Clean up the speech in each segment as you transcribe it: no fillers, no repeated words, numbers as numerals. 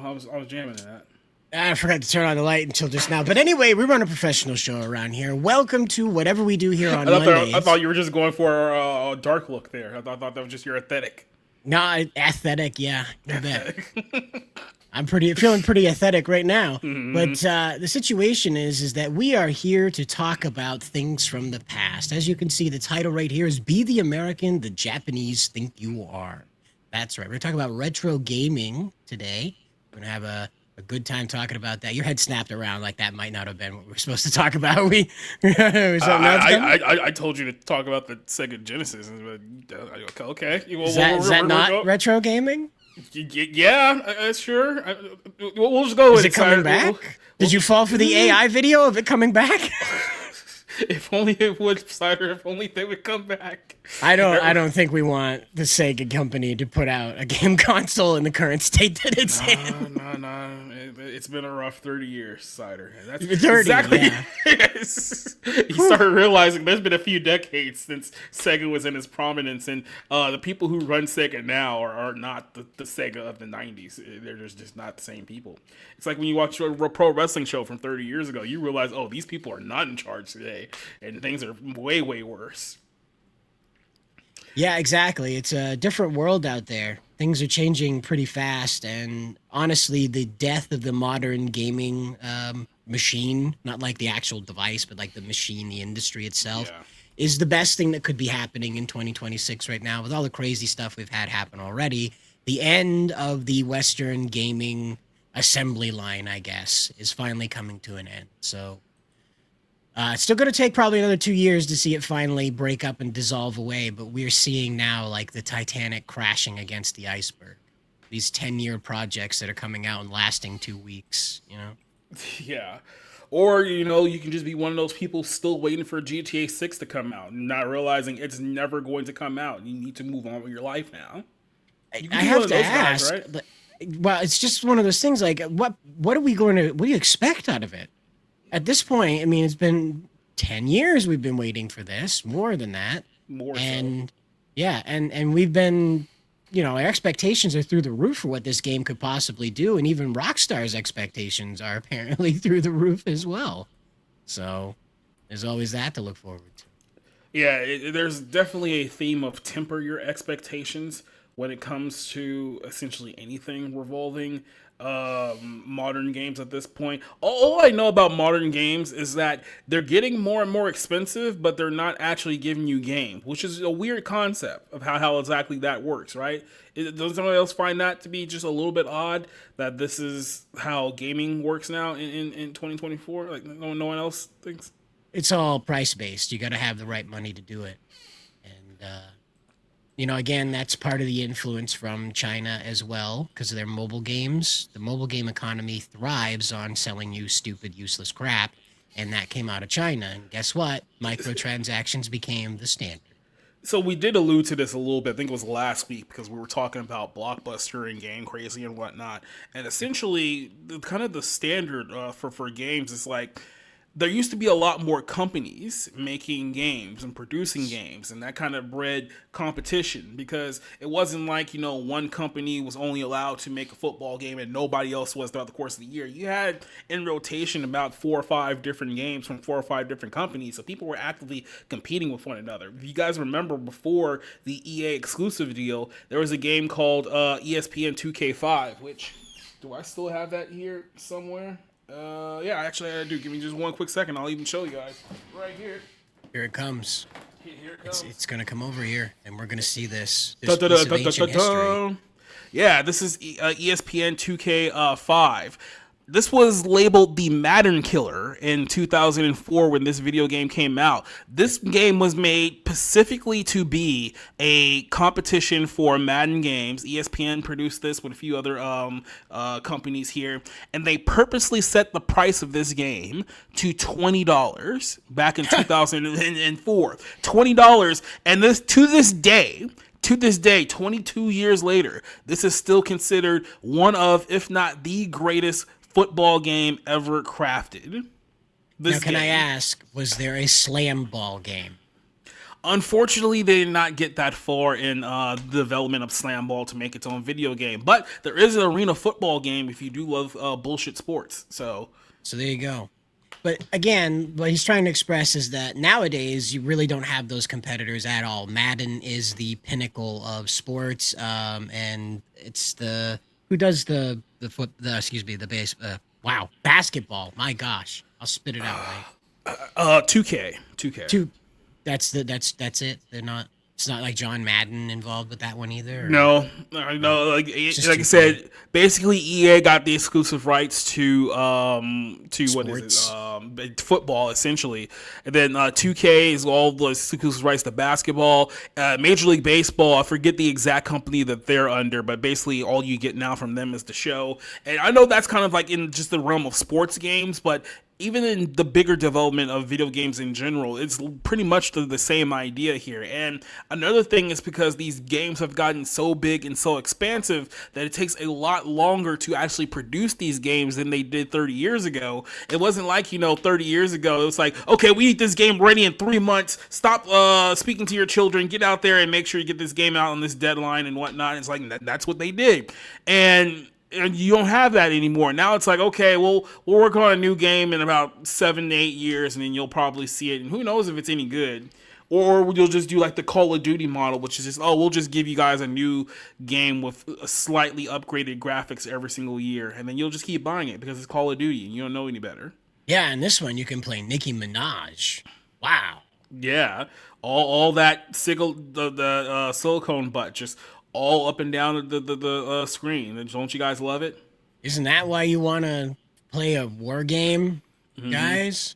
I was jamming to that. I forgot to turn on the light until just now. But anyway, we run a professional show around here. Welcome to whatever we do here on Mondays. I thought you were just going for a dark look there. I thought that was just your aesthetic. No, aesthetic, yeah. I bet. I'm feeling pretty aesthetic right now. Mm-hmm. But the situation is that we are here to talk about things from the past. As you can see, the title right here is Be the American the Japanese Think You Are. That's right. We're talking about retro gaming today. We're going to have a good time talking about that. Your head snapped around like that might not have been what we were supposed to talk about. I told you to talk about the Sega Genesis. Okay. Is that not retro gaming? Yeah, sure. We'll just go with it. Is it coming back? Did you fall for the AI video of it coming back? If only it would, Cider. If only they would come back. I don't think we want the Sega company to put out a game console in the current state that it's in. No. It's been a rough 30 years, Cider. That's 30, exactly. Yeah. Yes. You started realizing there's been a few decades since Sega was in its prominence, and the people who run Sega now are not the Sega of the 90s. They're just not the same people. It's like when you watch a pro wrestling show from 30 years ago, you realize, oh, these people are not in charge today, and things are way, way worse. Yeah, exactly. It's a different world out there. Things are changing pretty fast, and honestly, the death of the modern gaming machine, not like the actual device, but like the machine, the industry itself, is the best thing that could be happening in 2026 right now with all the crazy stuff we've had happen already. The end of the Western gaming assembly line, I guess, is finally coming to an end. So it's still going to take probably another 2 years to see it finally break up and dissolve away, but we're seeing now like the Titanic crashing against the iceberg. These 10-year projects that are coming out and lasting 2 weeks, you know? Yeah. Or, you can just be one of those people still waiting for GTA 6 to come out and not realizing it's never going to come out. You need to move on with your life now. I have to ask, right? Well, it's just one of those things like, what do you expect out of it? At this point, I mean, it's been 10 years we've been waiting for this, more than that. And we've been, our expectations are through the roof for what this game could possibly do, and even Rockstar's expectations are apparently through the roof as well. So there's always that to look forward to. Yeah, there's definitely a theme of temper your expectations when it comes to essentially anything revolving modern games at this point. All I know about modern games is that they're getting more and more expensive, but they're not actually giving you games, which is a weird concept of how exactly that works, right? Does anyone else find that to be just a little bit odd, that this is how gaming works now in 2024? Like, no one else thinks? It's all price-based. You got to have the right money to do it. And, again, that's part of the influence from China as well, because of their mobile games. The mobile game economy thrives on selling you stupid, useless crap, and that came out of China. And guess what? Microtransactions became the standard. So we did allude to this a little bit. I think it was last week, because we were talking about Blockbuster and Game Crazy and whatnot. And essentially, the standard for games is like, there used to be a lot more companies making games and producing games, and that kind of bred competition, because it wasn't like, one company was only allowed to make a football game and nobody else was throughout the course of the year. You had in rotation about 4 or 5 different games from 4 or 5 different companies, so people were actively competing with one another. If you guys remember, before the EA exclusive deal, there was a game called ESPN 2K5, which, do I still have that here somewhere? Yeah, actually I do. Give me just one quick second. I'll even show you guys. Right here. Here it comes. Here it comes. It's going to come over here, and we're going to see this piece of ancient history. Yeah, this is ESPN 2K5. This was labeled the Madden Killer in 2004 when this video game came out. This game was made specifically to be a competition for Madden games. ESPN produced this with a few other companies here, and they purposely set the price of this game to $20 back in 2004. $20, and to this day, 22 years later, this is still considered one of, if not the greatest football game ever crafted. Now, can I ask, was there a slam ball game? Unfortunately, they did not get that far in the development of Slam Ball to make its own video game. But there is an arena football game if you do love bullshit sports. So there you go. But again, what he's trying to express is that nowadays you really don't have those competitors at all. Madden is the pinnacle of sports, and it's the who does the base. Wow, basketball. My gosh, I'll spit it out. Right. 2K. That's it. They're not. It's not like John Madden involved with that one either. Or? No. Like I said, basically EA got the exclusive rights to sports. What is it? Football essentially, and then 2K is all the exclusive rights to basketball. Major League Baseball, I forget the exact company that they're under, but basically all you get now from them is the show. And I know that's kind of like in just the realm of sports games, but even in the bigger development of video games in general, it's pretty much the same idea here. And another thing is because these games have gotten so big and so expansive that it takes a lot longer to actually produce these games than they did 30 years ago. It wasn't like, 30 years ago, it was like, okay, we need this game ready in 3 months. Stop speaking to your children. Get out there and make sure you get this game out on this deadline and whatnot. It's like, that's what they did. And you don't have that anymore. Now it's like, okay, we'll work on a new game in about 7 to 8 years, and then you'll probably see it. And who knows if it's any good. Or you'll just do like the Call of Duty model, which is just, we'll just give you guys a new game with a slightly upgraded graphics every single year. And then you'll just keep buying it because it's Call of Duty and you don't know any better. Yeah, and this one you can play Nicki Minaj. Wow. Yeah. All that silicone butt just all up and down the screen. Don't you guys love it? Isn't that why you want to play a war game, guys?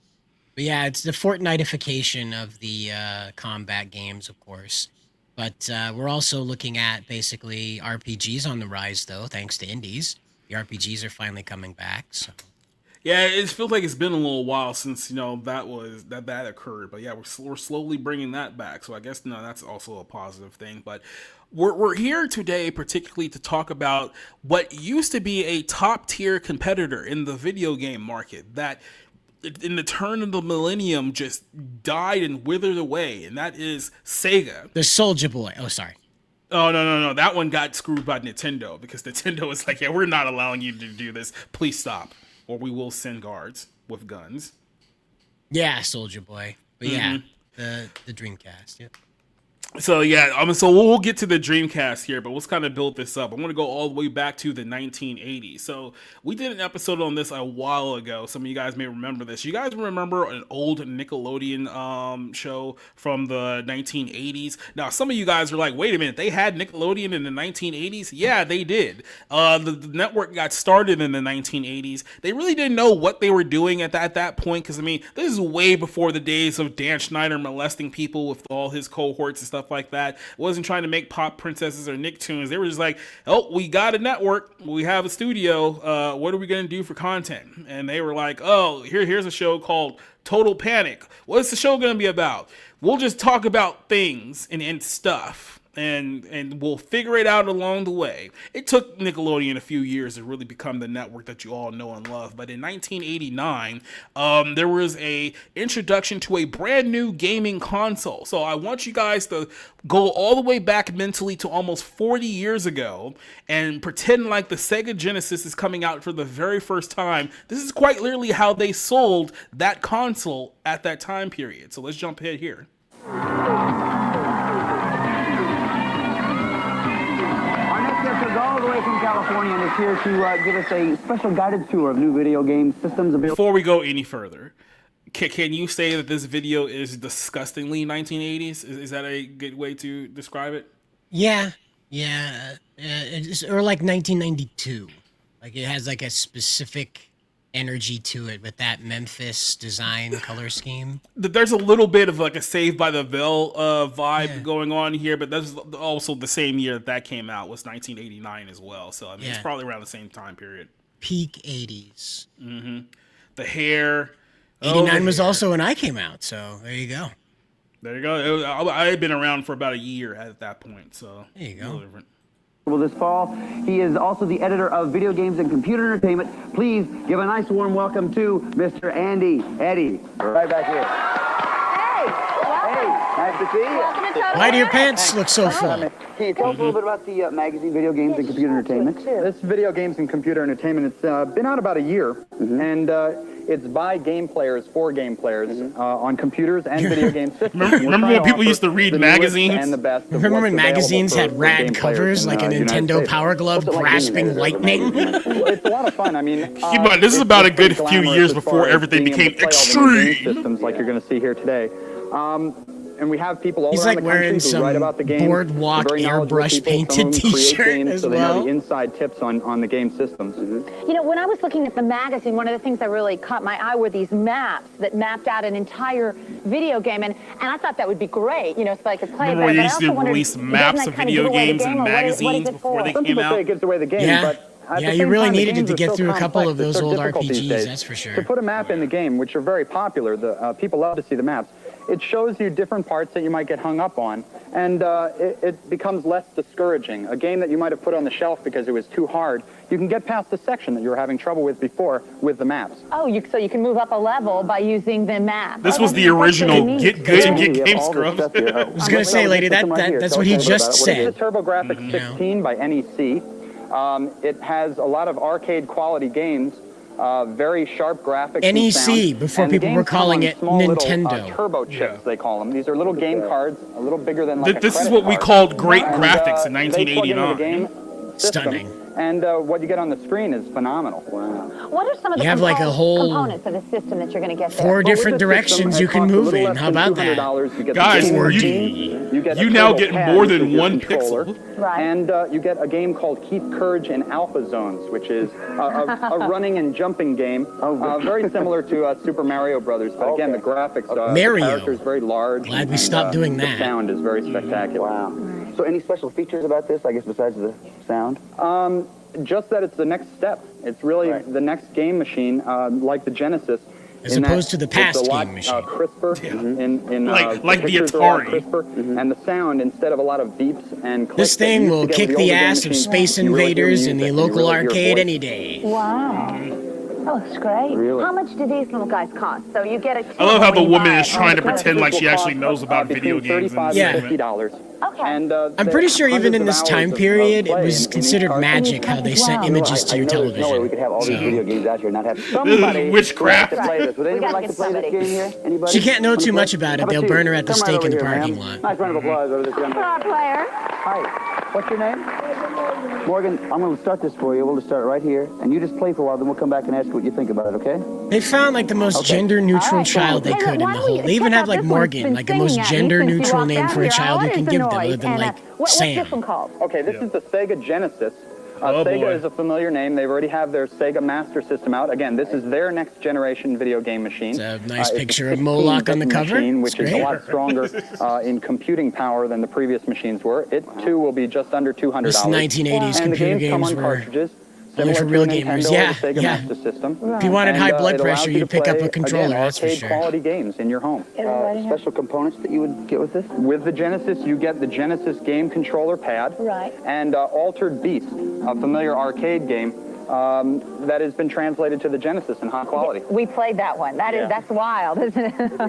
But yeah, it's the Fortnite-ification of the combat games, of course. But we're also looking at basically RPGs on the rise, though, thanks to indies. The RPGs are finally coming back. So. Yeah, it feels like it's been a little while since that occurred. But yeah, we're slowly bringing that back. So I guess that's also a positive thing. But we're here today particularly to talk about what used to be a top tier competitor in the video game market that in the turn of the millennium just died and withered away, and that is Sega. The Soulja Boy. Oh, sorry. Oh, no. That one got screwed by Nintendo because Nintendo was like, yeah, we're not allowing you to do this. Please stop, or we will send guards with guns. Yeah, Soulja Boy. But yeah, the Dreamcast. Yep. So yeah, so we'll get to the Dreamcast here, but let's kind of build this up. I want to go all the way back to the 1980s. So we did an episode on this a while ago. Some of you guys may remember this. You guys remember an old Nickelodeon show from the 1980s? Now, some of you guys are like, wait a minute, they had Nickelodeon in the 1980s? Yeah, they did. The network got started in the 1980s. They really didn't know what they were doing at that point, because I mean, this is way before the days of Dan Schneider molesting people with all his cohorts and stuff like that. It wasn't trying to make pop princesses or Nicktoons. They were just like, oh, we got a network, we have a studio, what are we going to do for content? And they were like, oh, here's a show called Total Panic. What's the show going to be about? We'll just talk about things and stuff. And we'll figure it out along the way. It took Nickelodeon a few years to really become the network that you all know and love. But in 1989, there was a introduction to a brand new gaming console. So I want you guys to go all the way back mentally to almost 40 years ago and pretend like the Sega Genesis is coming out for the very first time. This is quite literally how they sold that console at that time period. So let's jump ahead here. All the way from California and is here to give us a special guided tour of new video game systems available. Before we go any further, can you say that this video is disgustingly 1980s? Is that a good way to describe it? Yeah, or like 1992. Like it has like a specific energy to it with that Memphis design color scheme. There's a little bit of like a Saved by the Bell vibe going on here, but that's also the same year that came out, was 1989 as well. So I mean, it's probably around the same time period. Peak 80s. The hair. 89 was also when I came out, so there you go. There you go. I had been around for about a year at that point, so there you go. A little different. This fall. He is also the editor of Video Games and Computer Entertainment. Please give a nice warm welcome to Mr. Andy Eddy. Right back here. Hey, welcome. Hey, Nice to see you. Why do your pants look so full? Can you tell us a little bit about the magazine, video games, and computer entertainment? This video games and computer entertainment, it's been out about a year, and it's by game players for game players on computers and video game systems. Remember when people used to read the newest magazines? And the best of Remember what's when available magazines for had rad game players covers in, like a United Nintendo States. Power Glove grasping lightning? It's a lot of fun. I mean, Keep in mind, this is about a good few glamorous years as before far as everything being able became to play all the new game extreme. systems like you're going to see here today. And we have people all He's around like the country wearing who some write about the game. boardwalk They're very knowledgeable airbrush people. Some of painted them create t-shirt games, as so they know well. the inside tips on the game systems. You know, when I was looking at the magazine, one of the things that really caught my eye were these maps that mapped out an entire video game, and I thought that would be great, you know, so I could play it. Remember when But they I used to also wondered, release doesn't maps that of kind of video give away the games game, in or what is magazines it before for? they Some came people say out? it gives away the game, Yeah. but at Yeah, the you same really time, the needed to games are get so through a couple complex of those that they're old difficult these RPGs, days. that's for sure. To put a map in the game, which are very popular, the people love to see the maps. It shows you different parts that you might get hung up on, and it becomes less discouraging. A game that you might have put on the shelf because it was too hard, you can get past the section that you were having trouble with before with the maps. Oh, so you can move up a level by using the map. This Oh, was the that's really original neat. Get Good and Yeah, Get we have Game all this Scrubs. stuff here. I was going to say, lady, that's what he just This is said. a TurboGrafx 16 by NEC. It has a lot lot of arcade quality games, very sharp graphics. and NEC, sound. before And the people were games come calling on it small little, Nintendo. turbo chips, they call them. These are little game cards, a little bigger than like a This is credit what we card. called great And, graphics in they plug into the 1989. game system, Stunning. And what you get on the screen is phenomenal. Wow. What are some of the You have like a whole components of the system that you're going to get there? 4 Well, different with the directions system, you it can costs a move little in. less How than about that? $200. You get Guys, the game you- machine, you get a you now turbo get pad, more which than is your one controller, pixel. Right. And you get a game called Keep Courage in Alpha Zones, which is a running and jumping game, very similar to Super Mario Brothers. But again, the graphics, Mario. the character is very large. Glad we and, stopped doing the that. sound is very spectacular. Wow. So any special features about this, I guess, besides the sound? Just that it's the next step. It's really the next game machine, like the Genesis. As in that opposed to the past it's a lot, game machine. Crisper. Like the pictures are a lot Atari. crisper, and the sound, instead of a lot of beeps and clicks This that you thing used will to get kick with the older game ass of machines, Space you really hear Invaders in music the and you local really hear arcade voice. any day. Wow. Oh, it's great. Really? How much do these little guys cost? So you get a I love how the when you woman buy is it. trying to Oh, pretend like she Will actually cost, knows about video between games. $35 Yeah. and $50. Okay. And, I'm pretty sure even in this time period, it play was in considered each magic how they sent Wow. images to I your know there's no way we television. could have all these So- video games out here and not have somebody witchcraft. to play this. Would We anyone gotta like get to play somebody. this game here? Anybody? She can't know Wanna too play? much about it. Have a They'll seat. burn her at the Come right stake in over the here, parking ma'am. lot. Nice round of applause over this young lady. Hello, player. Hi. What's your name? Morgan, I'm going to start this for you. We'll just start right here. And you just play for a while, then we'll come back and ask you what you think about it, okay? They found like the most Okay. gender-neutral All right, child they Hey, could in why the don't we whole. They even check have out like this one's Morgan, been like the most singing at me since you gender-neutral walked name out for a here. child you What can is the give them, noise? other than And, like what's Sam. this one called? Okay, this is the Sega Genesis. Oh, Sega boy. is a familiar name. They already have their Sega Master System out. Again, this is their next generation video game machine. It's a nice It's picture a of Moloch on the 16-bit cover. machine, It's which is a great. lot stronger in computing power than the previous machines were. It too will be just under $200. This 1980s and the computer games come games on were cartridges. only for Similar real to a gamers. Nintendo Yeah, or the Sega yeah. Master System. If you wanted high blood it allows pressure, you you'd to pick up play, a controller, again, that's for arcade sure. quality games in your home. Special components that you would get with this? With the Genesis, you get the Genesis game controller pad. Right. And Altered Beast, a familiar arcade game that has been translated to the Genesis in high quality. We played that one. That's wild, isn't it?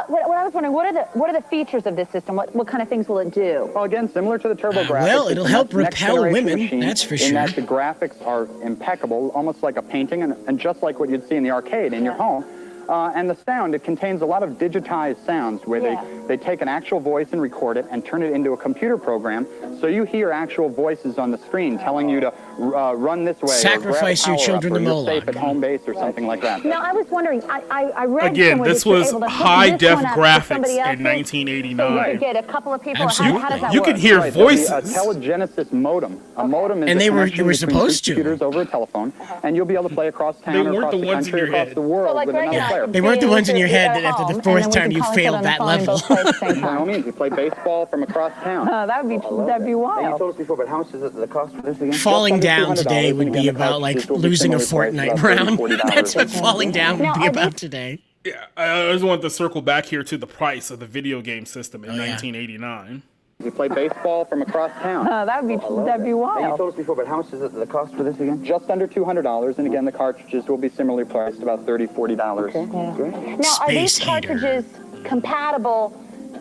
What I was wondering, what are the features of this system? What kind of things will it do? Well, again, similar to the TurboGrafx. well, it'll it's a help next repel generation women, machine that's for In sure. that the graphics are impeccable, almost like a painting, and just like what you'd see in the arcade in your home. And the sound, it contains a lot of digitized sounds where they take an actual voice and record it and turn it into a computer program. So you hear actual voices on the screen telling you to run this way. Sacrifice or your grab a children power-up, to or you're Moloch. safe at home base or something like that. Now, I was wondering, I read Again, somewhere this that you're was able to hook high this def one up to graphics somebody in else's, so you 1989. could get a couple of people. Absolutely. How does that You work? could hear Right, there'll be a voices. telegenesis modem. A modem is And a they were connection between supposed two to. computers over a telephone, and you'll be able to play across town, They or weren't across the the ones in country, your across head. the world So, like, with right another now, player. They weren't the ones in your head that at after the home, fourth and then time we you can call each failed other on the that phone and level. both play at the same By all time. means, you play baseball from across town. That'd be Now, you wild. told us before, but how much is it the cost for this again? Falling under down $200, today and would be again, the about like cartridges will be losing a similarly priced, Fortnite about round. $30, That's what falling down would Now, be are about these- today. Yeah, I just want to circle back here to the price of the video game system in Oh, yeah. 1989. You play baseball from across town. That'd be Now, you wild. told us before, but how much is it the cost for this again? Just under $200, and again, the cartridges will be similarly priced, about $30, $40. Great. Now, are Space these heater. cartridges compatible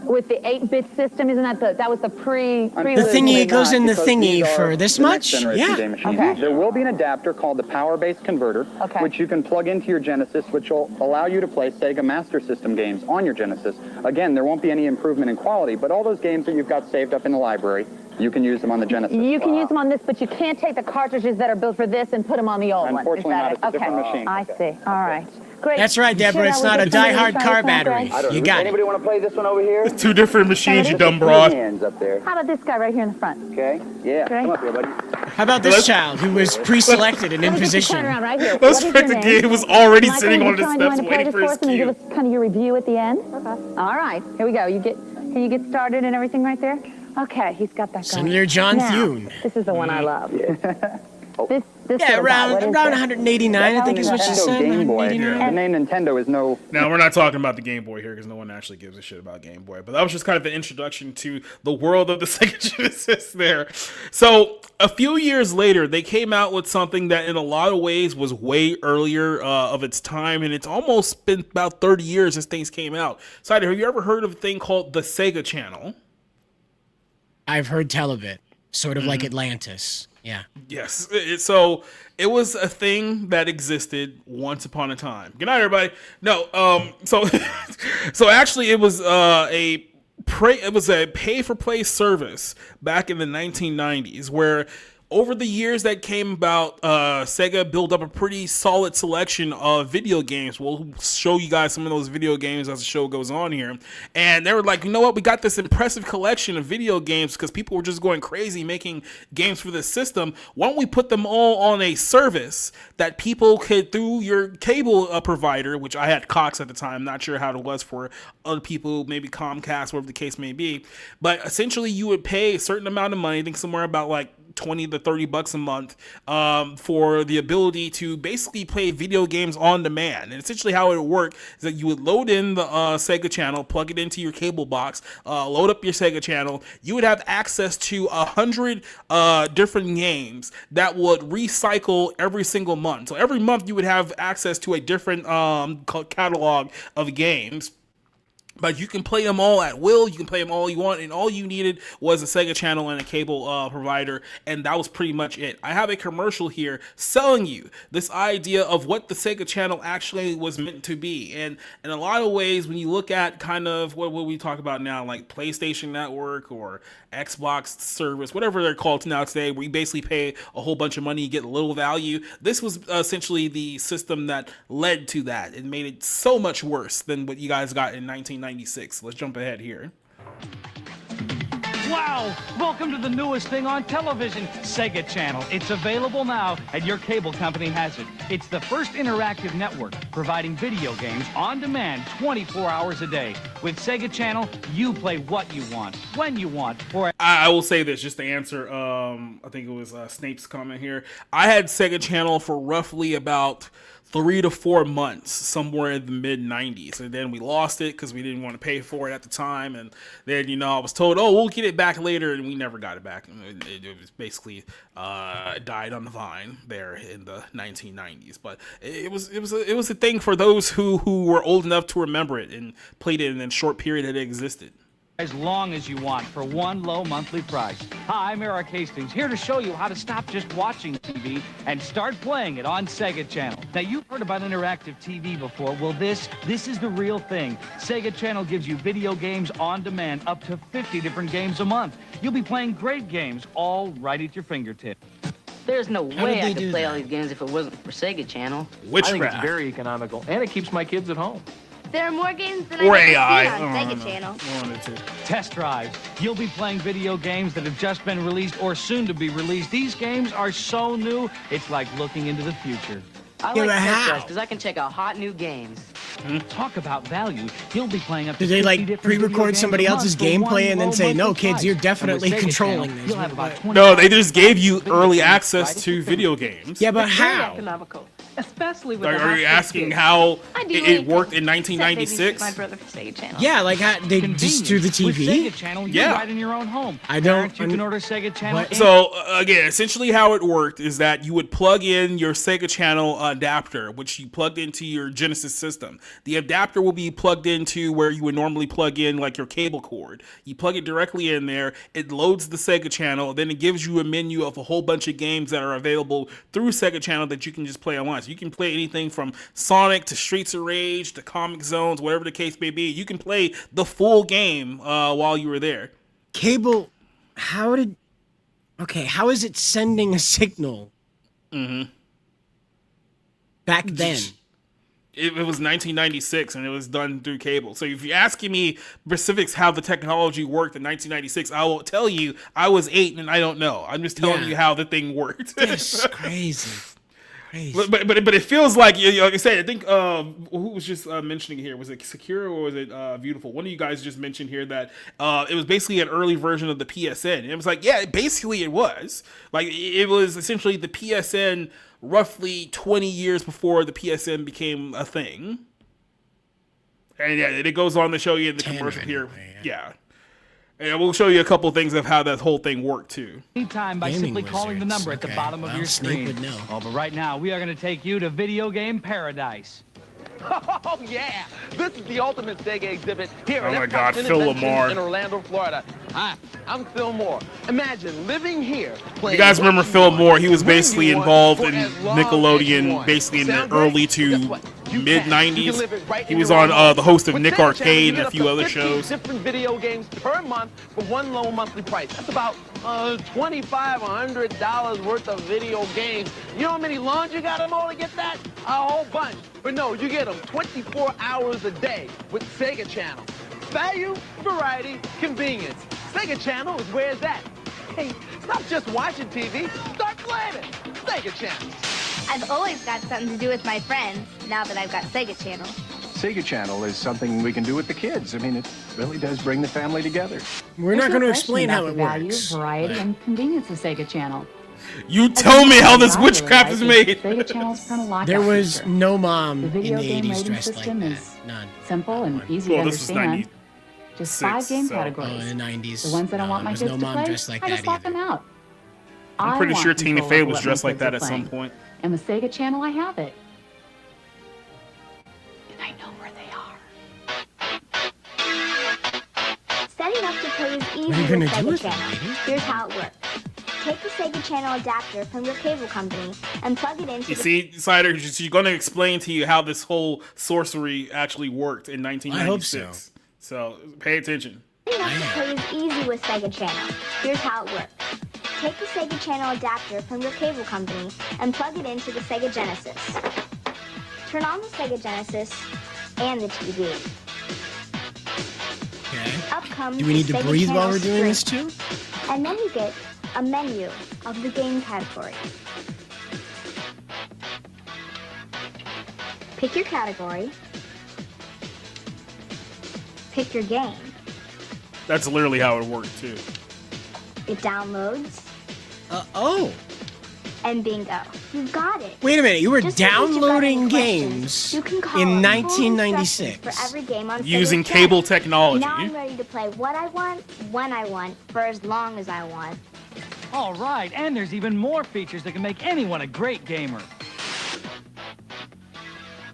with the 8-bit system? Isn't that that was the pre? The thingy goes in the thingy for this much? Yeah. Okay. There will be an adapter called the power-based converter, which you can plug into your Genesis, which will allow you to play Sega Master System games on your Genesis. Again, there won't be any improvement in quality, but all those games that you've got saved up in the library, you can use them on the Genesis. You can use them on this, but you can't take the cartridges that are built for this and put them on the old one. Unfortunately not. It's a different machine. I see. All right. Great. That's right, Deborah. It's not a die-hard car battery. You got it. Anybody want to play this one over here? Two different machines, you dumb broad. Hands up there. How about this guy right here in the front? Okay. Yeah. Okay. Come up here, buddy. How about this child who was pre-selected and in Turn position? around right here. Let's What is pick your the name? game was already Michael, sitting you on the trying to steps play waiting this for his us and then cue. give us kind of your review at the end? Okay. All right. Here we go. Can you get started and everything right there? Okay. He's got that going. Senator John Now, Thune. This is the one I love. This Yeah, little around guy, what is around it? 189, I think is what she Nintendo said. Game Boy. 189. The name Nintendo is no... Now, we're not talking about the Game Boy here because no one actually gives a shit about Game Boy. But that was just kind of an introduction to the world of the Sega Genesis there. So, a few years later, they came out with something that in a lot of ways was way earlier of its time. And it's almost been about 30 years since things came out. Cider, have you ever heard of a thing called the Sega Channel? I've heard tell of it. Sort of like Atlantis. Yeah. Yes. So it was a thing that existed once upon a time. Good night, everybody. No. So actually, it was a pay-for-play service back in the 1990s where. Over the years that came about, Sega built up a pretty solid selection of video games. We'll show you guys some of those video games as the show goes on here. And they were like, you know what? We got this impressive collection of video games because people were just going crazy making games for this system. Why don't we put them all on a service that people could, through your cable provider, which I had Cox at the time, not sure how it was for other people, maybe Comcast, whatever the case may be. But essentially, you would pay a certain amount of money, I think somewhere about like $20 to $30 a month for the ability to basically play video games on demand. And essentially how it would work is that you would load in the Sega Channel, plug it into your cable box, load up your Sega Channel. You would have access to 100 different games that would recycle every single month. So every month you would have access to a different catalog of games. But you can play them all at will. You can play them all you want. And all you needed was a Sega Channel and a cable provider. And that was pretty much it. I have a commercial here selling you this idea of what the Sega Channel actually was meant to be. And in a lot of ways, when you look at kind of what we talk about now, like PlayStation Network or Xbox service, whatever they're called now today, where you basically pay a whole bunch of money, you get a little value. This was essentially the system that led to that. It made it so much worse than what you guys got in 1996. Let's jump ahead here. Wow! Welcome to the newest thing on television, Sega Channel. It's available now, and your cable company has it. It's the first interactive network providing video games on demand 24 hours a day. With Sega Channel, you play what you want, when you want, or... I will say this, just to answer, I think it was Snape's comment here. I had Sega Channel for roughly about 3 to 4 months, somewhere in the mid-90s. And then we lost it because we didn't want to pay for it at the time. And then, you know, I was told, oh, we'll get it back later. And we never got it back. It was basically died on the vine there in the 1990s. But it was a thing for those who were old enough to remember it and played it in a short period that it existed. as long as you want for one low monthly price. Hi, I'm Eric Hastings, here to show you how to stop just watching TV and start playing it on Sega Channel. Now, you've heard about interactive TV before. Well, this is the real thing. Sega Channel gives you video games on demand, up to 50 different games a month. You'll be playing great games, all right at your fingertips. There's no way I could play all these games if it wasn't for Sega Channel. Witchcraft. I think it's very economical, and it keeps my kids at home. There are more games than Or I've AI. ever seen on Sega Channel. Test drives. You'll be playing video games that have just been released or soon to be released. These games are so new, it's like looking into the future. I like test drives because I can check out hot new games. Talk about value. You'll be playing up to Do they 50 like different video pre-record games somebody a month else's for one gameplay and then low say, no, monthly kids, price. you're And with definitely Sega controlling Channel, this. You'll have about 20 No, they just gave you video early games access right at to your video fingertips. games. Yeah, but Very how? economical. especially with Are you asking how it worked in 1996? My brother for Sega Channel. Yeah, like they just do the With TV. Sega Channel, Yeah. right in your own home. I don't. Parents, you can order Sega Channel. What? So again, essentially how it worked is that you would plug in your Sega Channel adapter, which you plugged into your Genesis system. The adapter will be plugged into where you would normally plug in like your cable cord. You plug it directly in there, it loads the Sega Channel, then it gives you a menu of a whole bunch of games that are available through Sega Channel that you can just play online. So you can play anything from Sonic to Streets of Rage to Comic Zones, whatever the case may be. You can play the full game while you were there. Cable. How is it sending a signal? Back then. It was 1996 and it was done through cable. So if you're asking me specifics how the technology worked in 1996, I will tell you I was 8 and I don't know. I'm just telling you how the thing worked. That's crazy. But it feels like, like I said, I think who was just mentioning here, was it Secure or was it Beautiful? One of you guys just mentioned here that it was basically an early version of the PSN. And it was like, yeah, basically it was. Like it was essentially the PSN roughly 20 years before the PSN became a thing. And yeah, it goes on to show you in the commercial here. Yeah. And we'll show you a couple things of how that whole thing worked too. Anytime by simply calling the number at the bottom of your screen. Would know. Oh, but right now we are going to take you to video game paradise. Oh, yeah. This is the ultimate Sega exhibit here Oh at my Epcot God, Phil Inventions Lamar. in Orlando, Florida. Hi, I'm Phil Moore. Imagine living here. You guys remember Phil Moore? He was basically involved in Nickelodeon basically in the early to mid 90s. He was on the host of Nick Arcade and a few other shows. Different video games per month for one low monthly price. That's about $2,500 worth of video games. You know how many lawns you got them all to get that? A whole bunch. But no, you get them 24 hours a day with Sega Channel. Value, variety, convenience. Sega Channel is where it's at. Hey, stop just watching TV. Start playing it. Sega Channel. I've always got something to do with my friends now that I've got Sega Channel. Sega Channel is something we can do with the kids. I mean, it really does bring the family together. We're not going to explain how it value, works. variety, and convenience of Sega Channel. You tell me how this witchcraft is made. Sega Channel's parental lockout There was feature. no mom The in video the game 80s rating dressed like system that. is None. simple and easy Well, to this was understand. Just 5 game so- categories. Oh, in the 90s. The ones that I want my there was kids no to mom play, dressed like I that just lock either. them out. I'm I pretty want sure Tina control Fey over was what dressed my like kids that are at some playing. point. And with Sega Channel, I have it. And I know where they are. Setting up to play is easy What are you with gonna do Sega with it, Channel. lady? Here's how it works. Take the Sega Channel adapter from your cable company and plug it into You Mm-hmm. the see, Cider, she's going to explain to you how this whole sorcery actually worked in 1996. So pay attention. Setting up to play is easy with Sega Channel. Here's how it works. Take the Sega Channel adapter from your cable company and plug it into the Sega Genesis. Turn on the Sega Genesis and the TV. Okay. Up comes Do we need the to Sega breathe while Channel we're doing this screen. too? And then you get a menu of the game category. Pick your category. Pick your game. That's literally how it worked too. It downloads, Oh. and bingo. You got it. Wait a minute. You were Just in case you've got downloading any games questions, you can call in up full 1996 instructions for every game on Using Sega cable Channel. technology. Now I'm ready to play what I want, when I want, for as long as I want. All right, and there's even more features that can make anyone a great gamer.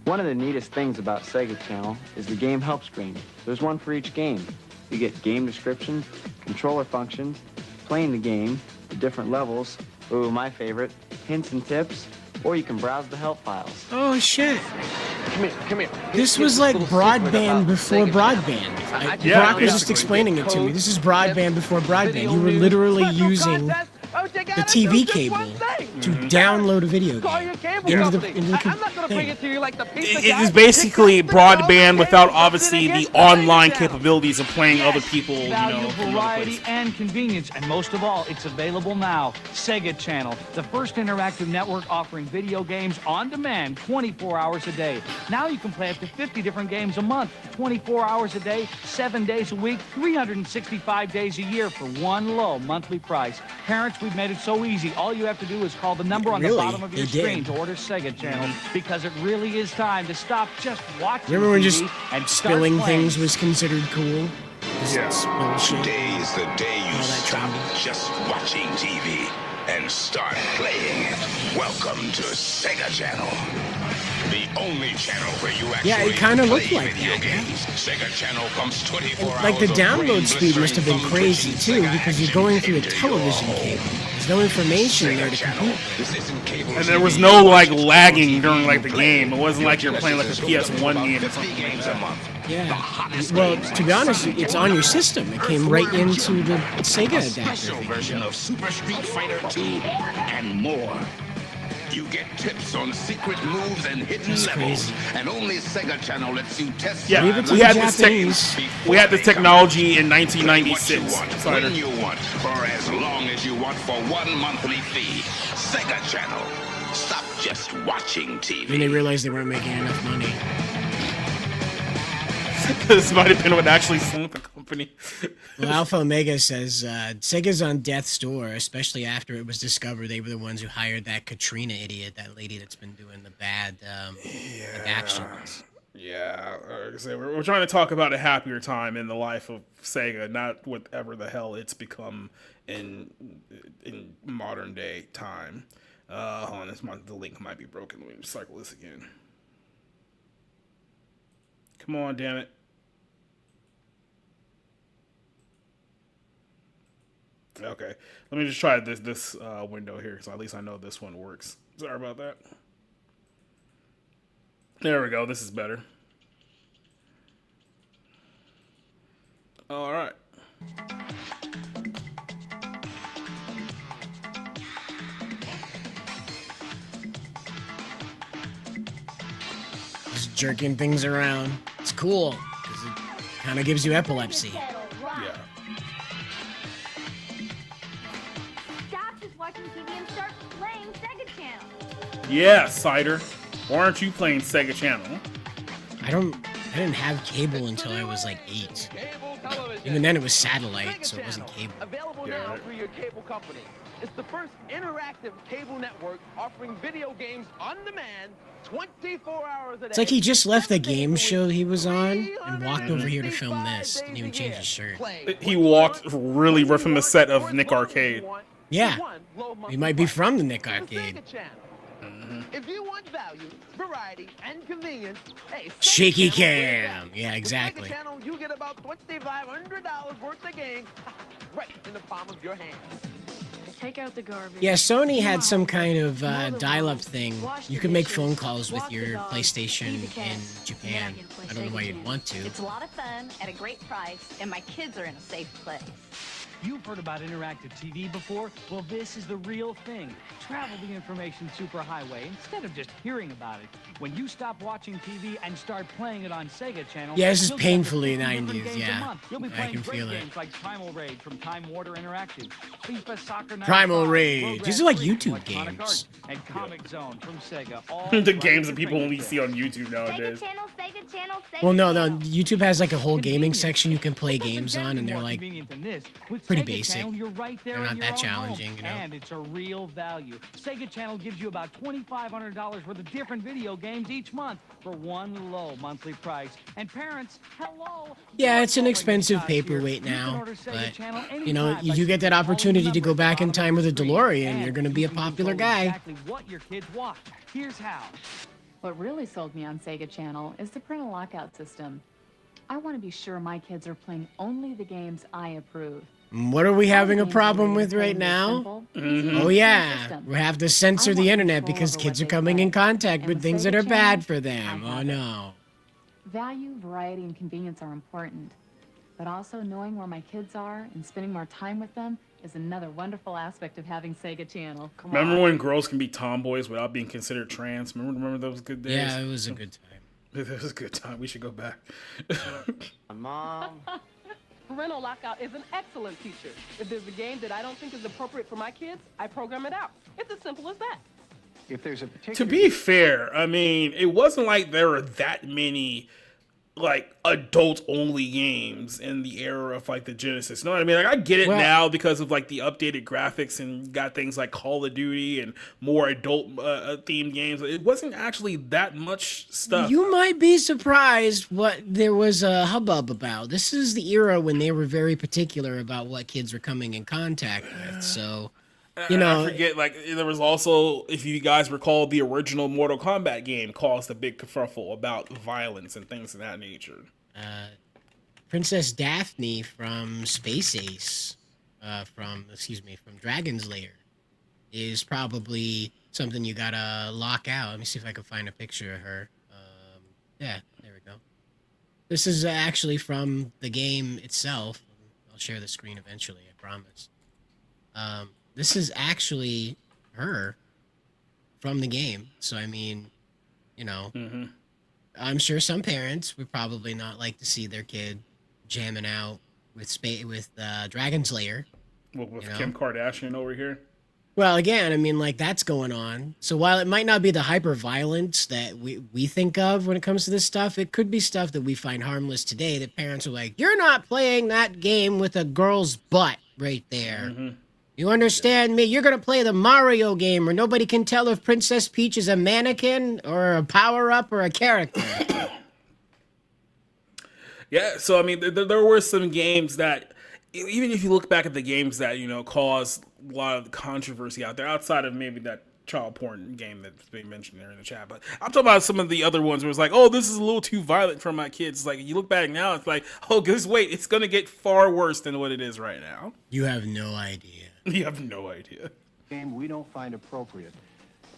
One of the neatest things about Sega Channel is the game help screen. There's one for each game. You get game descriptions, controller functions, playing the game, the different levels, ooh, my favorite, hints and tips, or you can browse the help files. Oh, shit. Come here, come here. This Here's was a like little secret broadband about before Sega broadband. Channel. Yeah, Brock was yeah. just explaining it to me. This is broadband before broadband. Video You were news, literally special using contest. Oh, you the gotta TV do just cable one thing. to download a video Call game your cable into the company. I'm not gonna bring thing. it to you like the pizza It guy. is basically It costs broadband $1 without or obviously something the against Sega online Channel. capabilities of playing Yes, other people, value, from other variety, places. and convenience, and most of all, it's available now. Sega Channel, the first interactive network offering video games on demand 24 hours a day. Now you can play up to 50 different games a month, 24 hours a day, 7 days a week, 365 days a year for one low monthly price. Parents, we've made it so easy. All you have to do is call call the number on the Really? bottom of your They did. screen to order Sega Channel because it really is time to stop just watching Remember when TV just and start spilling playing. things was considered cool? Just spill shit. Today's the day you All that stop trendy. just watching TV and start playing it. Welcome to Sega Channel. The only channel where you actually Yeah, it kinda play looked like video that, yeah. games. Sega Channel pumps 24 Like the hours of download speed must have been brain-blistering, crazy thumb-twitching too, because you're Sega going action through a into your television home. cable. There's no information there Sega to Channel. compute. This isn't cable And there was TV. no like Watch lagging TV during like the play. game. It wasn't Your like you're playing like a Genesis is hooked up PS1 to game or about 50 something like games a that. month. The Yeah. hottest Well, games to be like honest, Sonic it's and on your Sonic, system. It came right into the Sega a adapter. special version of Super Street Fighter 2 and more. You get tips on secret moves and hidden That's levels, crazy. and only Sega Channel lets you test Yeah, Leave it to we the had this Japanese. we had this technology in Play what you 1996. want, Sorry. when you want, for as long as you want for one monthly fee. Sega Channel. Stop just watching TV. Then they realized they weren't making enough money. This might have been what actually sunk the company. Well, Alpha Omega says Sega's on death's door, especially after it was discovered they were the ones who hired that Katrina idiot, that lady that's been doing the bad actions. Yeah, like I say, we're trying to talk about a happier time in the life of Sega, not whatever the hell it's become in modern day time. Hold on, the link might be broken. Let me just cycle this again. Come on, damn it. Okay, let me just try this window here, so at least I know this one works. Sorry about that. There we go. This is better. All right. Just jerking things around. It's cool, because it kind of gives you epilepsy. Yeah. Stop just watching TV and start playing Sega Channel. Yeah, Cider. Why aren't you playing Sega Channel? I didn't have cable until I was like 8. Even then it was satellite, so it wasn't cable. Available now through your cable company. It's the first interactive cable network offering video games on demand 24 hours a day. It's like he just left the game show he was on and walked over here to film this. Didn't even change his shirt. He walked really rough from the set of Nick Arcade. Yeah. He might be from the Nick Arcade. If you want value, variety, and convenience, hey, Shaky Sega Channel, cam. Yeah, exactly. With Sega Channel, you get about $2,500 worth of games right in the palm of your hand. Take out the garbage. Yeah, Sony had some kind of dial-up thing. You could make phone calls with your PlayStation in Japan. I don't know why you'd want to. It's a lot of fun at a great price, and my kids are in a safe place. You've heard about interactive TV before? Well, this is the real thing. Travel the information superhighway instead of just hearing about it. When you stop watching TV and start playing it on Sega Channel, Yeah, this is you'll get painfully 50 different 90s, games a yeah. month. You'll be I playing can great feel it. games like Primal Rage from Time Warner Interactive, FIFA Soccer 95, Primal Rage. Program These are like 3 YouTube from Electronic games. Arts, and Comic Zone from Sega. All The right games at that your people only fingertips. see on YouTube Sega nowadays. Channel, Sega Channel, Sega Well, no, Channel. YouTube has like a whole gaming section you can play games on, and they're More like convenient than this. With pretty Sega basic. Channel, you're right there They're in not your that own challenging, home, you know? and it's a real value. Sega Channel gives you about $2,500 worth of different video games each month for one low monthly price. And parents, hello. Yeah, it's an You're expensive calling your paperweight shots here. You can now, order Sega but Channel you know, anytime you by do get that choosing all the opportunity to go numbers back in on the time with a screen. DeLorean. And You're gonna be a you can popular control guy. Exactly what your kids watch. Here's how. What really sold me on Sega Channel is the parental lockout system. I want to be sure my kids are playing only the games I approve. What are we having a problem with right now? Oh yeah, we have to censor the internet because kids are coming in contact with things that are bad for them. Oh no. Value, variety, and convenience are important. But also knowing where my kids are and spending more time with them is another wonderful aspect of having Sega Channel. Come Remember on. when girls can be tomboys without being considered trans? Remember those good days? Yeah, it was a good time. It was a good time. We should go back. Mom. Parental lockout is an excellent feature. If there's a game that I don't think is appropriate for my kids, I program it out. It's as simple as that. If there's a particular To be fair, I mean, it wasn't like there were that many like adult only games in the era of like the Genesis. You know what I mean? Like I get it now because of like the updated graphics and got things like Call of Duty and more adult themed games. It wasn't actually that much stuff. You might be surprised what there was a hubbub about. This is the era when they were very particular about what kids were coming in contact with. So, you know, I forget, like, there was also, if you guys recall, the original Mortal Kombat game caused a big kerfuffle about violence and things of that nature. Princess Daphne from Space Ace, from Dragon's Lair, is probably something you gotta lock out. Let me see if I can find a picture of her. Yeah, there we go. This is actually from the game itself. I'll share the screen eventually, I promise. This is actually her from the game. So, I mean, you know, I'm sure some parents would probably not like to see their kid jamming out with Dragon's Lair. With Kim Kardashian over here. Well, again, I mean, like, that's going on. So while it might not be the hyper-violence that we think of when it comes to this stuff, it could be stuff that we find harmless today that parents are like, you're not playing that game with a girl's butt right there. You understand me? You're going to play the Mario game where nobody can tell if Princess Peach is a mannequin or a power-up or a character. Yeah, so, I mean, there were some games that, even if you look back at the games that, you know, caused a lot of controversy out there, outside of maybe that child porn game that's being mentioned there in the chat, but I'm talking about some of the other ones where it's like, oh, this is a little too violent for my kids. It's like, you look back now, it's like, oh, just wait, it's going to get far worse than what it is right now. You have no idea. You have no idea. Game we don't find appropriate.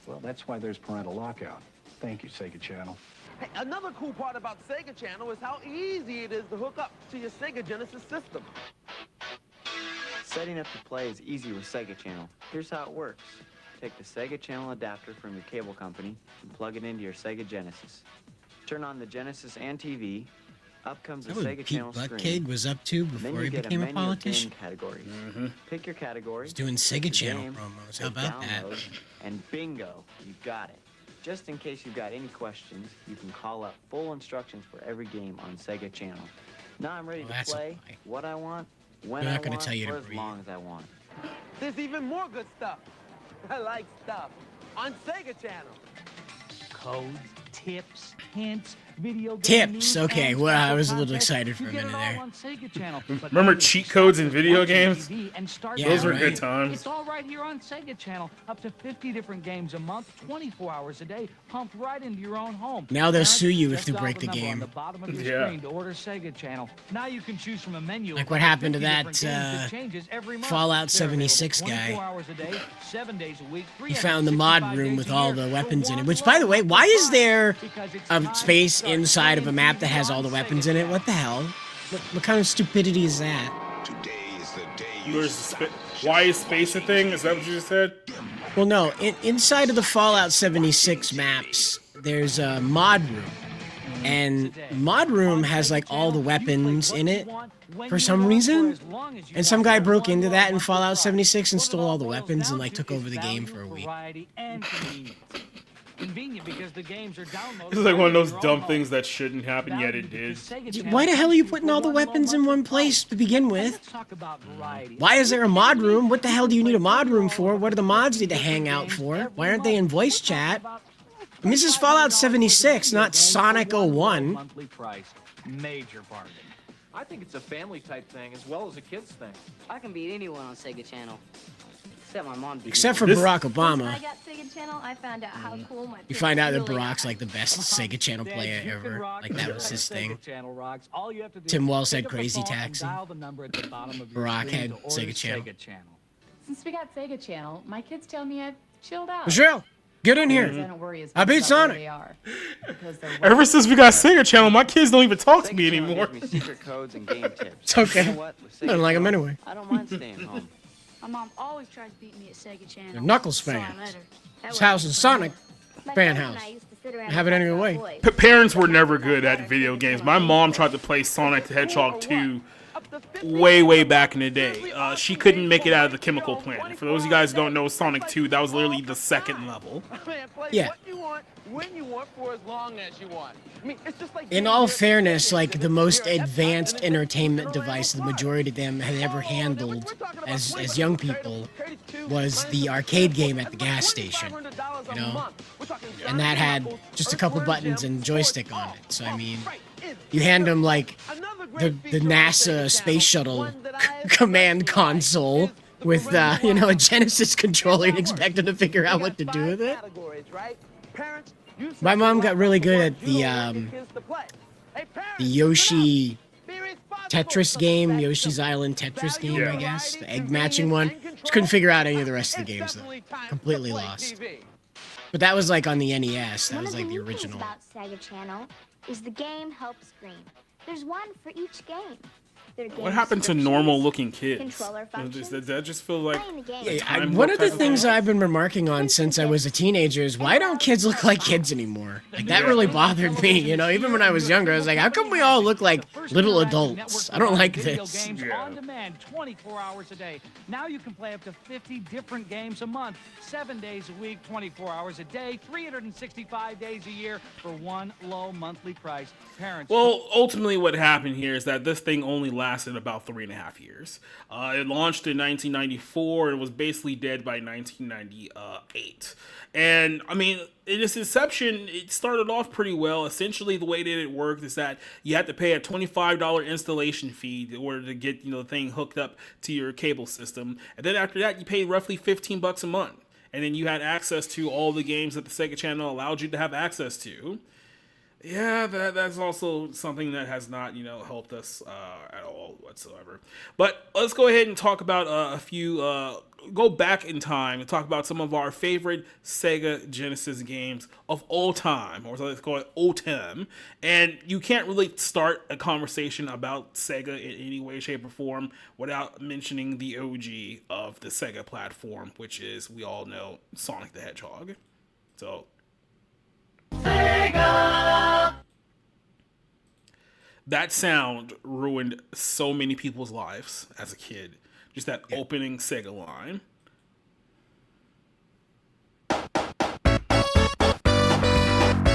Well, that's why there's parental lockout. Thank you, Sega Channel. Hey, another cool part about Sega Channel is how easy it is to hook up to your Sega Genesis system. Setting up to play is easy with Sega Channel. Here's how it works. Take the Sega Channel adapter from your cable company and plug it into your Sega Genesis. Turn on the Genesis and TV. Up comes the Sega Channel screen. Butt-Kid was up to before he became a politician. Categories. Pick your category. He's doing Sega Channel promos. How about that? And bingo, you got it. Just in case you've got any questions, you can call up full instructions for every game on Sega Channel. Now I'm ready to play what I want, when I want, for as long as I want. There's even more good stuff. I like stuff on Sega Channel. Codes, tips, hints, video tips. Okay, well, I was a little excited for a minute there. Remember cheat codes in video games? Yeah, those were good times. It's all right here on Sega Channel. Up to 50 different games a month, 24 hours a day, pumped right into your own home. Now they'll sue you if you break the game. On the bottom of your screen to order Sega Channel. Now you can choose from a menu. Like what happened to that Fallout 76 guy. 24 hours a day, 7 days a week, He found the mod room with all the weapons in it. Which, by the way, why is there a space inside of a map that has all the weapons in it? What the hell? What kind of stupidity is that? Today is the day why is space a thing? Is that what you just said? Well, no. Inside of the Fallout 76 maps, there's a mod room. And mod room has like all the weapons in it for some reason. And some guy broke into that in Fallout 76 and stole all the weapons and like took over the game for a week. Convenient because the games are downloaded. It's like one of those dumb things that shouldn't happen, yet it did. Why the hell are you putting all the weapons in one place to begin with? Why is there a mod room? What the hell do you need a mod room for? What do the mods need to hang out for? Why aren't they in voice chat? I mean, this is Fallout 76, not Sonic 01. Monthly price, major bargain. I think it's a family type thing as well as a kids thing. I can beat anyone on Sega Channel. Except my mom. Except for Barack Obama. When I got Sega Channel, I found out how cool my You find out that Barack's like the best Sega Channel player ever. Like that was his thing. Tim Wall said Crazy Taxi. Barack had Sega Channel. Since we got Sega Channel, my kids tell me I've chilled out. Michelle, get in here. I beat Sonic. Ever since we got Sega Channel, my kids don't even talk to me anymore. Secret codes and game tips. It's okay. I don't like them anyway. I don't mind staying home. My mom always tries to beat me at Sega Channel. They're Knuckles fans. This house is Sonic fan house. Have it any way. Parents were never good at video games. My mom tried to play Sonic the Hedgehog 2 way back in the day. She couldn't make it out of the chemical plant. For those of you guys who don't know, Sonic 2, that was literally the second level. Yeah. What you want, when you want, for as long as you want. I mean, it's just like In all fairness, like the most advanced entertainment device the majority of them had ever handled as young people was the arcade game at the gas station, you know? And that had just a couple buttons and joystick on it. So, I mean, you hand them like the NASA space shuttle command console with, you know, a Genesis controller and expect them to figure out what to do with it. My mom got really good at the Yoshi Tetris game, Yoshi's Island Tetris game, I guess. The egg matching one. Just couldn't figure out any of the rest of the games, though. Completely lost. But that was like on the NES. That was like the original. One of the neat things about Sega Channel is the game help screen. There's one for each game. What happened to normal-looking kids? Controller functions, That just feels like One of the things I've been remarking on since I was a teenager is why don't kids look like kids anymore? Like, that really bothered me, you know? Even when I was younger, I was like, how come we all look like little adults? I don't like this. Games on demand 24 hours a day. Now you can play up to 50 different games a month, 7 days a week, 24 hours a day, 365 days a year for one low monthly price. Parents. Well, ultimately what happened here is that this thing only lasted about 3.5 years. It launched in 1994 and was basically dead by 1998. And, I mean, in its inception, it started off pretty well. Essentially, the way that it worked is that you had to pay a $25 installation fee in order to get, you know, the thing hooked up to your cable system. And then after that, you paid roughly $15 a month. And then you had access to all the games that the Sega Channel allowed you to have access to. Yeah, that's also something that has not, you know, helped us at all whatsoever. But let's go ahead and talk about a few, go back in time and talk about some of our favorite Sega Genesis games of all time, or let's call it OTEM. And you can't really start a conversation about Sega in any way, shape, or form without mentioning the OG of the Sega platform, which is, we all know, Sonic the Hedgehog. So... Sega! That sound ruined so many people's lives as a kid. Just that opening Sega line.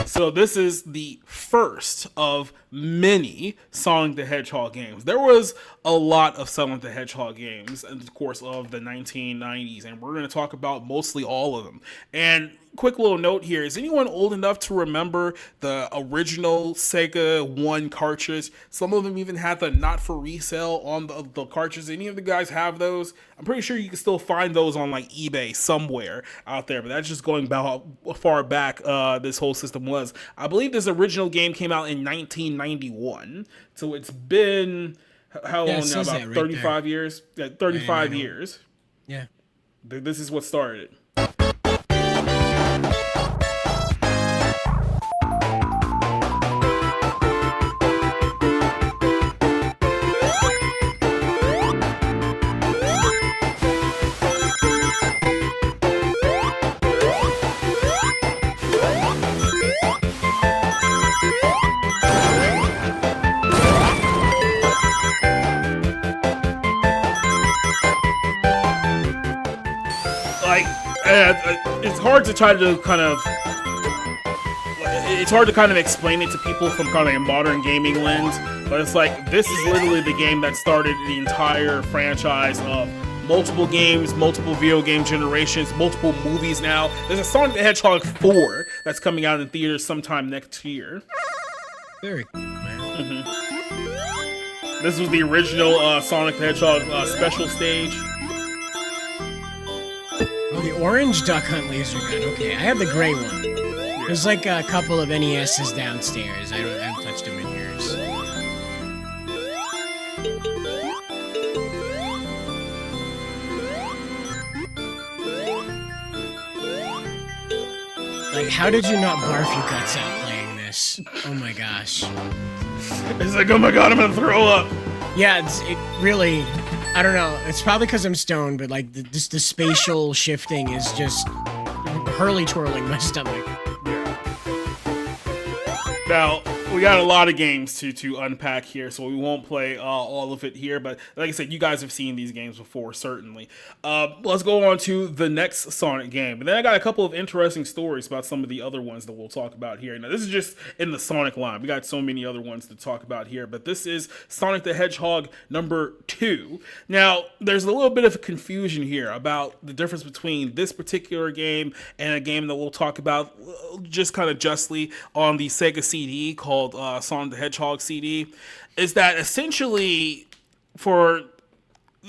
So this is the first of many Sonic the Hedgehog games. There was a lot of Sonic the Hedgehog games in the course of the 1990s, and we're going to talk about mostly all of them. And quick little note here, is anyone old enough to remember the original Sega 1 cartridge? Some of them even had the not for resale on the cartridge. Any of the guys have those? I'm pretty sure you can still find those on like eBay somewhere out there, but that's just going about how far back this whole system was. I believe this original game came out in 1991, so it's been how long now? About 35 years. 35 years. Yeah. This is what started. It's hard to try to kind of explain it to people from kind of a modern gaming lens, but it's like, this is literally the game that started the entire franchise of multiple games, multiple video game generations, multiple movies now. There's a Sonic the Hedgehog 4 that's coming out in theaters sometime next year. Very cool, man. This was the original Sonic the Hedgehog special stage. Oh, the orange duck hunt laser gun. Okay, I have the gray one. There's like a couple of NESs downstairs. I haven't touched them in years. Like, how did you not barf your guts out playing this? Oh my gosh. It's like, oh my god, I'm gonna throw up. Yeah, it really... I don't know. It's probably because I'm stoned, but like the spatial shifting is just hurly twirling my stomach. Now, We got a lot of games to unpack here, so we won't play all of it here. But like I said, you guys have seen these games before, certainly. Let's go on to the next Sonic game. And then I got a couple of interesting stories about some of the other ones that we'll talk about here. Now, this is just in the Sonic line. We got so many other ones to talk about here, but this is Sonic the Hedgehog number 2. Now, there's a little bit of confusion here about the difference between this particular game and a game that we'll talk about just kind of justly on the Sega CD called Sonic the Hedgehog CD, is that essentially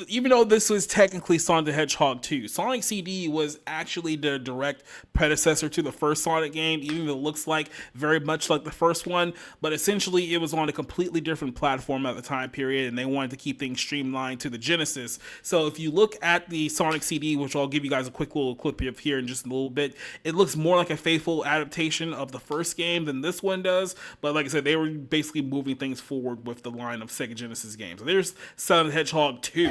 even though this was technically Sonic the Hedgehog 2, Sonic CD was actually the direct predecessor to the first Sonic game, even though it looks like very much like the first one, but essentially it was on a completely different platform at the time period, and they wanted to keep things streamlined to the Genesis. So if you look at the Sonic CD, which I'll give you guys a quick little clip of here in just a little bit, it looks more like a faithful adaptation of the first game than this one does, but like I said, they were basically moving things forward with the line of Sega Genesis games. So there's Sonic the Hedgehog 2.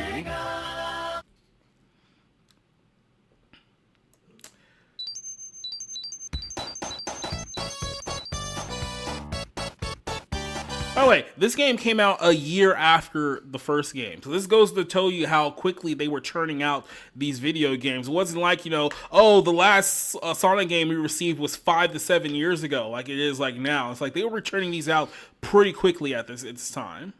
By the way, this game came out a year after the first game. So this goes to tell you how quickly they were churning out these video games. It wasn't like, oh, the last Sonic game we received was 5 to 7 years ago, like it is like now. It's like they were churning these out pretty quickly at this time.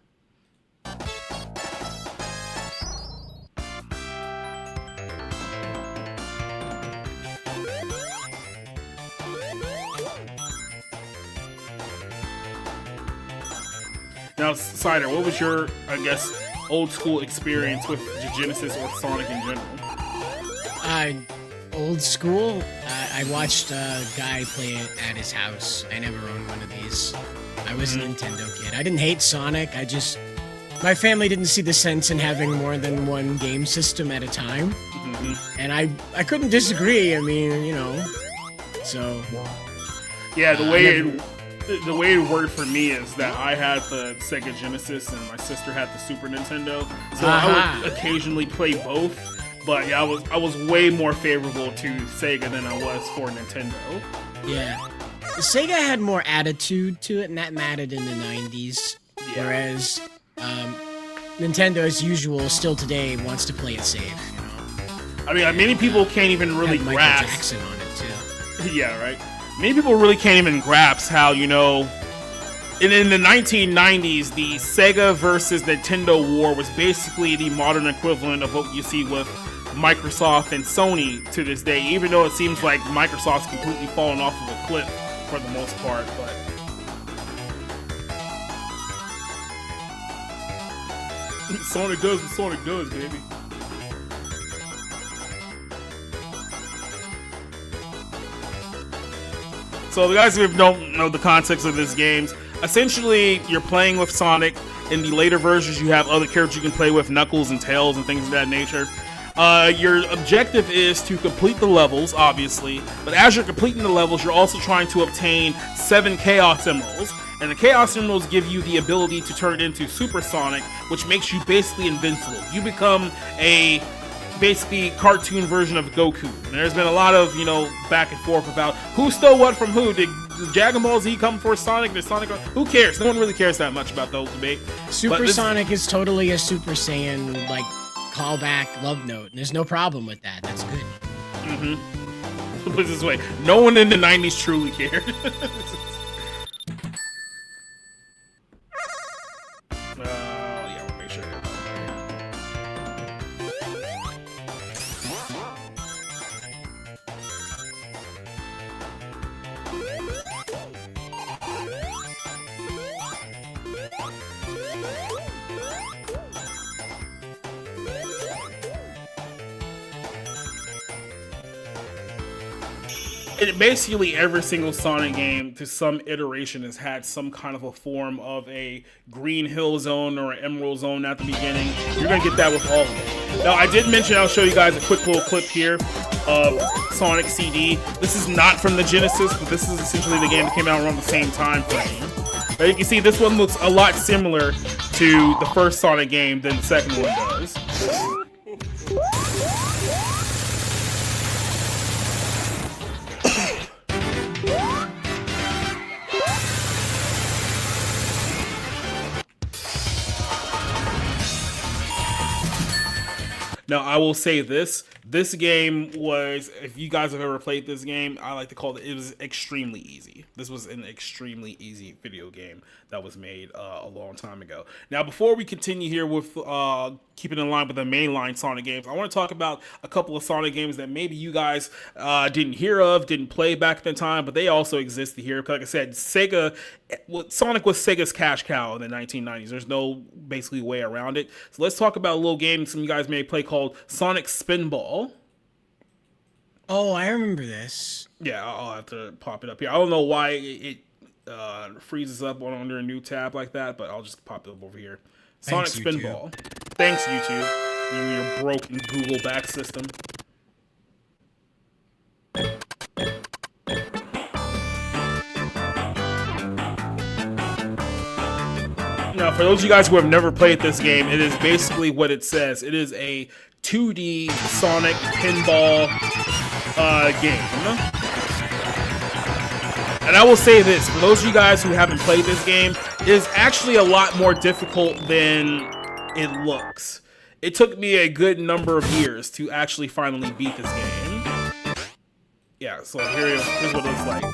Now, Cider, what was your, I guess, old school experience with the Genesis or Sonic in general? Old school? I watched a guy play it at his house. I never owned one of these. I was a Nintendo kid. I didn't hate Sonic. My family didn't see the sense in having more than one game system at a time. And I couldn't disagree. I mean, so. Yeah, the way it worked for me is that I had the Sega Genesis and my sister had the Super Nintendo, so I would occasionally play both. But yeah, I was way more favorable to Sega than I was for Nintendo. Yeah, Sega had more attitude to it, and that mattered in the 90s. Yeah. Whereas Nintendo, as usual, still today wants to play it safe. I mean, many people can't even really Michael grasp. Jackson on it too. Yeah, right. Many people really can't even grasp how, in the 1990s, the Sega versus Nintendo war was basically the modern equivalent of what you see with Microsoft and Sony to this day, even though it seems like Microsoft's completely fallen off of a cliff for the most part. But Sonic does what Sonic does, baby. So the guys who don't know the context of this game, essentially you're playing with Sonic. In the later versions, you have other characters you can play with, Knuckles and Tails and things of that nature. Your objective is to complete the levels, obviously, but as you're completing the levels, you're also trying to obtain 7 Chaos Emeralds. And the Chaos Emeralds give you the ability to turn it into Super Sonic, which makes you basically invincible. You become a basically cartoon version of Goku. And there's been a lot of, back and forth about who stole what from who. Did Dragon Ball Z come for Sonic? Did Sonic? Who cares? No one really cares that much about the whole debate. Super Sonic is totally a Super Saiyan, callback love note. And there's no problem with that. That's good. Put it this way, no one in the 90s truly cared. Yeah, we'll make sure. Basically every single Sonic game to some iteration has had some kind of a form of a Green Hill Zone or an Emerald Zone at the beginning. You're going to get that with all of them. Now, I did mention I'll show you guys a quick little clip here of Sonic CD. This is not from the Genesis, but this is essentially the game that came out around the same time frame. Now, you can see this one looks a lot similar to the first Sonic game than the second one does. Now, I will say this. This game was, if you guys have ever played this game, I like to call it was extremely easy. This was an extremely easy video game that was made a long time ago. Now, before we continue here with keeping in line with the mainline Sonic games, I want to talk about a couple of Sonic games that maybe you guys didn't hear of, didn't play back at the time, but they also existed here. Like I said, Sonic was Sega's cash cow in the 1990s. There's no basically way around it. So let's talk about a little game some of you guys may play called Sonic Spinball. Oh, I remember this. Yeah, I'll have to pop it up here. I don't know why it freezes up under a new tab like that, but I'll just pop it up over here. Thanks, Sonic Spinball. Thanks, YouTube. Your broken Google back system. Now, for those of you guys who have never played this game, it is basically what it says. It is a 2D Sonic pinball game. And I will say this, for those of you guys who haven't played this game, it is actually a lot more difficult than it looks. It took me a good number of years to actually finally beat this game. Yeah, so here's what it looks like.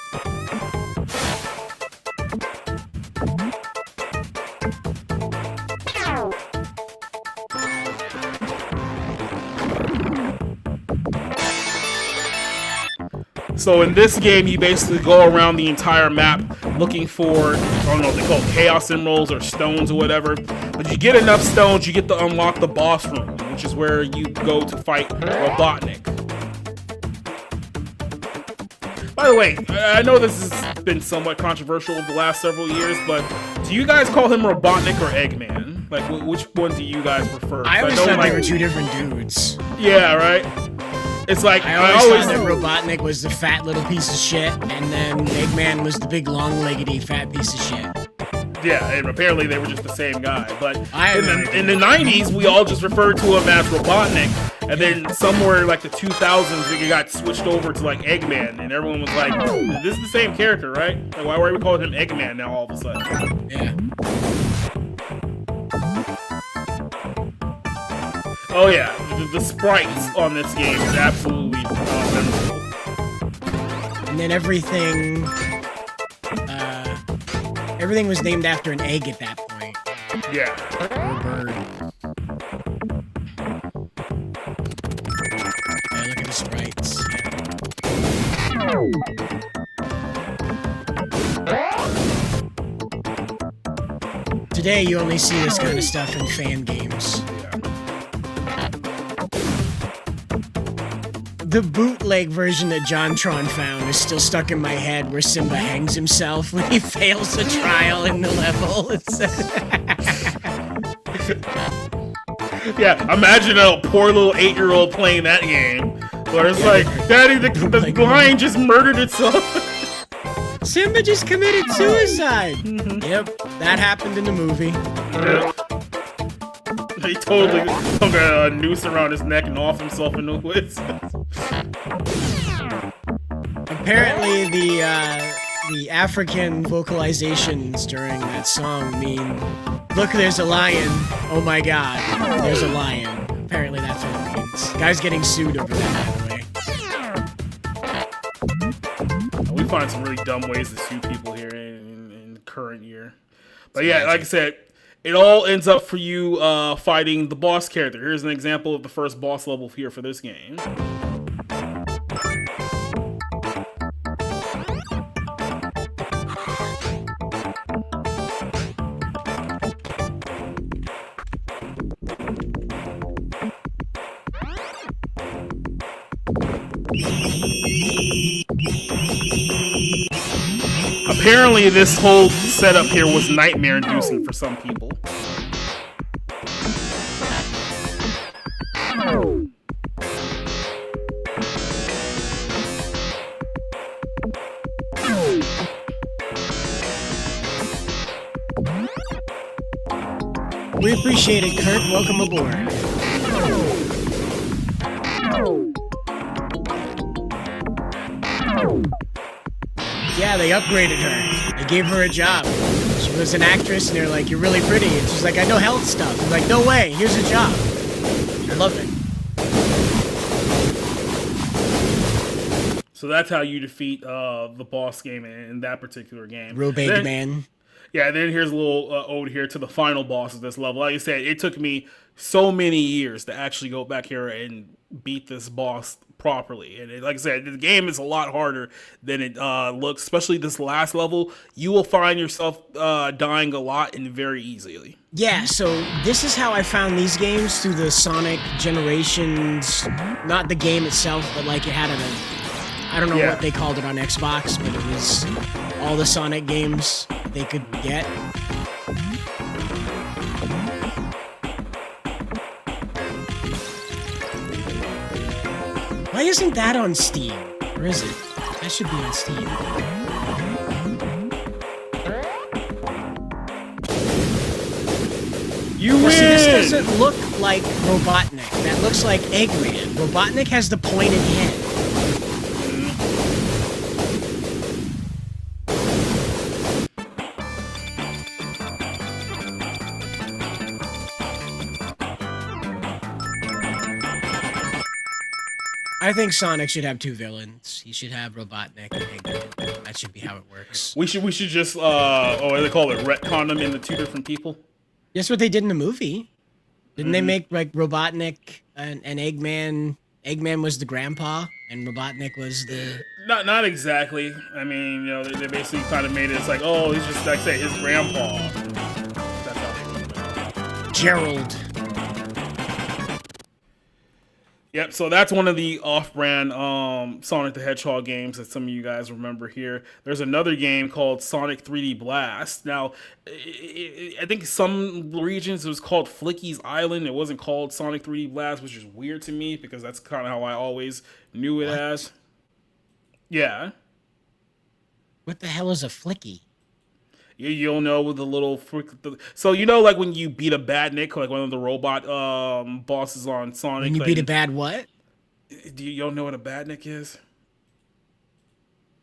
So in this game, you basically go around the entire map looking for, I don't know if they call it Chaos Emeralds or stones or whatever. But you get enough stones, you get to unlock the boss room, which is where you go to fight Robotnik. By the way, I know this has been somewhat controversial over the last several years, but do you guys call him Robotnik or Eggman? Like, which one do you guys prefer? I always thought they were two different dudes. Yeah, right? It's like I always thought that Robotnik was the fat little piece of shit, and then Eggman was the big long-leggedy fat piece of shit. Yeah, and apparently they were just the same guy. But in the 90s, we all just referred to him as Robotnik, and then somewhere like the 2000s, it got switched over to like Eggman, and everyone was like, "This is the same character, right? Like, why are we calling him Eggman now all of a sudden?" Yeah. Oh yeah, the sprites on this game is absolutely memorable. And then everything was named after an egg at that point. Yeah. Or a bird. Yeah, look at the sprites. Today you only see this kind of stuff in fan games. The bootleg version that JonTron found is still stuck in my head, where Simba hangs himself when he fails a trial in the level. Yeah, imagine a poor little 8-year-old playing that game, where it's like, Daddy, the lion just murdered itself. Simba just committed suicide. Yep, that happened in the movie. Yeah. He totally hung a noose around his neck and off himself in the woods. Apparently, the African vocalizations during that song mean, "Look, there's a lion. Oh my God, there's a lion." Apparently, that's what it means. Guy's getting sued over that, by the way. We find some really dumb ways to sue people here in the current year. But yeah, like I said, it all ends up for you fighting the boss character. Here's an example of the first boss level here for this game. Apparently, this whole setup here was nightmare-inducing for some people. We appreciate it, Kurt. Welcome aboard. Yeah, they upgraded her. They gave her a job. She was an actress, and they're like, "You're really pretty." And she's like, "I know health stuff." I'm like, "No way, here's a job." I love it. So that's how you defeat the boss game in that particular game. Robeg Man. Yeah, and then here's a little ode here to the final boss of this level. Like I said, it took me so many years to actually go back here and beat this boss properly. And like I said, the game is a lot harder than it looks, especially this last level. You will find yourself dying a lot and very easily. Yeah, so this is how I found these games, through the Sonic Generations, not the game itself, but like it had I don't know what they called it on Xbox, but it was all the Sonic games they could get. Why isn't that on Steam? Or is it? That should be on Steam. You win! See, this doesn't look like Robotnik. That looks like Eggman. Robotnik has the pointed head. I think Sonic should have two villains. He should have Robotnik and Eggman. That should be how it works. We should just what do they call it? Retcon them into two different people. That's what they did in the movie. Didn't they make like Robotnik and Eggman? Eggman was the grandpa, and Robotnik was the. Not exactly. I mean, they basically kind of made it. It's like, oh, he's just like say his grandpa. That's how they Gerald. Yep, so that's one of the off-brand Sonic the Hedgehog games that some of you guys remember here. There's another game called Sonic 3D Blast. Now, I think some regions it was called Flicky's Island. It wasn't called Sonic 3D Blast, which is weird to me because that's kind of how I always knew it as. Yeah. What the hell is a Flicky? You'll know with the little so like when you beat a Badnik, like one of the robot bosses on Sonic. When you beat a bad what? Do you don't know what a Badnik is?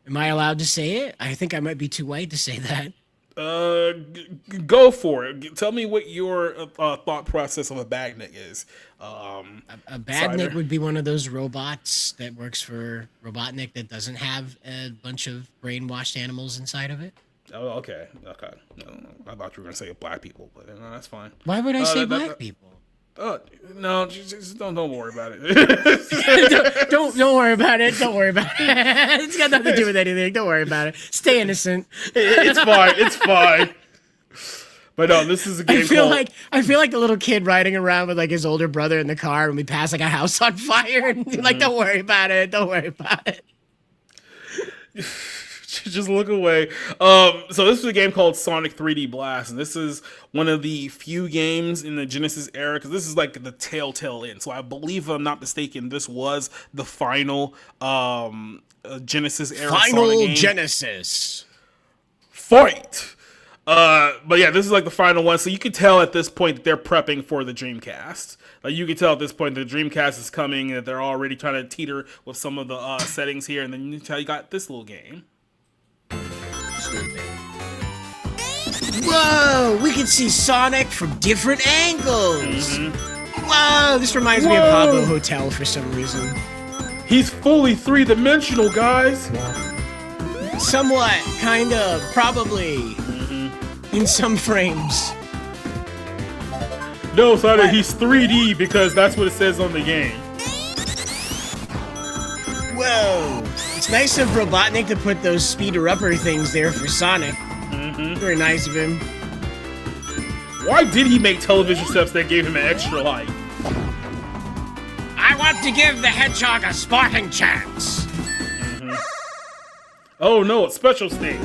Am I allowed to say it? I think I might be too white to say that. Go for it. Tell me what your thought process of a Badnik is. A Badnik would be one of those robots that works for Robotnik that doesn't have a bunch of brainwashed animals inside of it. Oh, okay. No, I thought you were gonna say black people, but no, that's fine. Why would I say black people? No, just don't worry about it. don't worry about it. Don't worry about it. It's got nothing to do with anything. Don't worry about it. Stay innocent. It's fine. It's fine. But no, this is a game. I feel like the little kid riding around with like his older brother in the car, and we pass like a house on fire, and like, don't worry about it. Don't worry about it. Just look away. So this is a game called Sonic 3D Blast, and this is one of the few games in the Genesis era, because this is like the telltale end. So I believe, if I'm not mistaken, this was the final Genesis era final Sonic game. Genesis. Fight! But yeah, this is like the final one. So you can tell at this point that they're prepping for the Dreamcast. Like you can tell at this point the Dreamcast is coming, and that they're already trying to teeter with some of the settings here. And then you can tell you got this little game. Whoa, we can see Sonic from different angles. Whoa, this reminds me of Habbo Hotel for some reason. He's fully three-dimensional, guys. Somewhat, kind of, probably. In some frames. No, Sonic, he's 3D because that's what it says on the game. Whoa. It's nice of Robotnik to put those speeder-upper things there for Sonic. Very nice of him. Why did he make television steps that gave him an extra life? I want to give the Hedgehog a sporting chance. Oh no, it's special stage.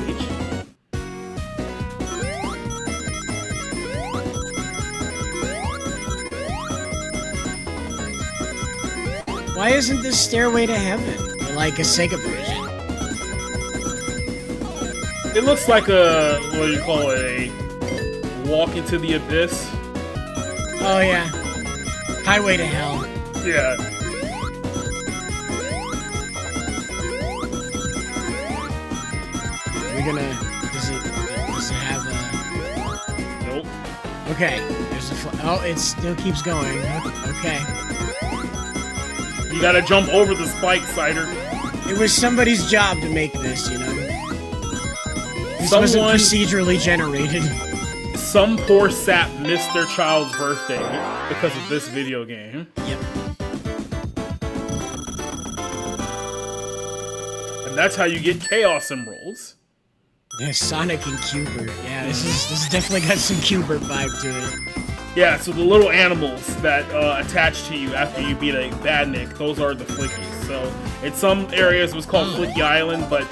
Why isn't this Stairway to Heaven like a Sega version? It looks like a, what do you call it, a walk into the abyss. Oh yeah. Highway to Hell. Yeah. We're gonna, does it have a... Nope. Okay. There's a, it still keeps going. Okay. You gotta jump over the spike, Cider. It was somebody's job to make this, you know. This wasn't procedurally generated. Some poor sap missed their child's birthday because of this video game. Yep. And that's how you get Chaos Emeralds. Yeah, Sonic and Q*bert. Yeah, this is definitely got some Q*bert vibe to it. Yeah, so the little animals that attach to you after you beat a badnik, those are the Flickies. So in some areas it was called Flicky Island, but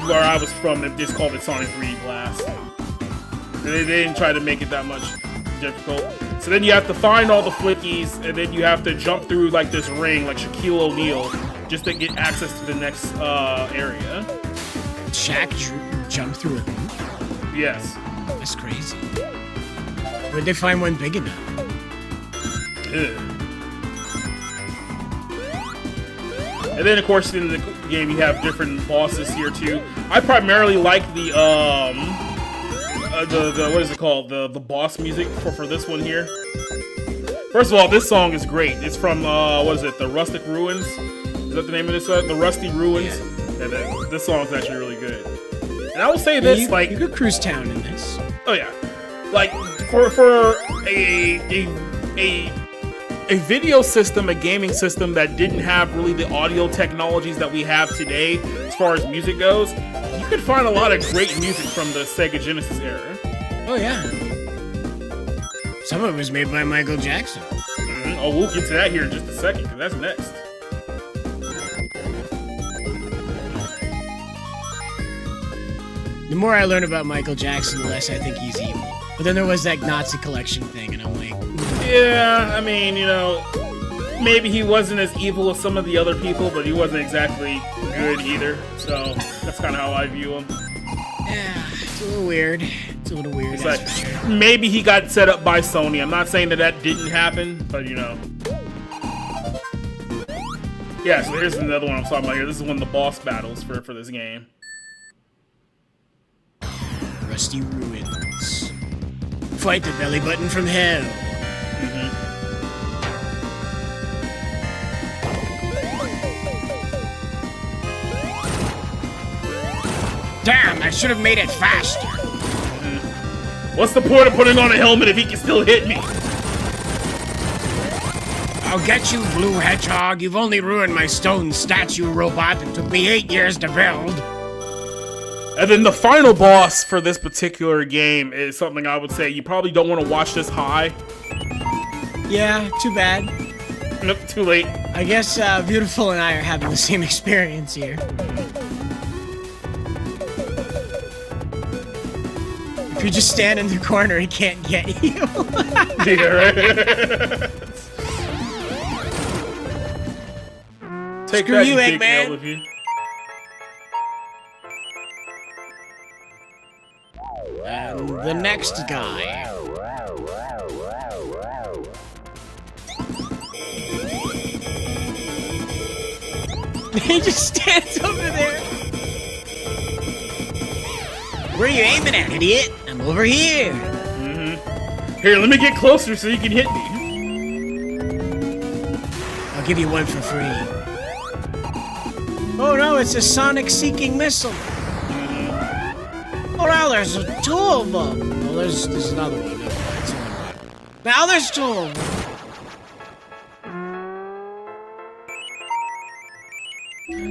where I was from, they just called it Sonic 3D Blast. They didn't try to make it that much difficult. So then you have to find all the Flickies, and then you have to jump through like this ring, like Shaquille O'Neal, just to get access to the next area. Shaq jumped through a hoop? Yes. That's crazy. Where'd they find one big enough? Ugh. And then, of course, in the game you have different bosses here too. I primarily like the what is it called? The boss music for this one here. First of all, this song is great. It's from what is it? The Rustic Ruins. Is that the name of this? The Rusty Ruins. Yeah. This song's actually really good. And I will say this, you like, you could cruise town in this. Oh yeah, like for a video system, a gaming system that didn't have really the audio technologies that we have today as far as music goes, you could find a lot of great music from the Sega Genesis era. Oh yeah. Some of it was made by Michael Jackson. Mm-hmm. Oh, we'll get to that here in just a second, because that's next. The more I learn about Michael Jackson, the less I think he's evil. But then there was that Nazi collection thing, and I'm like... Yeah, I mean, you know, maybe he wasn't as evil as some of the other people, but he wasn't exactly good either. So that's kind of how I view him. Yeah, it's a little weird. It's a little weird. It's like, for sure. Maybe he got set up by Sony. I'm not saying that didn't happen, but you know. Yeah, so here's another one I'm talking about here. This is one of the boss battles for this game. Rusty Ruins. Fight the belly button from hell. Damn, I should have made it faster. What's the point of putting on a helmet if he can still hit me? I'll get you, Blue Hedgehog. You've only ruined my stone statue robot that took me 8 years to build. And then the final boss for this particular game is something I would say you probably don't want to watch this high. Yeah, too bad. Nope, too late. I guess Beautiful and I are having the same experience here. If you just stand in the corner, he can't get you. Yeah, right? Take Screw that, you, big Eggman. L of you. And the next guy. He just stands over there. Where are you aiming at, idiot? I'm over here. Here, let me get closer so you can hit me. I'll give you one for free. Oh no, it's a Sonic-seeking missile. Oh, now there's two of them. Well, there's another one. No, it's only one. Now there's two of them.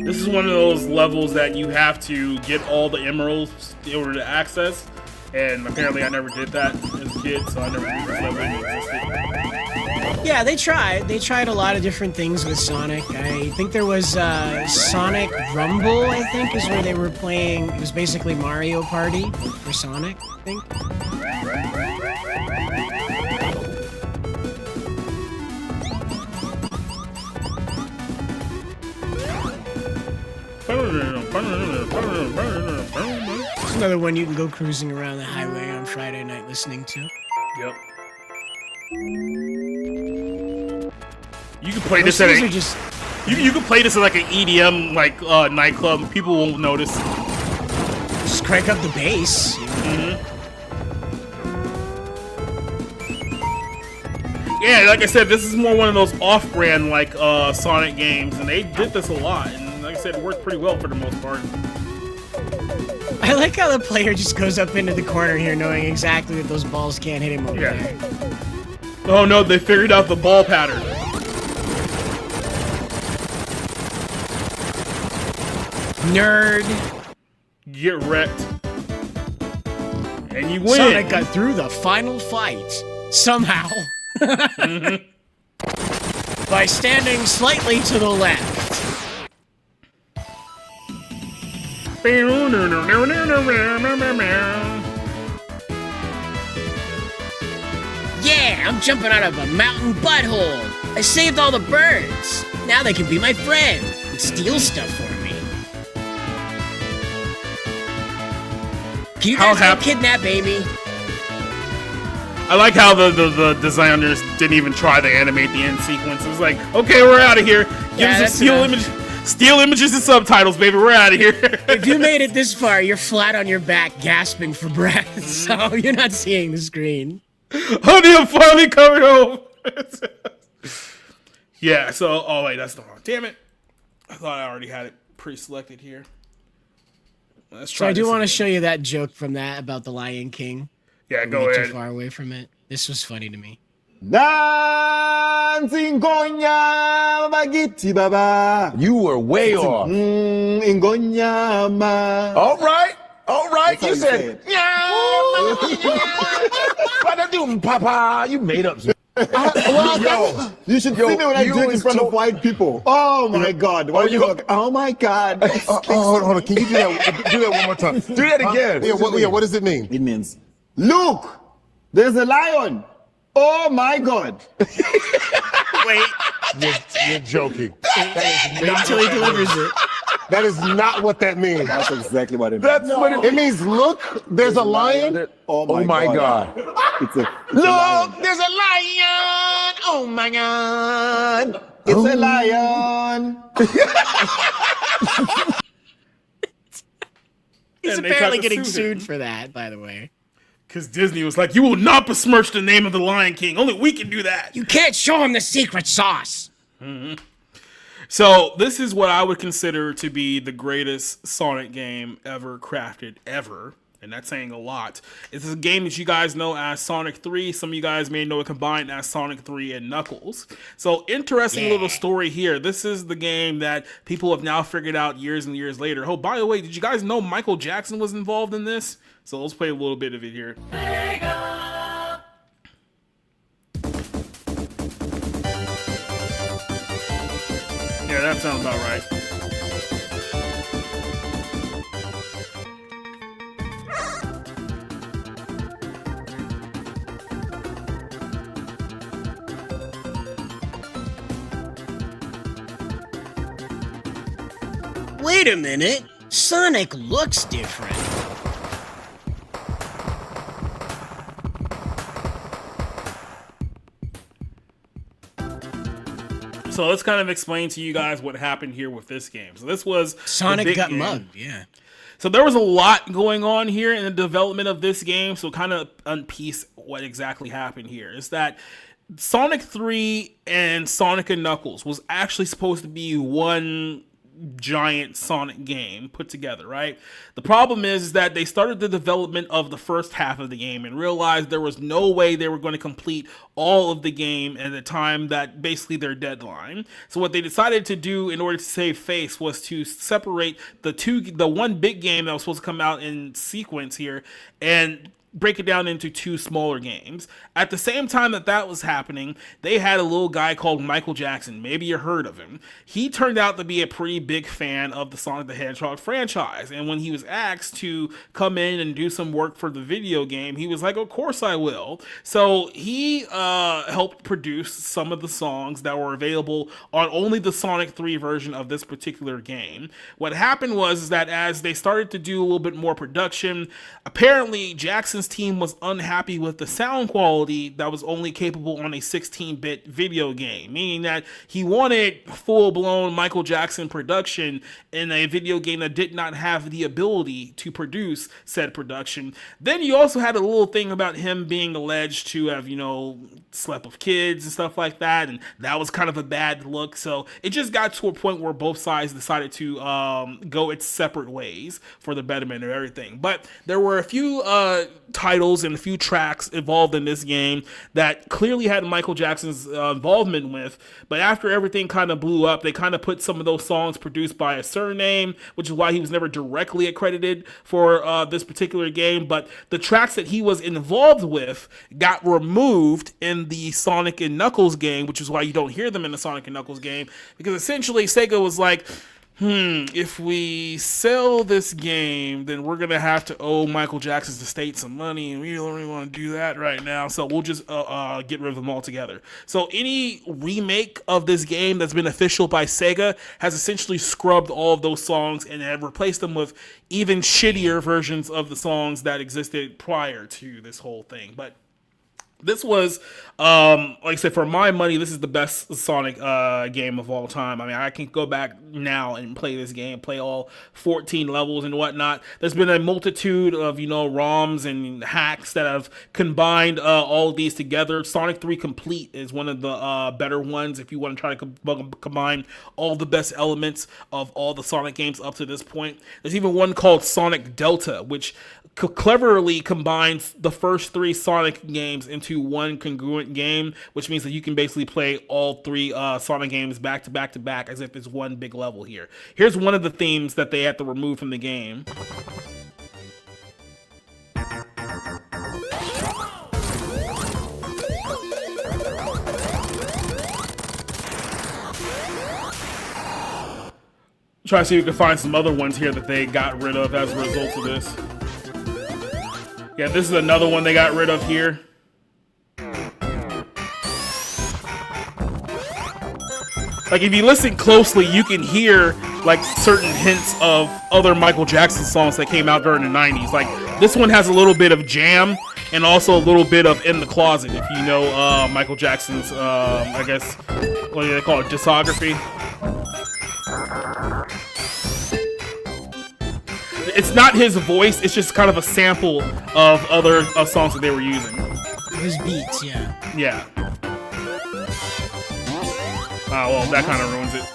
This is one of those levels that you have to get all the emeralds in order to access. And apparently I never did that as a kid, so I never knew this level even existed. Yeah, they tried. They tried a lot of different things with Sonic. I think there was Sonic Rumble, I think, is where they were playing. It was basically Mario Party for Sonic, I think. It's another one you can go cruising around the highway on Friday night listening to. Yep. You can play this at a, you can play this at like an EDM nightclub. People won't notice. Just crank up the bass. Yeah, like I said, this is more one of those off-brand like Sonic games, and they did this a lot. And like I said, it worked pretty well for the most part. I like how the player just goes up into the corner here knowing exactly that those balls can't hit him over there. Oh no, they figured out the ball pattern. Nerd. Get wrecked. And you win. Sonic got through the final fight. Somehow. By standing slightly to the left. Yeah, I'm jumping out of a mountain butthole. I saved all the birds. Now they can be my friends and steal stuff for me. Can you guys go kidnap Amy? I like how the designers didn't even try to animate the end sequence. It was like, okay, we're out of here. Give us some steal images and subtitles, baby. We're out of here. If you made it this far, you're flat on your back, gasping for breath, so you're not seeing the screen. Honey, I'm finally coming home. Yeah, so, oh wait, that's the wrong. Damn it. I thought I already had it pre-selected here. Let's try. So I do want to show you that joke from that about the Lion King. Yeah, go ahead. Too far away from it. This was funny to me. Dancing Gonya Magiti Baba. You were way off. Ingonyama. All right. You said, Papa. You made up some. You should see me when I do it in front of white people. Oh my God! Why you look? Oh my God! Hold on. Can you do that one more time? Do that again. What does it mean? It means, look, there's a lion. Oh my God! Wait. You're joking. Wait until he delivers it. That is not what that means. That's exactly what it means. That's what it means. Look, there's a lion. Oh my God! It's a look, there's a lion. Oh my God! It's a lion. He's apparently getting sued for that, by the way. Because Disney was like, you will not besmirch the name of the Lion King. Only we can do that. You can't show him the secret sauce. Mm-hmm. So this is what I would consider to be the greatest Sonic game ever crafted, ever. And that's saying a lot. It's a game that you guys know as Sonic 3. Some of you guys may know it combined as Sonic 3 and Knuckles. So interesting little story here. This is the game that people have now figured out years and years later. Oh, by the way, did you guys know Michael Jackson was involved in this? So let's play a little bit of it here. Yeah, that sounds about right. Wait a minute. Sonic looks different. So let's kind of explain to you guys what happened here with this game. So this was Sonic got mugged, yeah. So there was a lot going on here in the development of this game. So kind of unpiece what exactly happened here is that Sonic 3 and Sonic and Knuckles was actually supposed to be one giant Sonic game put together, right? The problem is that they started the development of the first half of the game and realized there was no way they were going to complete all of the game at the time that basically their deadline. So what they decided to do in order to save face was to separate the one big game that was supposed to come out in sequence here and break it down into two smaller games. At the same time that was happening, they had a little guy called Michael Jackson. Maybe you heard of him. He turned out to be a pretty big fan of the Sonic the Hedgehog franchise. And when he was asked to come in and do some work for the video game, he was like, of course I will. So he helped produce some of the songs that were available on only the Sonic 3 version of this particular game. What happened was that as they started to do a little bit more production, apparently Jackson Jackson's team was unhappy with the sound quality that was only capable on a 16-bit video game, meaning that he wanted full-blown Michael Jackson production in a video game that did not have the ability to produce said production. Then you also had a little thing about him being alleged to have, slept with kids and stuff like that, and that was kind of a bad look. So it just got to a point where both sides decided to go its separate ways for the betterment of everything. But there were a few titles and a few tracks involved in this game that clearly had Michael Jackson's involvement with, but after everything kind of blew up, they kind of put some of those songs produced by a surname, which is why he was never directly accredited for this particular game. But the tracks that he was involved with got removed in the Sonic and Knuckles game, which is why you don't hear them in the Sonic and Knuckles game, because essentially Sega was like, if we sell this game, then we're going to have to owe Michael Jackson's estate some money, and we don't really want to do that right now, so we'll just get rid of them altogether. So any remake of this game that's been official by Sega has essentially scrubbed all of those songs and have replaced them with even shittier versions of the songs that existed prior to this whole thing. But this was, like I said, for my money, this is the best Sonic game of all time. I mean, I can go back now and play this game, play all 14 levels and whatnot. There's been a multitude of, ROMs and hacks that have combined all of these together. Sonic 3 Complete is one of the better ones if you want to try to combine all the best elements of all the Sonic games up to this point. There's even one called Sonic Delta, which cleverly combines the first 3 Sonic games into one congruent game, which means that you can basically play all 3 Sonic games back to back to back as if it's one big level here. Here's one of the themes that they had to remove from the game. Try to see if we can find some other ones here that they got rid of as a result of this. Yeah, this is another one they got rid of here. Like, if you listen closely, you can hear, like, certain hints of other Michael Jackson songs that came out during the 90s. Like, this one has a little bit of Jam and also a little bit of In the Closet, if you know Michael Jackson's, I guess, what do they call it, discography? It's not his voice, it's just kind of a sample of other songs that they were using. His beats, yeah. Yeah. Well, that kind of ruins it.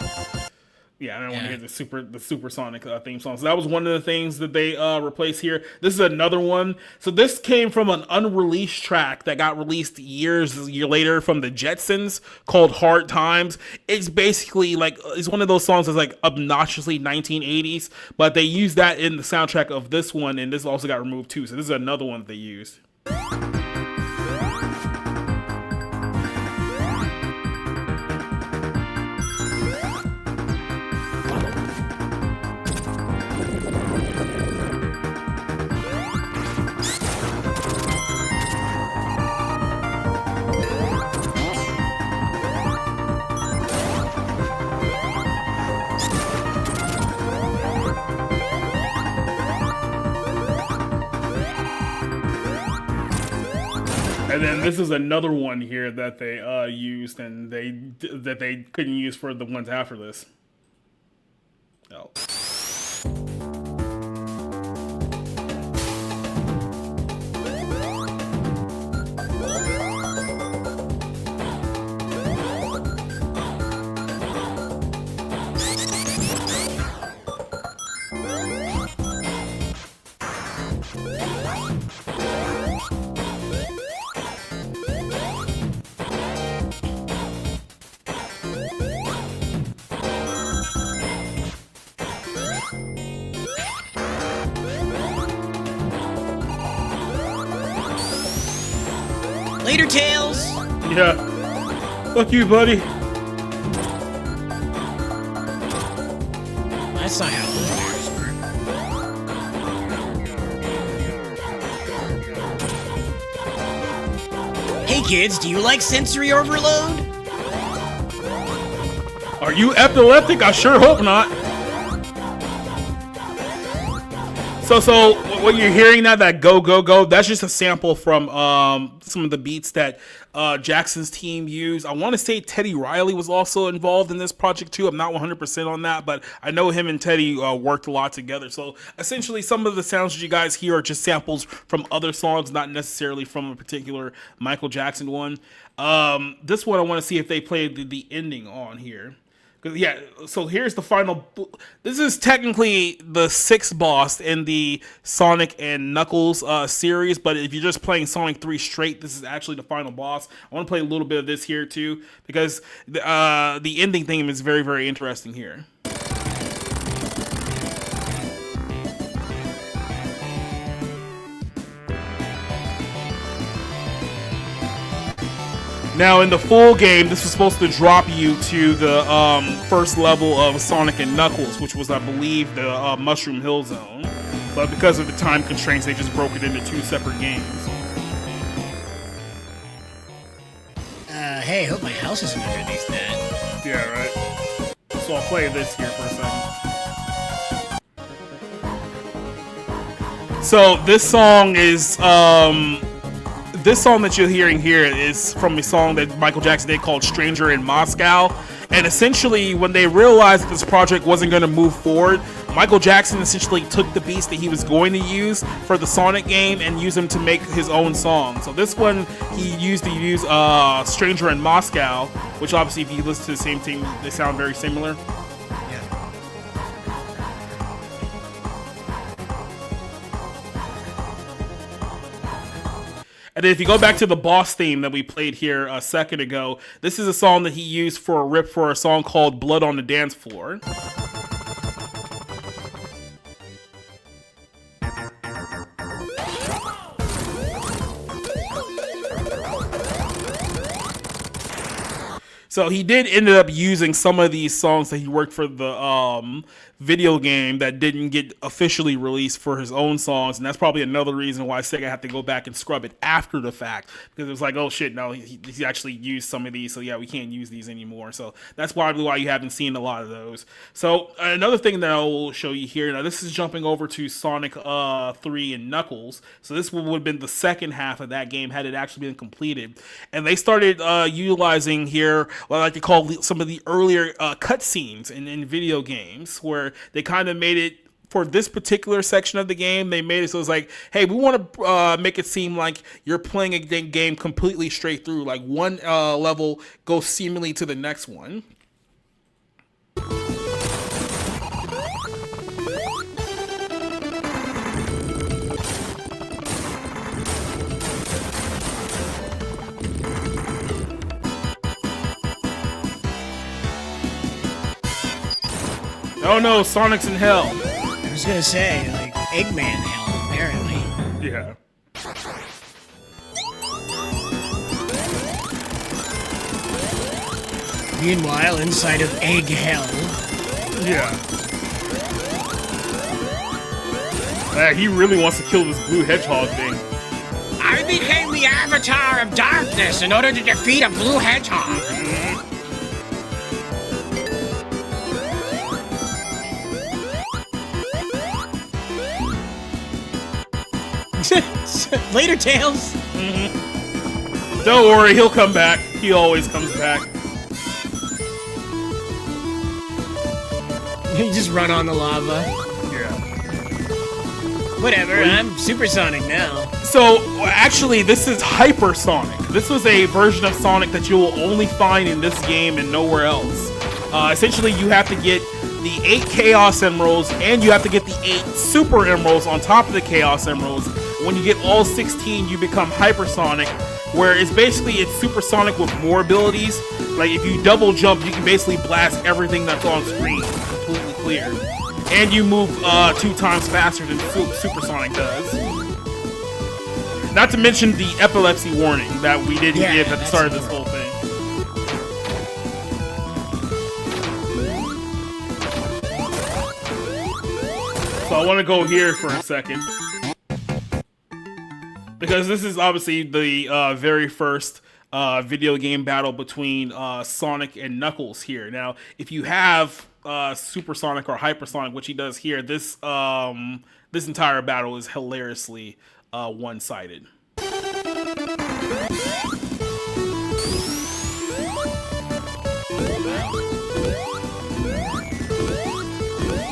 Yeah, I don't want to hear the Supersonic theme song. So that was one of the things that they replaced here. This is another one. So this came from an unreleased track that got released a year later from the Jetsons called Hard Times. It's basically like, it's one of those songs that's like obnoxiously 1980s, but they used that in the soundtrack of this one, and this also got removed too. So this is another one that they used. And then this is another one here that they used and that they couldn't use for the ones after this. Oh. Later, Tails! Yeah. Fuck you, buddy. That's not how bears work. Hey kids, do you like sensory overload? Are you epileptic? I sure hope not. So what you're hearing now, that go go go, that's just a sample from some of the beats that Jackson's team used. I want to say Teddy Riley was also involved in this project too. I'm not 100% on that, but I know him and Teddy worked a lot together. So essentially, some of the sounds that you guys hear are just samples from other songs, not necessarily from a particular Michael Jackson one. This one I want to see if they played the ending on here. Yeah, so here's the final. This is technically the sixth boss in the Sonic and Knuckles series, but if you're just playing Sonic 3 straight, this is actually the final boss. I want to play a little bit of this here too, because the ending theme is very, very interesting here. Now, in the full game, this was supposed to drop you to the first level of Sonic and Knuckles, which was, I believe, the Mushroom Hill Zone. But because of the time constraints, they just broke it into two separate games. Hey, hope my house isn't underneath that. Yeah, right. So I'll play this here for a second. So this song is... This song that you're hearing here is from a song that Michael Jackson did called Stranger in Moscow. And essentially, when they realized that this project wasn't going to move forward, Michael Jackson essentially took the beats that he was going to use for the Sonic game and used them to make his own song. So this one, he used to use Stranger in Moscow, which obviously, if you listen to the same thing, they sound very similar. And then if you go back to the boss theme that we played here a second ago, this is a song that he used for a rip for a song called Blood on the Dance Floor. So he did end up using some of these songs that he worked for the video game that didn't get officially released for his own songs, and that's probably another reason why Sega had to go back and scrub it after the fact, because it was like, oh shit, no, he actually used some of these, so yeah, we can't use these anymore. So that's probably why you haven't seen a lot of those. So another thing that I will show you here, now this is jumping over to Sonic 3 and Knuckles, so this would have been the second half of that game had it actually been completed, and they started utilizing here what I like to call some of the earlier cutscenes in video games, where they kind of made it for this particular section of the game. They made it so it's like, hey, we want to make it seem like you're playing a game completely straight through, like one level goes seamlessly to the next one. Oh no, Sonic's in hell. I was gonna say, like, Eggman hell, apparently. Yeah. Meanwhile, inside of Egg Hell. Yeah. He really wants to kill this blue hedgehog thing. I became the avatar of darkness in order to defeat a blue hedgehog. Later, Tails. Mm-hmm. Don't worry, he'll come back. He always comes back. You just run on the lava. Yeah. Whatever, I'm supersonic now. So, actually, this is Hypersonic. This was a version of Sonic that you will only find in this game and nowhere else. Essentially, you have to get the 8 Chaos Emeralds, and you have to get the 8 Super Emeralds on top of the Chaos Emeralds. When you get all 16, you become Hypersonic, where it's supersonic with more abilities. Like, if you double jump, you can basically blast everything that's on screen completely clear. And you move 2 times faster than Supersonic does. Not to mention the epilepsy warning that we didn't give at the start of this whole thing. So I want to go here for a second, because this is obviously the very first video game battle between Sonic and Knuckles here. Now, if you have Supersonic or Hypersonic, which he does here, this this entire battle is hilariously one-sided.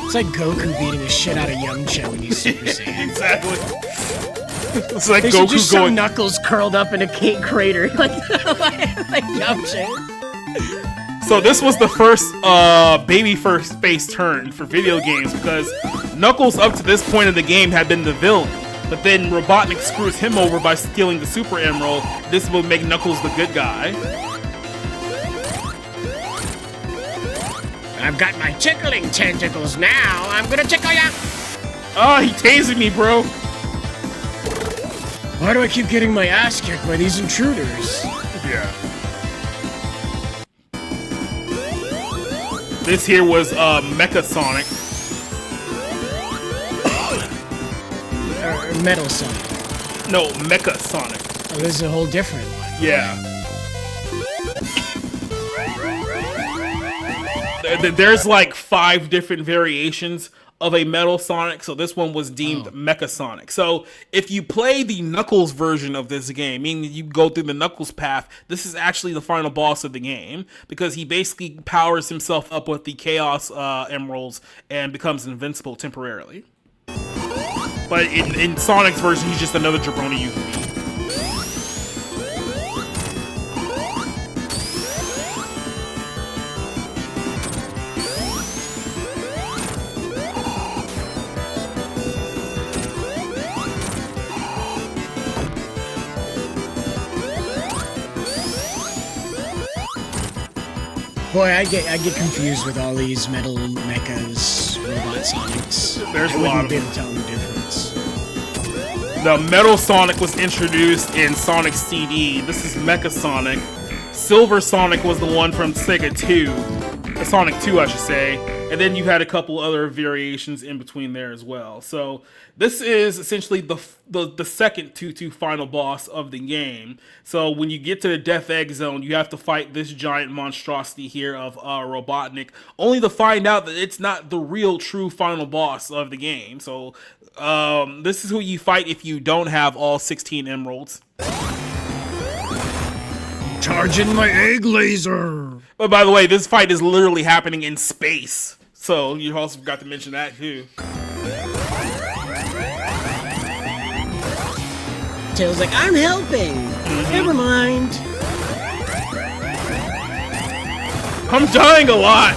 It's like Goku beating the shit out of Yamcha when he's Super Saiyan. Exactly. It's like they Goku just going. show Knuckles curled up in a cake crater, like Yamcha. So this was the first baby first face turn for video games because Knuckles up to this point in the game had been the villain. But then Robotnik screws him over by stealing the Super Emerald. This will make Knuckles the good guy. I've got my tickling tentacles now. I'm gonna tickle ya. Oh, he tasing me, bro. Why do I keep getting my ass kicked by these intruders? Yeah. This here was Mecha Sonic. Metal Sonic. No, Mecha Sonic. Oh, this is a whole different one. Yeah. There's like 5 different variations of a Metal Sonic, so this one was deemed Mecha Sonic. So if you play the Knuckles version of this game, meaning you go through the Knuckles path, this is actually the final boss of the game because he basically powers himself up with the Chaos Emeralds and becomes invincible temporarily. But in Sonic's version, he's just another jabroni you can beat. Boy, I get confused with all these metal mechas, robot Sonics. There's a lot of them. I wouldn't be able to tell the difference. The Metal Sonic was introduced in Sonic CD. This is Mecha Sonic. Silver Sonic was the one from Sega 2. Sonic 2, I should say. And then you had a couple other variations in between there as well. So this is essentially the second to final boss of the game. So when you get to the Death Egg Zone, you have to fight this giant monstrosity here of Robotnik, only to find out that it's not the real true final boss of the game. So this is who you fight if you don't have all 16 emeralds. Charging my egg laser! But by the way, this fight is literally happening in space. So you also forgot to mention that too. Tails like, I'm helping! Never mind. I'm dying a lot!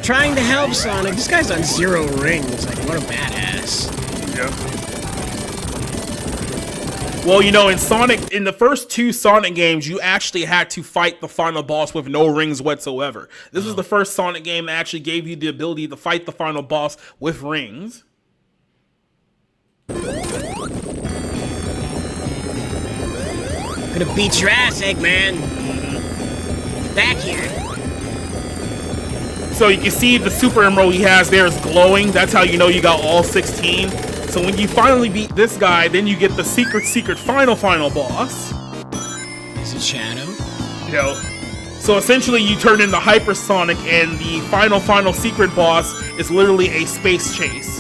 Trying to help Sonic. This guy's on 0 rings. Like, what a badass. Yep. Well, you know, in the first 2 Sonic games, you actually had to fight the final boss with no rings whatsoever. This was the first Sonic game that actually gave you the ability to fight the final boss with rings. Gonna beat your ass, Eggman. Back here. So you can see the Super Emerald he has there is glowing. That's how you know you got all 16. So when you finally beat this guy, then you get the secret final boss. Is it Shadow? You know, so essentially you turn into Hypersonic, and the final secret boss is literally a space chase,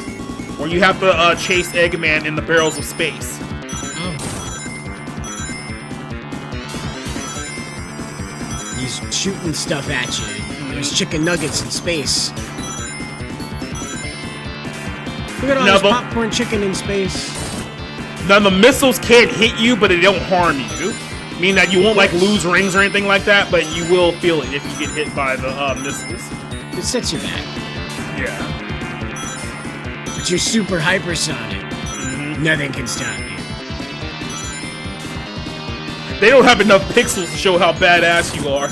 where you have to chase Eggman in the barrels of space. He's shooting stuff at you. There's chicken nuggets in space. Look at all this popcorn chicken in space. Now the missiles can't hit you, but they don't harm you. Meaning that you won't like lose rings or anything like that, but you will feel it if you get hit by the missiles. It sets you back. Yeah. But you're super hypersonic. Nothing can stop you. They don't have enough pixels to show how badass you are.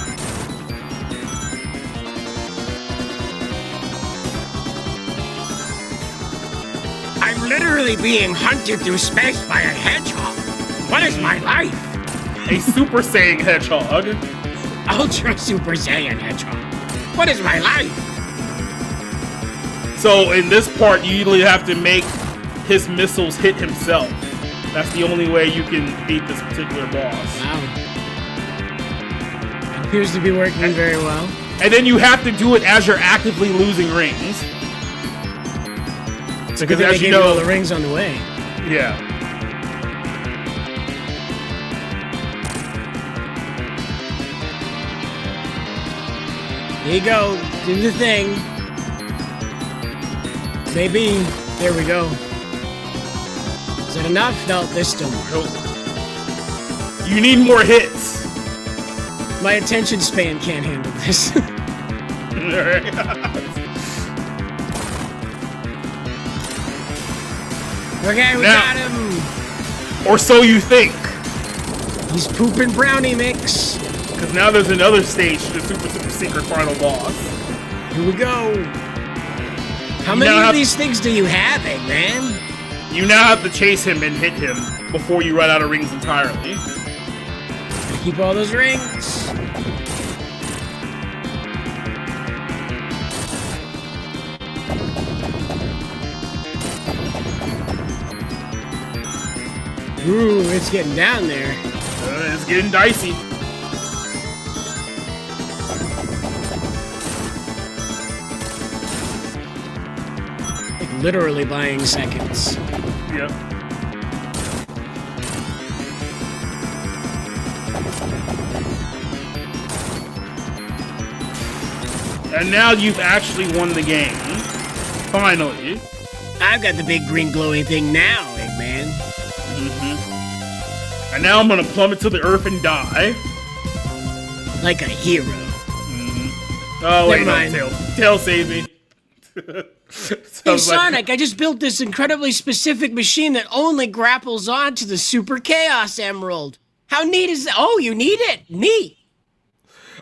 I'm literally being hunted through space by a hedgehog. What is my life? A Super Saiyan Hedgehog. Ultra Super Saiyan Hedgehog. What is my life? So in this part, you usually have to make his missiles hit himself. That's the only way you can beat this particular boss. Wow. It appears to be working very well. And then you have to do it as you're actively losing rings. It's a good thing they gave you all the rings on the way. Yeah. Here you go. Do the thing. Maybe. There we go. Is that enough? No, there's still more. You need more hits. My attention span can't handle this. Okay, we got him. Or so you think. He's pooping brownie mix. Because now there's another stage to the super secret final boss. Here we go. How many of these things do you have, Eggman? You now have to chase him and hit him before you run out of rings entirely. Keep all those rings. Ooh, it's getting down there. It's getting dicey. Like literally buying seconds. Yep. And now you've actually won the game. Finally. I've got the big green glowing thing now, Eggman. And now I'm gonna plummet to the earth and die. Like a hero. Oh, wait, Never mind. no, Tails saved me. Hey, Sonic, I just built this incredibly specific machine that only grapples onto the Super Chaos Emerald. How neat is that? Oh, you need it. Neat.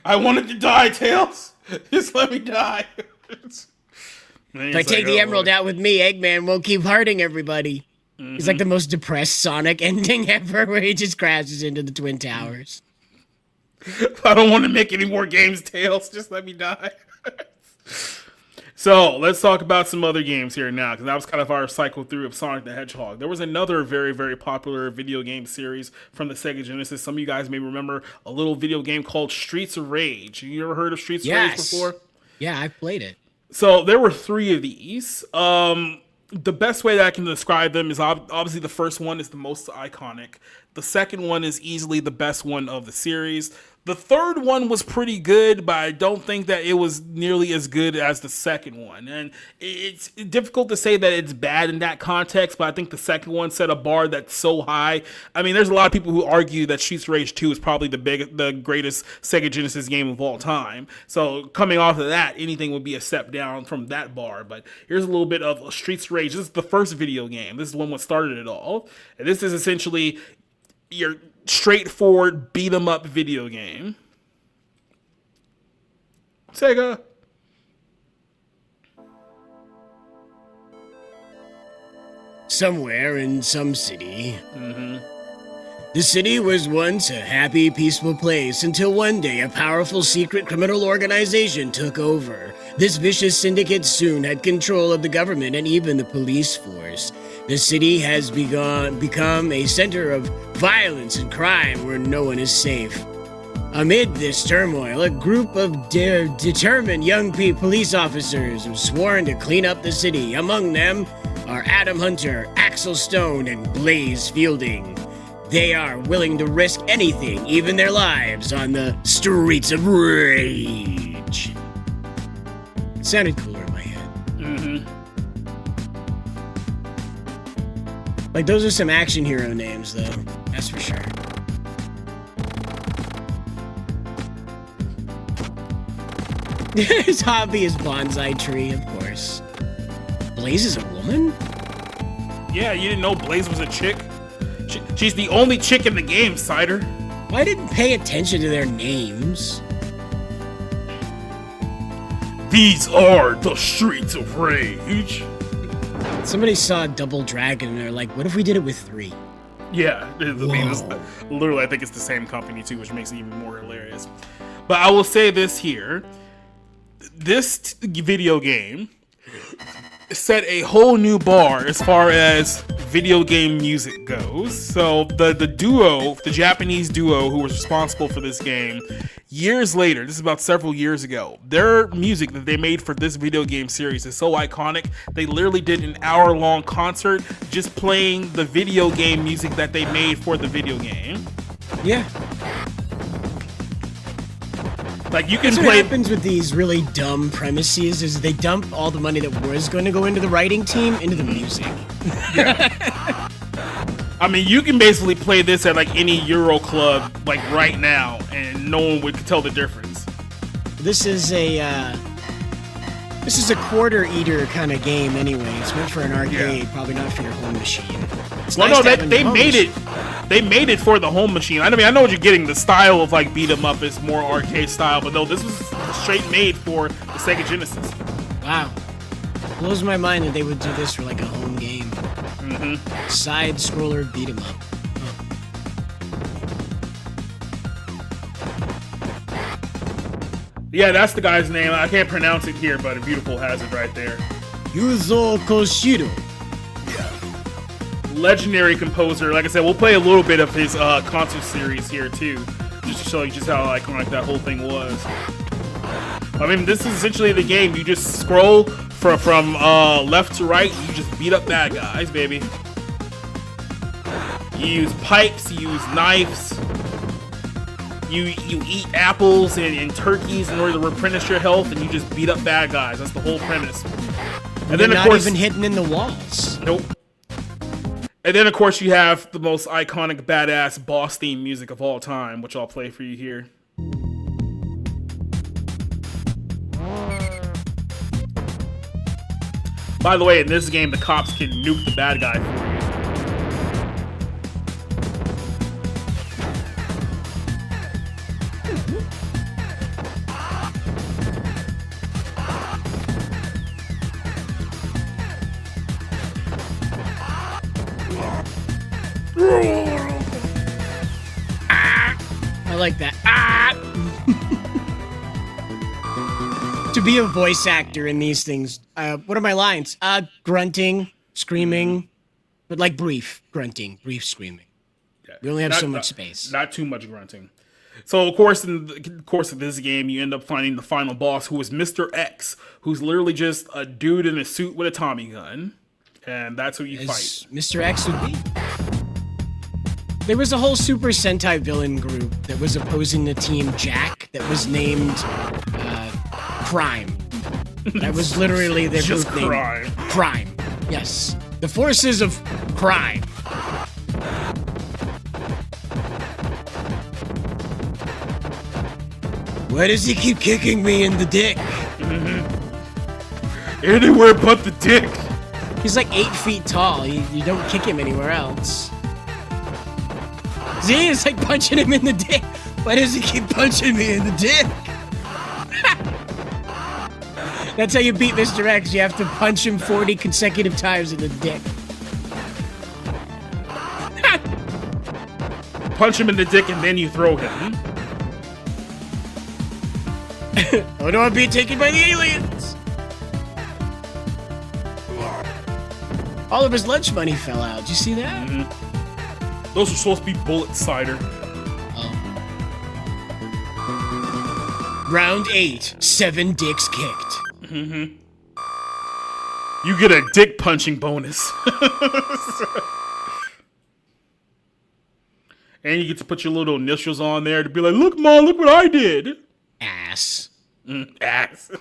I wanted to die, Tails. Just let me die. If I take the emerald out with me, Eggman won't keep hurting everybody. It's like the most depressed Sonic ending ever, where he just crashes into the Twin Towers. I don't want to make any more games, Tails. Just let me die. So, let's talk about some other games here now, because that was kind of our cycle through of Sonic the Hedgehog. There was another very, very popular video game series from the Sega Genesis. Some of you guys may remember a little video game called Streets of Rage. You ever heard of Streets of Rage before? Yeah, I've played it. So, there were 3 of these. The best way that I can describe them is obviously the first one is the most iconic. The second one is easily the best one of the series. The third one was pretty good, but I don't think that it was nearly as good as the second one. And it's difficult to say that it's bad in that context, but I think the second one set a bar that's so high. I mean, there's a lot of people who argue that Streets of Rage 2 is probably the greatest Sega Genesis game of all time. So coming off of that, anything would be a step down from that bar. But here's a little bit of Streets of Rage. This is the first video game. This is the one that started it all. And this is essentially your straightforward beat 'em up video game. Sega. Somewhere in some city. The city was once a happy, peaceful place until one day a powerful secret criminal organization took over. This vicious syndicate soon had control of the government and even the police force. The city has become a center of violence and crime where no one is safe. Amid this turmoil, a group of determined young police officers have sworn to clean up the city. Among them are Adam Hunter, Axel Stone, and Blaze Fielding. They are willing to risk anything, even their lives, on the Streets of Rage. It sounded cooler in my head. Like, those are some action hero names, though. That's for sure. His hobby is bonsai tree, of course. Blaze is a woman? Yeah, you didn't know Blaze was a chick? She's the only chick in the game, Cider. I didn't pay attention to their names. These are the Streets of Rage. Somebody saw Double Dragon and they're like, what if we did it with 3? Yeah, literally, I think it's the same company too, which makes it even more hilarious. But I will say this here. This video game set a whole new bar as far as video game music goes. So the Japanese duo who was responsible for this game, Years later, this is about several years ago, their music that they made for this video game series is so iconic, they literally did an hour-long concert just playing the video game music that they made for the video game. Yeah. Like, you can That's play. What happens with these really dumb premises is they dump all the money that was going to go into the writing team into the music. I mean, you can basically play this at like any Euro club like right now, and no one would tell the difference. This is a quarter eater kind of game anyway. It's meant for an arcade, probably not for your home machine. It's Well, nice no, to have they in your made home it. They made it for the home machine. I mean, I know what you're getting. The style of like beat 'em up is more arcade style, but no, this was straight made for the Sega Genesis. Wow, blows my mind that they would do this for like a home game. Side scroller beat 'em up. Yeah, that's the guy's name. I can't pronounce it here, but Beautiful has it right there. Yuzo Koshiro. Legendary composer. Like I said, we'll play a little bit of his concert series here too, just to show you just how iconic that whole thing was. I mean, this is essentially the game. You just scroll from left to right. You just beat up bad guys, baby. You use pipes. You use knives. You eat apples and turkeys in order to replenish your health, and you just beat up bad guys. That's the whole premise. And then, of not course, even hidden in the walls. Nope. And then, of course, you have the most iconic, badass boss theme music of all time, which I'll play for you here. By the way, in this game, the cops can nuke the bad guy for you. I like that. To be a voice actor in these things, what are my lines? Grunting, screaming, but like brief grunting, brief screaming. We only have so much space. Not too much grunting. So, of course, in the course of this game, you end up finding the final boss, who is Mr. X, who's literally just a dude in a suit with a Tommy gun. And that's who you fight. Mr. X would be. There was a whole Super Sentai villain group that was opposing the team Jack that was named Crime. That was literally their Just group Crime. name. Crime. Yes. The forces of crime. Why does he keep kicking me in the dick? Anywhere but the dick. He's like 8 feet tall. You don't kick him anywhere else. See, it's like punching him in the dick. Why does he keep punching me in the dick? That's how you beat Mr. X. You have to punch him 40 consecutive times in the dick. Punch him in the dick and then you throw him. Oh no, I'm being taken by the aliens! All of his lunch money fell out. Did you see that? Those are supposed to be bullet cider. Round 8. 7 dicks kicked. You get a dick punching bonus. And you get to put your little initials on there to be like, look, Mom, look what I did. Ass. Ass.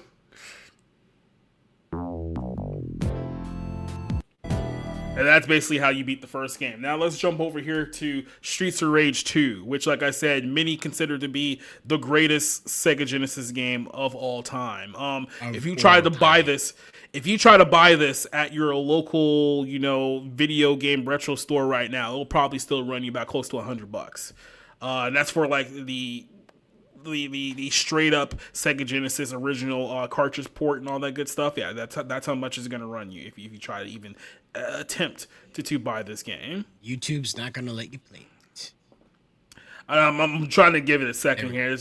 And that's basically how you beat the first game. Now let's jump over here to Streets of Rage 2, which, like I said, many consider to be the greatest Sega Genesis game of all time. If you try to buy this at your local, video game retro store right now, it'll probably still run you about close to $100. And that's for like the straight up Sega Genesis original cartridge port and all that good stuff. Yeah, that's how much it's gonna run you if you try to even attempt to buy this game. YouTube's not gonna let you play it. I'm trying to give it a second here.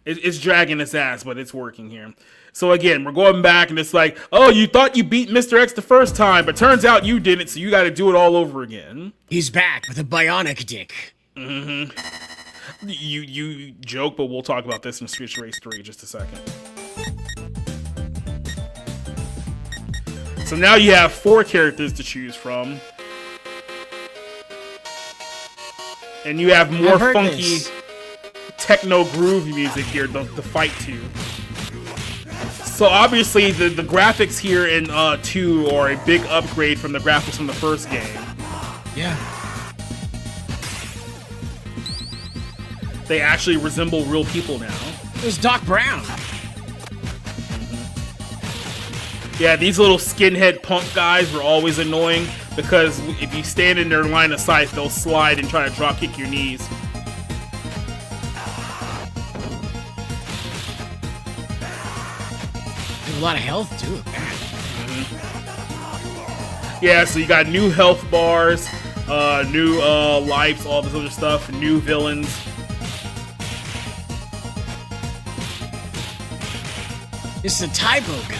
It's dragging its ass, but it's working here. So again, we're going back, and it's like, oh, you thought you beat Mr. X the first time, but turns out you didn't, so you got to do it all over again. He's back with a bionic dick. You joke, but we'll talk about this in Street Race 3 in just a second. So now you have 4 characters to choose from. And you have more funky techno groove music here to fight to. So obviously the graphics here in 2 are a big upgrade from the graphics from the first game. Yeah. They actually resemble real people now. There's Doc Brown. Yeah, these little skinhead punk guys were always annoying because if you stand in their line of sight, they'll slide and try to drop kick your knees. There's a lot of health too. Yeah, so you got new health bars, new lives, all this other stuff, new villains. It's the typo guy.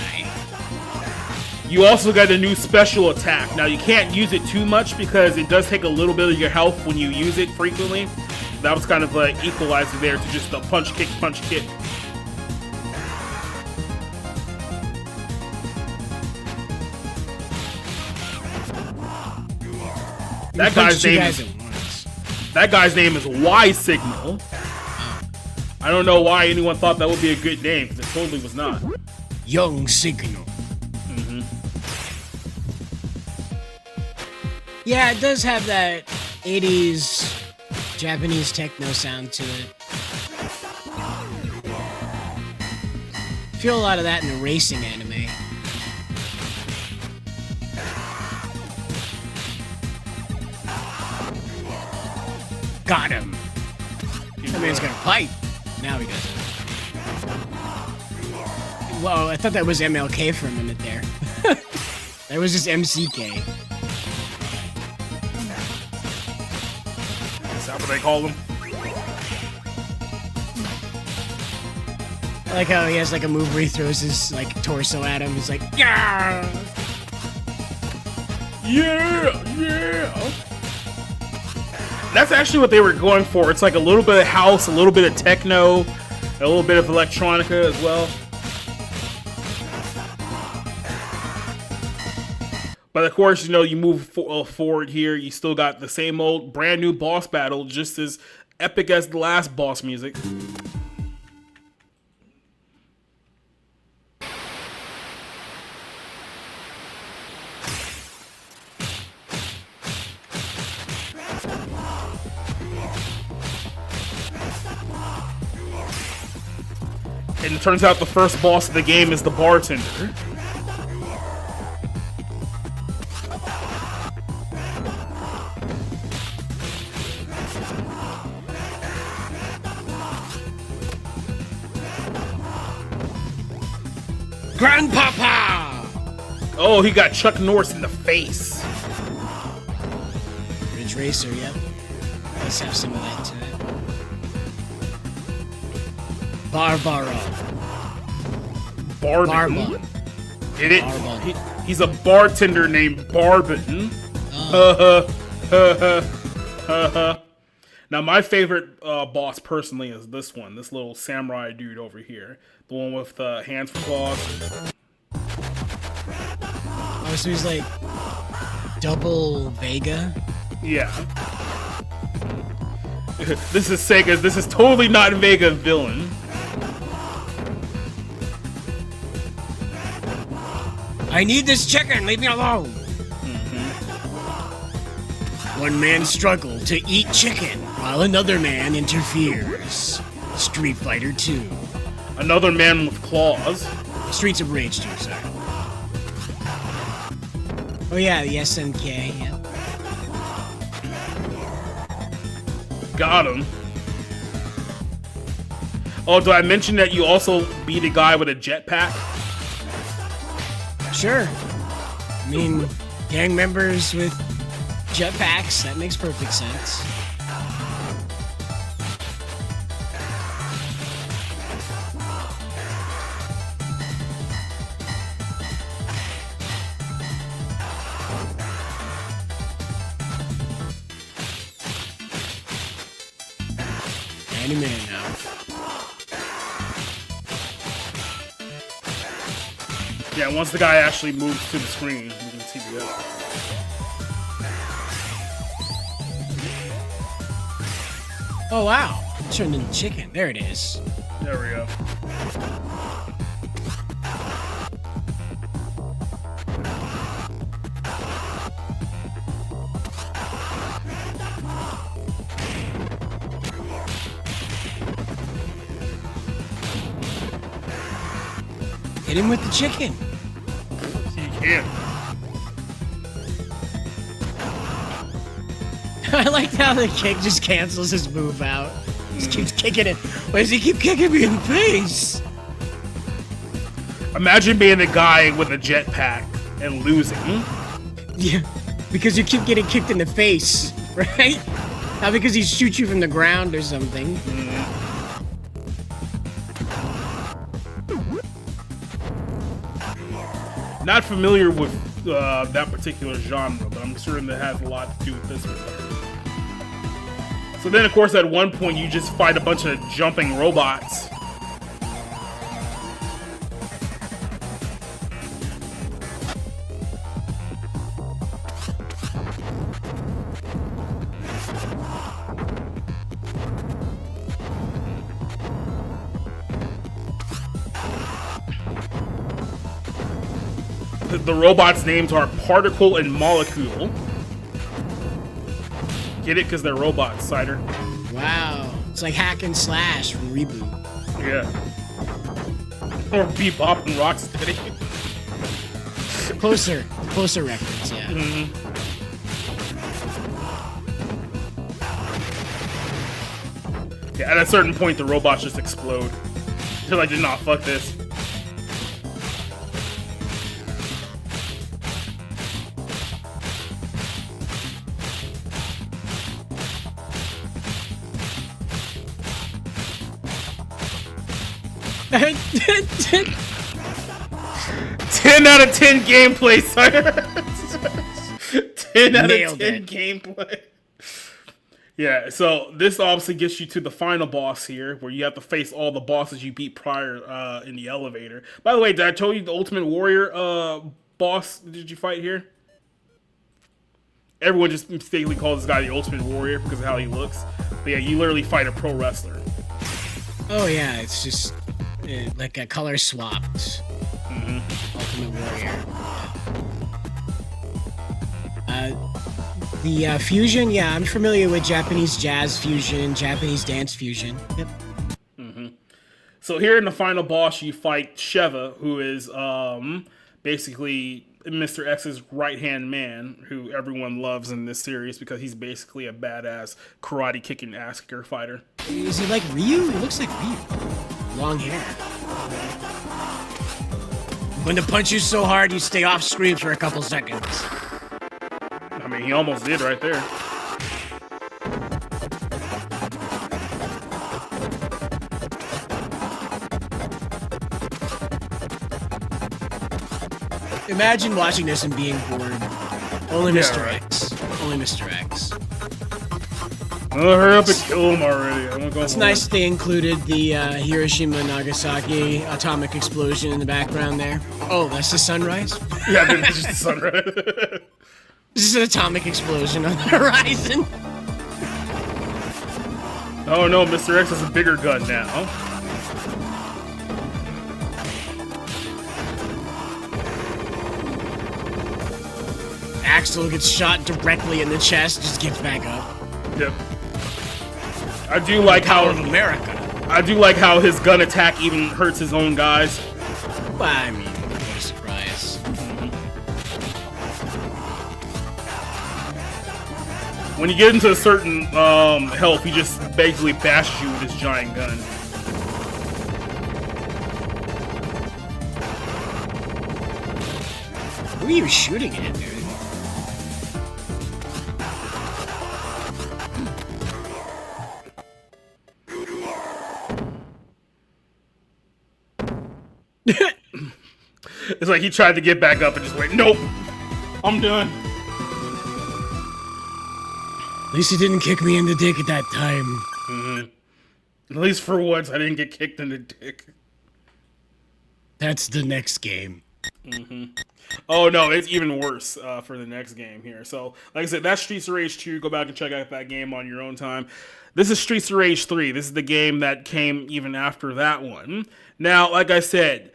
You also got a new special attack. Now, you can't use it too much because it does take a little bit of your health when you use it frequently. That was kind of like equalizer there to just a punch, kick, punch, kick. That guy's name is Y Signal. I don't know why anyone thought that would be a good name, because it totally was not. Young Signal. Yeah, it does have that 80s Japanese techno sound to it. Feel a lot of that in the racing anime. Got him. That man's got a pipe. Now he doesn't. Whoa, I thought that was MLK for a minute there. That was just MCK. Is that what they call them? I like how he has like a move where he throws his like torso at him. He's like, yeah, yeah, yeah. That's actually what they were going for. It's like a little bit of house, a little bit of techno, a little bit of electronica as well. But of course, you know, you move forward here, you still got the same old brand new boss battle, just as epic as the last boss music. And it turns out the first boss of the game is the bartender. Grandpapa! Oh, he got Chuck Norris in the face. Ridge Racer, yep. Let's have some of that to it. Barbaro. Barbon. Did it? He's a bartender named Barbon. Now, my favorite boss personally is this one. This little samurai dude over here. The one with hands for claws. Oh, so he's like double Vega? Yeah. This is Sega. This is totally not Vega villain. I need this chicken. Leave me alone. One man struggled to eat chicken while another man interferes. Street Fighter 2. Another man with claws. Streets of Rage 2, sorry. Oh yeah, the SNK, yeah. Got him. Oh, did I mention that you also beat a guy with a jetpack? Sure. I mean, gang members with jetpacks, that makes perfect sense. Any minute now. Yeah, once the guy actually moves to the screen, we can see the other. Oh wow! It turned into chicken. There it is. There we go. Hit him with the chicken. You can't. I like how the kick just cancels his move out. Just keeps kicking it. Why does he keep kicking me in the face? Imagine being the guy with a jetpack and losing. Yeah, because you keep getting kicked in the face, right? Not because he shoots you from the ground or something. Not familiar with that particular genre, but I'm certain that has a lot to do with this one. So then, of course, at one point, you just fight a bunch of jumping robots. The robots' names are Particle and Molecule. Get it? Because they're robots, Cider. Wow. It's like Hack and Slash from Reboot. Yeah. Or Bebop and Rocksteady. Closer reference, yeah. Yeah, at a certain point, the robots just explode. They're like, nah, fuck this. 10 out of 10 gameplay, sire. 10 out of 10 gameplay. Yeah, so this obviously gets you to the final boss here, where you have to face all the bosses you beat prior in the elevator. By the way, did I tell you the Ultimate Warrior boss did you fight here? Everyone just mistakenly calls this guy the Ultimate Warrior because of how he looks. But yeah, you literally fight a pro wrestler. Oh yeah, it's just like a color swapped Ultimate Warrior. The fusion, yeah, I'm familiar with Japanese jazz fusion, Japanese dance fusion. Yep. So here in the final boss, you fight Sheva, who is basically Mr. X's right-hand man, who everyone loves in this series because he's basically a badass karate-kicking ass-kicker fighter. Is he like Ryu? He looks like Ryu. Long hair. When the punch you so hard, you stay off screen for a couple seconds. I mean, he almost did right there. Imagine watching this and being bored. Only Mr. X. Only Mr. X. Oh, hurry up and kill him already. I'm gonna go It's home. nice they included the Hiroshima Nagasaki atomic explosion in the background there. Oh, that's the sunrise? Yeah, dude, it's just the sunrise. This is an atomic explosion on the horizon. Oh no, Mr. X has a bigger gun now. Axel gets shot directly in the chest, just gets back up. Yep. I do like how of America. I do like how his gun attack even hurts his own guys. Well, I mean, what a surprise. When you get into a certain health, he just basically bashes you with his giant gun. Who are you shooting at, dude? It's like he tried to get back up and just went, nope, I'm done. At least he didn't kick me in the dick at that time. At least for once, I didn't get kicked in the dick. That's the next game. Oh no, it's even worse for the next game here. So, like I said, that's Streets of Rage 2. Go back and check out that game on your own time. This is Streets of Rage 3. This is the game that came even after that one. Now, like I said,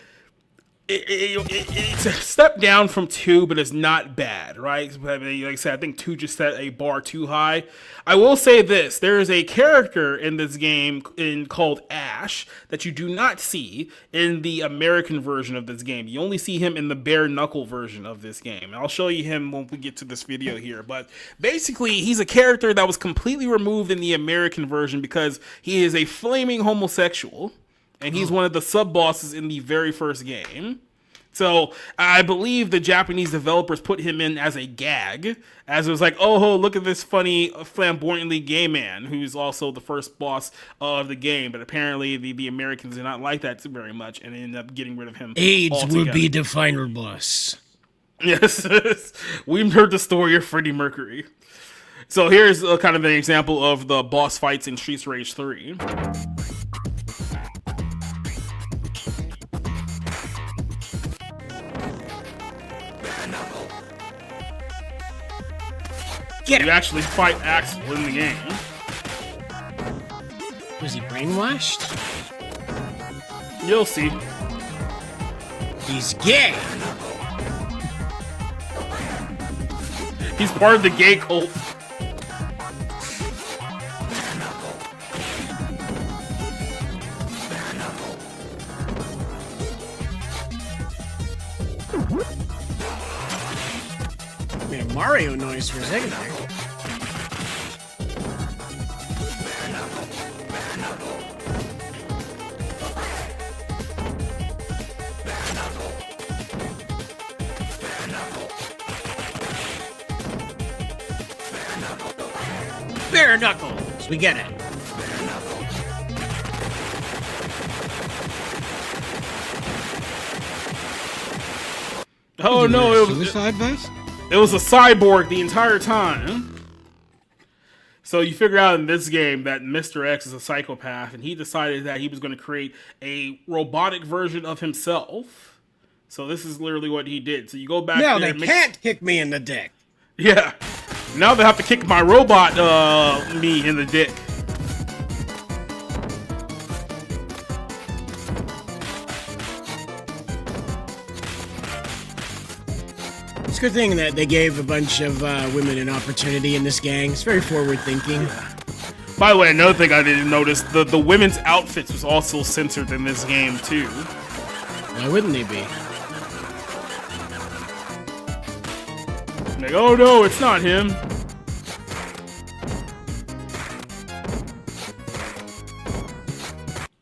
it's a step down from 2, but it's not bad, right? Like I said, I think 2 just set a bar too high. I will say this. There is a character in this game called Ash that you do not see in the American version of this game. You only see him in the bare knuckle version of this game. I'll show you him when we get to this video here. But basically, he's a character that was completely removed in the American version because he is a flaming homosexual. And he's one of the sub-bosses in the very first game. So I believe the Japanese developers put him in as a gag, as it was like, oh, look at this funny, flamboyantly gay man who's also the first boss of the game. But apparently the Americans did not like that very much and ended up getting rid of him AIDS altogether. will be the final boss. Yes, we've heard the story of Freddie Mercury. So here's kind of an example of the boss fights in Streets of Rage 3. You actually fight Axel in the game. Was he brainwashed? You'll see. He's gay. He's part of the gay cult. Made a Mario noise for a second there. Bare knuckles, we get it. Oh no, it was suicide vest? It was a cyborg the entire time. So you figure out in this game that Mr. X is a psychopath, and he decided that he was going to create a robotic version of himself. So this is literally what he did. So you go back. No, there they can't kick me in the dick. Yeah. Now they have to kick my robot me in the dick. It's a good thing that they gave a bunch of women an opportunity in this gang. It's very forward thinking. By the way, another thing I didn't notice, the women's outfits was also censored in this game too. Why wouldn't they be? Like, oh no, it's not him.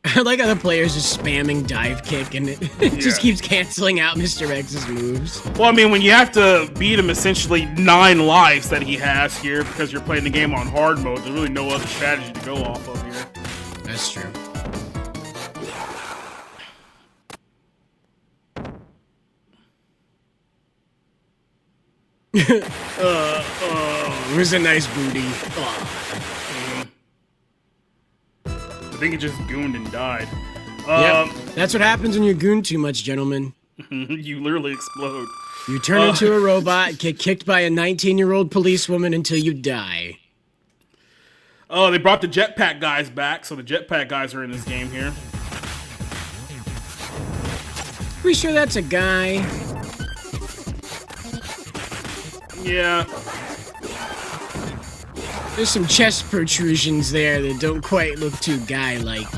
I like how the players just spamming dive kick and it just keeps canceling out Mr. X's moves. Well, I mean, when you have to beat him essentially 9 lives that he has here because you're playing the game on hard mode, there's really no other strategy to go off of here. That's true. It was a nice booty. I think it just gooned and died. Yep. That's what happens when you goon too much, gentlemen. You literally explode. You turn into a robot, get kicked by a 19-year-old policewoman until you die. Oh, they brought the jetpack guys back, so the jetpack guys are in this game here. Pretty sure that's a guy. Yeah. There's some chest protrusions there that don't quite look too guy-like.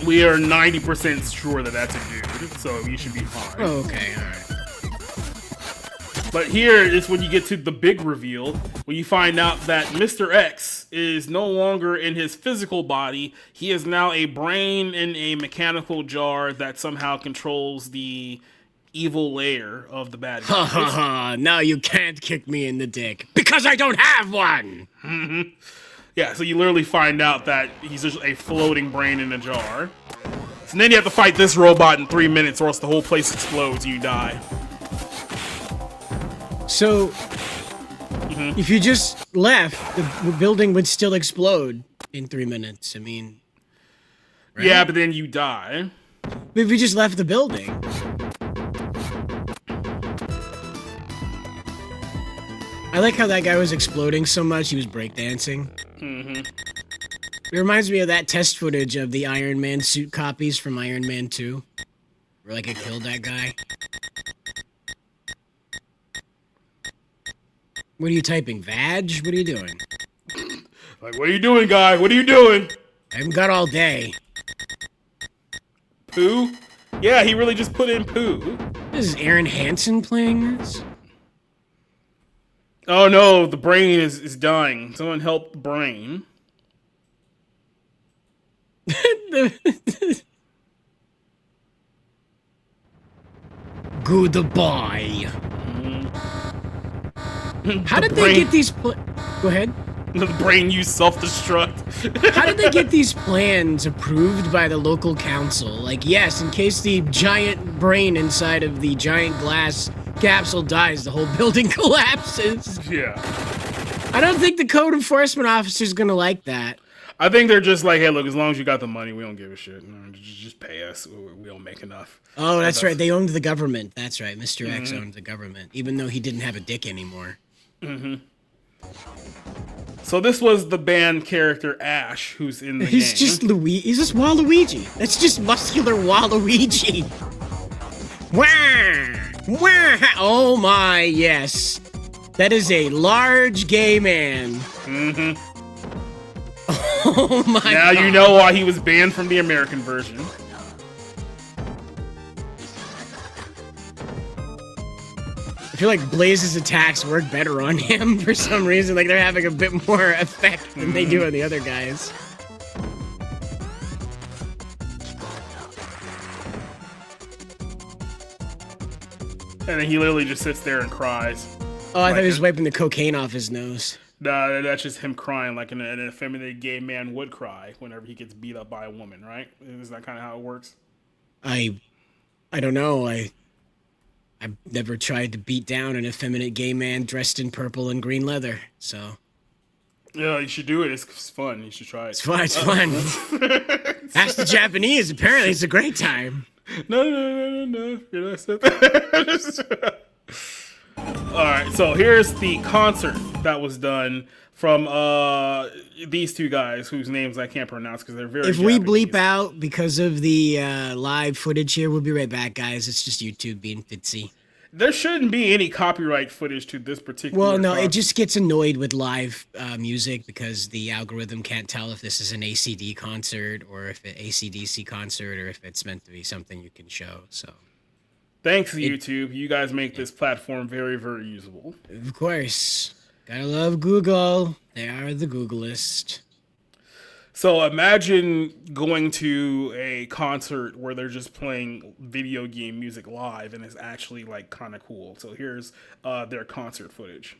We are 90% sure that that's a dude, so you should be fine. Oh, okay, alright. But here is when you get to the big reveal, when you find out that Mr. X is no longer in his physical body. He is now a brain in a mechanical jar that somehow controls the evil layer of the bad guys. Ha ha ha, now you can't kick me in the dick, because I don't have one! Yeah, so you literally find out that he's just a floating brain in a jar. So then you have to fight this robot in 3 minutes or else the whole place explodes and you die. So, if you just left, the building would still explode. in 3 minutes. I mean, right? Yeah, but then you die. If we just left the building. I like how that guy was exploding so much, he was breakdancing. Mm-hmm. It reminds me of that test footage of the Iron Man suit copies from Iron Man 2. Where, like, it killed that guy. What are you typing? Vag? What are you doing? Like, what are you doing, guy? What are you doing? I haven't got all day. Poo? Yeah, he really just put in poo. Is Aaron Hansen playing this? Oh no, the brain is dying. Someone help the brain. Goodbye. How did they get these? Go ahead. The brain used self-destruct. How did they get these plans approved by the local council? Like, yes, in case the giant brain inside of the giant glass capsule dies, the whole building collapses. Yeah. I don't think the code enforcement officer's gonna like that. I think they're just like, hey, look, as long as you got the money, we don't give a shit. No, just pay us. We don't make enough. Oh, that's right. They owned the government. That's right. Mr. X owned the government, even though he didn't have a dick anymore. Mm-hmm. So this was the band character Ash, who's in the He's game. just Luigi. He's just Waluigi. That's just muscular Waluigi. Wah! Wah! Oh my, yes. That is a large gay man. Mm-hmm. Oh my Now God. you know why he was banned from the American version. I feel like Blaze's attacks work better on him for some reason. Like they're having a bit more effect than they do on the other guys. And then he literally just sits there and cries. Oh, I thought he was wiping the cocaine off his nose. Nah, that's just him crying like an effeminate gay man would cry whenever he gets beat up by a woman, right? Is that kind of how it works? I don't know. I've never tried to beat down an effeminate gay man dressed in purple and green leather, so. Yeah, you should do it. It's fun. You should try it. It's fun. It's fun. Ask the Japanese. Apparently, it's a great time. No. You know, all right, so here's the concert that was done from these two guys whose names I can't pronounce because they're very. If we bleep out because of the live footage here, we'll be right back, guys. It's just YouTube being fitzy. There shouldn't be any copyright footage to this particular. Well, no, concert. it just gets annoyed with live music because the algorithm can't tell if this is an ACD concert or if it's ACDC concert or if it's meant to be something you can show. So, thanks, YouTube. You guys make this platform very, very usable. Of course, gotta love Google. They are the Googlist. So imagine going to a concert where they're just playing video game music live and it's actually like kind of cool. So here's their concert footage.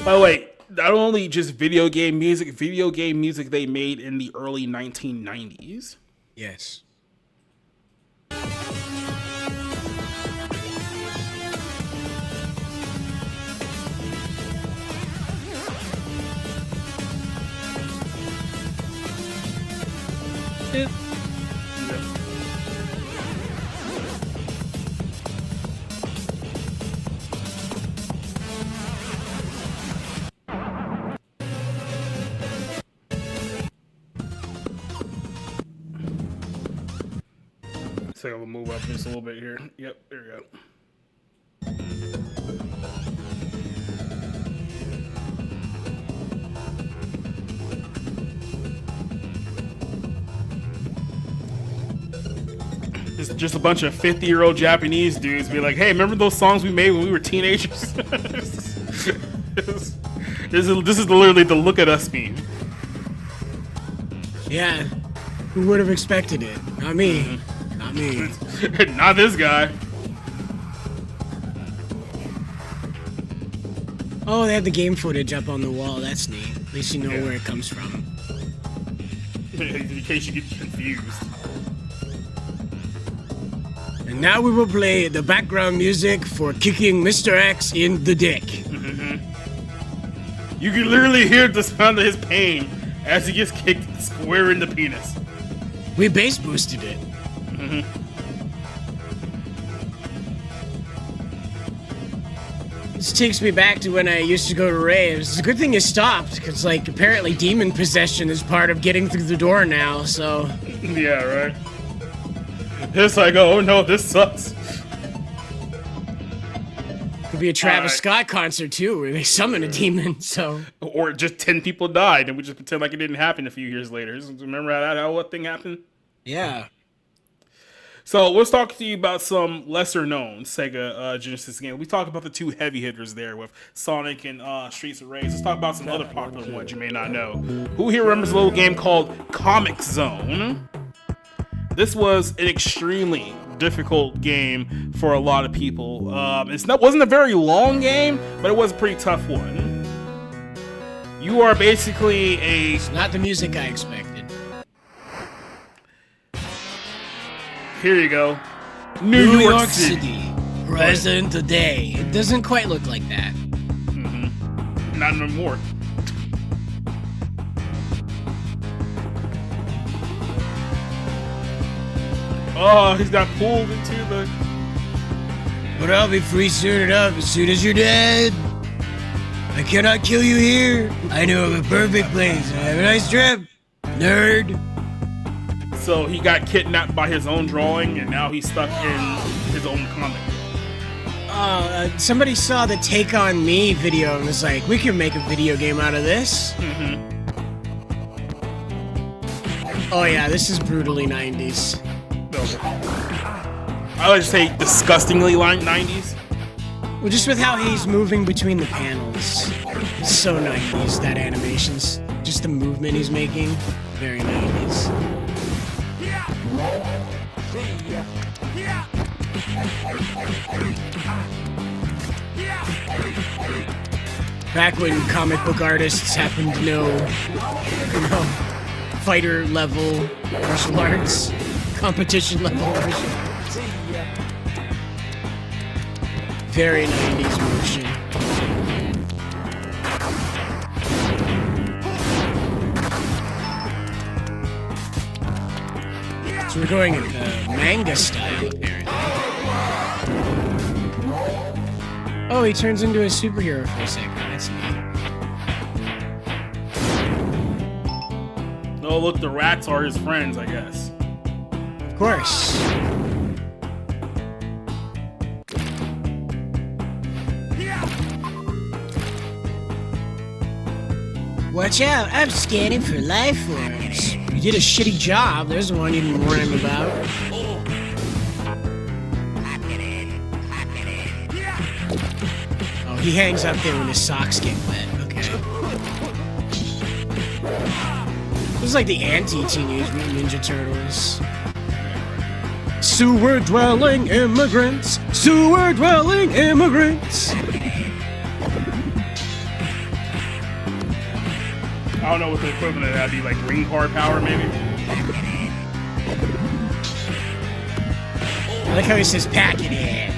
By the way, not only just video game music they made in the early 1990s. Yes. So I'm gonna move up just a little bit here. Yep, there you go. It's just a bunch of 50-year-old Japanese dudes be like, hey, remember those songs we made when we were teenagers? This is literally the look at us meme. Yeah. Who would have expected it? Not me. Not me. Not this guy. Oh, they have the game footage up on the wall. That's neat. At least you know where it comes from. In case you get confused. And now we will play the background music for kicking Mr. X in the dick. You can literally hear the sound of his pain as he gets kicked square in the penis. We bass boosted it. This takes me back to when I used to go to raves. It's a good thing you stopped, because, like, apparently demon possession is part of getting through the door now, so... Yeah, right. It's like, oh no, this sucks. Could be a Travis Scott concert, too, where they summon a demon, so... Or just 10 people died, and we just pretend like it didn't happen a few years later. Remember how that thing happened? Yeah. So let's talk to you about some lesser-known Sega Genesis games. We talked about the two heavy hitters there with Sonic and Streets of Rage. Let's talk about some other popular ones you may not know. Who here remembers a little game called Comix Zone? This was an extremely difficult game for a lot of people. Wasn't a very long game, but it was a pretty tough one. You are basically a... It's not the music I expected. Here you go. New York City. Present today. It doesn't quite look like that. Not anymore. Oh, he's got pulled into the... But I'll be free soon enough as soon as you're dead. I cannot kill you here. I know of a perfect place. Have a nice trip, nerd. So he got kidnapped by his own drawing, and now he's stuck in his own comic. Somebody saw the Take On Me video and was like, we can make a video game out of this. Oh yeah, this is brutally 90s. I would say disgustingly 90s. Well, just with how he's moving between the panels. It's so 90s, that animation's. Just the movement he's making. Very 90s. Back when comic book artists happened to know, fighter level martial arts, competition level martial arts. Very 90s motion. So we're going in the manga style, apparently. Oh, he turns into a superhero for a second. That's neat. Oh, look, the rats are his friends, I guess. Of course. Watch out, I'm scanning for life forms. You did a shitty job. There's one you didn't warn him about. Oh, he hangs up there when his socks get wet. Okay. This is like the anti-Teenage Mutant Ninja Turtles. Sewer-dwelling immigrants! Sewer-dwelling immigrants! I don't know what the equivalent of that would be, like green card power, maybe? I like how he says, pack it in.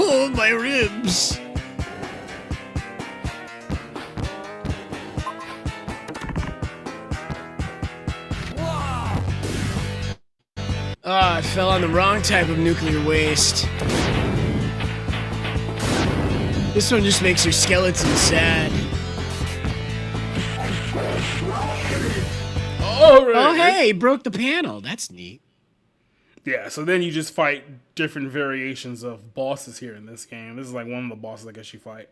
Oh, my ribs. Oh, I fell on the wrong type of nuclear waste. This one just makes your skeleton sad. Oh, hey, he broke the panel. That's neat. Yeah, so then you just fight different variations of bosses here in this game. This is like one of the bosses I guess you fight.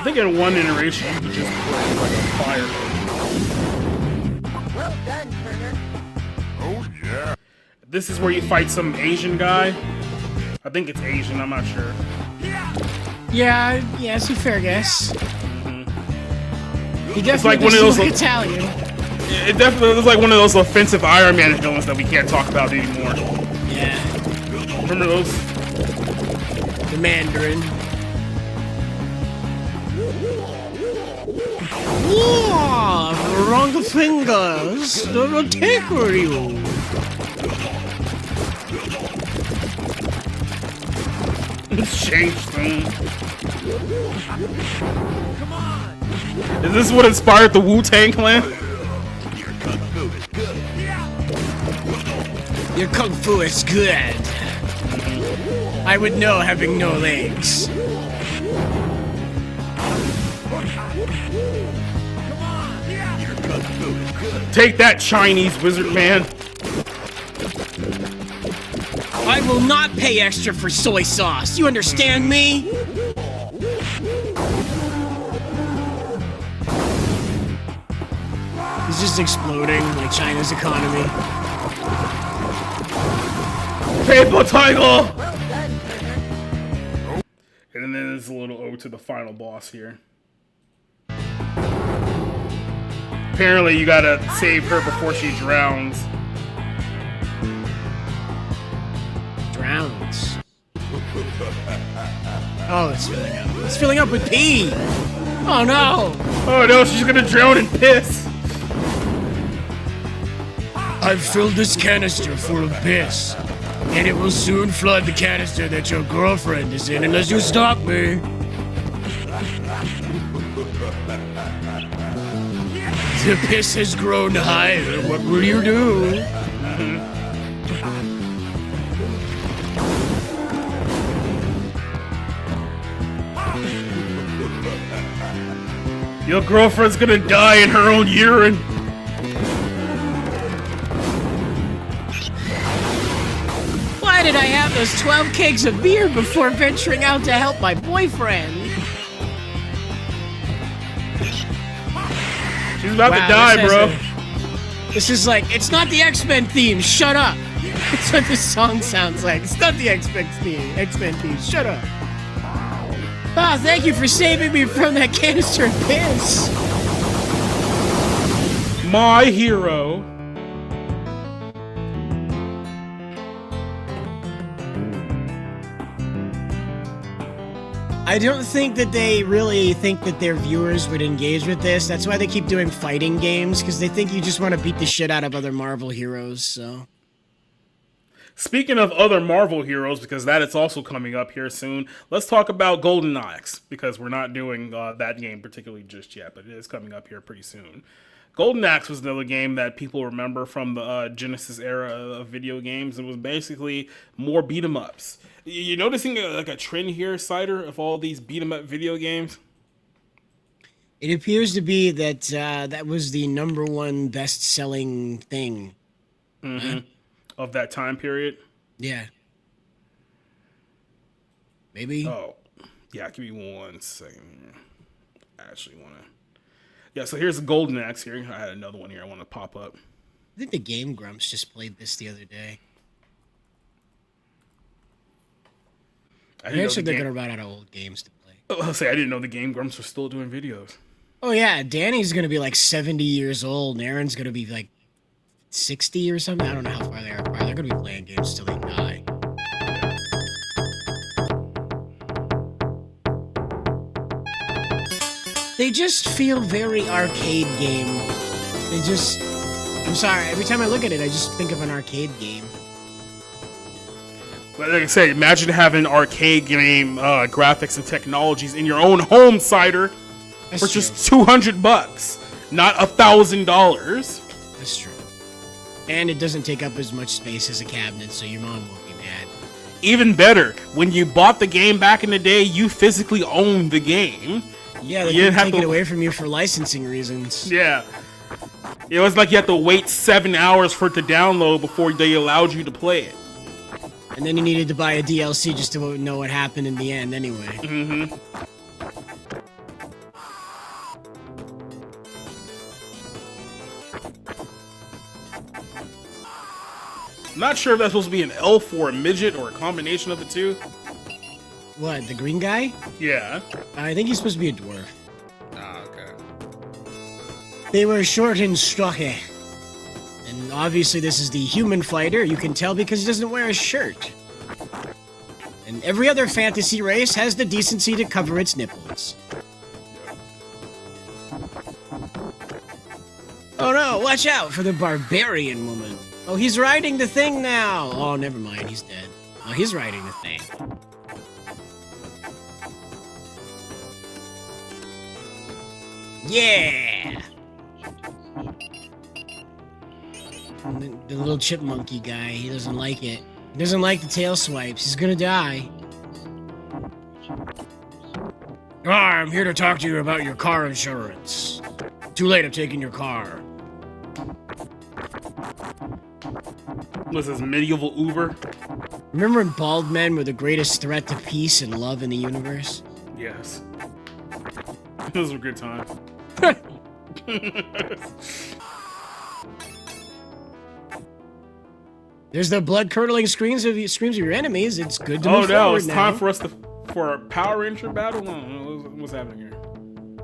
I think in one iteration you could just play like a fire. Well done, Turner. Oh yeah. This is where you fight some Asian guy. I think it's Asian, I'm not sure. Yeah, it's a fair guess. He It's definitely like one of those look Italian. It definitely looks like one of those offensive Iron Man villains that we can't talk about anymore. Yeah. Remember those? The Mandarin. Whoa, wrong fingers. Don't take you. It's changed thing. Is this what inspired the Wu-Tang Clan? Your kung fu is good. I would know having no legs. Take that, Chinese wizard man. I will not pay extra for soy sauce. You understand me? He's just exploding like China's economy. Paper tiger! And then there's a little ode to the final boss here. Apparently you gotta save her before she drowns. Drowns. Oh, it's filling up. It's filling up with pee! Oh no! Oh no, she's gonna drown in piss! I've filled this canister full of piss, and it will soon flood the canister that your girlfriend is in unless you stop me. The piss has grown higher. What will you do? Your girlfriend's gonna die in her own urine. Why did I have those 12 kegs of beer before venturing out to help my boyfriend? She's about to die, bro. This is like, it's not the X-Men theme, shut up. That's what this song sounds like. It's not the X-Men theme, shut up. Ah, thank you for saving me from that canister of piss. My hero. I don't think that they really think that their viewers would engage with this. That's why they keep doing fighting games, because they think you just want to beat the shit out of other Marvel heroes, so... Speaking of other Marvel heroes, because that is also coming up here soon, let's talk about Golden Axe, because we're not doing that game particularly just yet, but it is coming up here pretty soon. Golden Axe was another game that people remember from the Genesis era of video games. It was basically more beat-em-ups. You're noticing like a trend here, Cider, of all these beat-em-up video games? It appears to be that that was the #1 best-selling thing. Mm-hmm. Of that time period? Yeah. Maybe? Oh. Yeah, give me 1 second. I actually want to... Yeah, so here's the Golden Axe here. I had another one here I want to pop up. I think the Game Grumps just played this the other day. Eventually they're going to run out of old games to play. I'll say, I didn't know the Game Grumps were still doing videos. Oh yeah, Danny's going to be like 70 years old, and Aaron's going to be like 60 or something. I don't know how far they are. They're going to be playing games till they die. They just feel very arcade game. I'm sorry, every time I look at it, I just think of an arcade game. But like I said, imagine having arcade game graphics and technologies in your own home, Cider, for just $200, not $1,000. That's true. And it doesn't take up as much space as a cabinet, so your mom won't be mad. Even better, when you bought the game back in the day, you physically owned the game. Yeah, they didn't take it away from you for licensing reasons. Yeah. It was like you had to wait 7 hours for it to download before they allowed you to play it. And then you needed to buy a DLC just to know what happened in the end anyway. Mm-hmm. not sure if that's supposed to be an elf or a midget or a combination of the two. What, the green guy? Yeah. I think he's supposed to be a dwarf. Ah, okay. They were short and stocky. And obviously this is the human fighter, you can tell because he doesn't wear a shirt. And every other fantasy race has the decency to cover its nipples. Oh no, watch out for the barbarian woman. Oh, he's riding the thing now. Oh, never mind, he's dead. Oh, he's riding the thing. Yeah! The little chipmunky guy, he doesn't like it. He doesn't like the tail swipes. He's gonna die. I'm here to talk to you about your car insurance. Too late, I'm taking your car. Was this medieval Uber? Remember when bald men were the greatest threat to peace and love in the universe? Yes. Those were good times. There's the blood-curdling screams of your enemies. It's good to move no, forward it's now. time for a Power Ranger battle? What's happening here?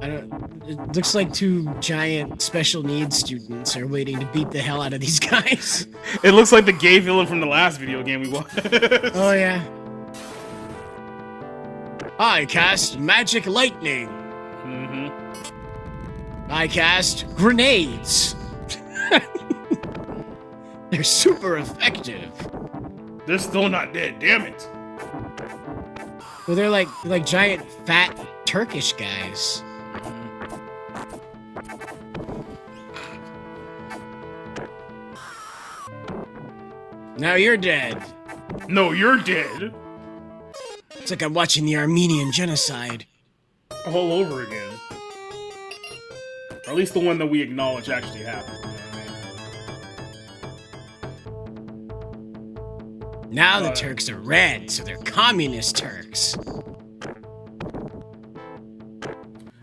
It looks like two giant special needs students are waiting to beat the hell out of these guys. It looks like the gay villain from the last video game we watched. Oh, yeah. I cast Magic Lightning. I cast Grenades. They're super effective. They're still not dead, damn it. Well, they're like giant, fat Turkish guys. Now you're dead. No, you're dead. It's like I'm watching the Armenian genocide. All over again. Or at least the one that we acknowledge actually happened. Now the Turks are red, so they're communist Turks.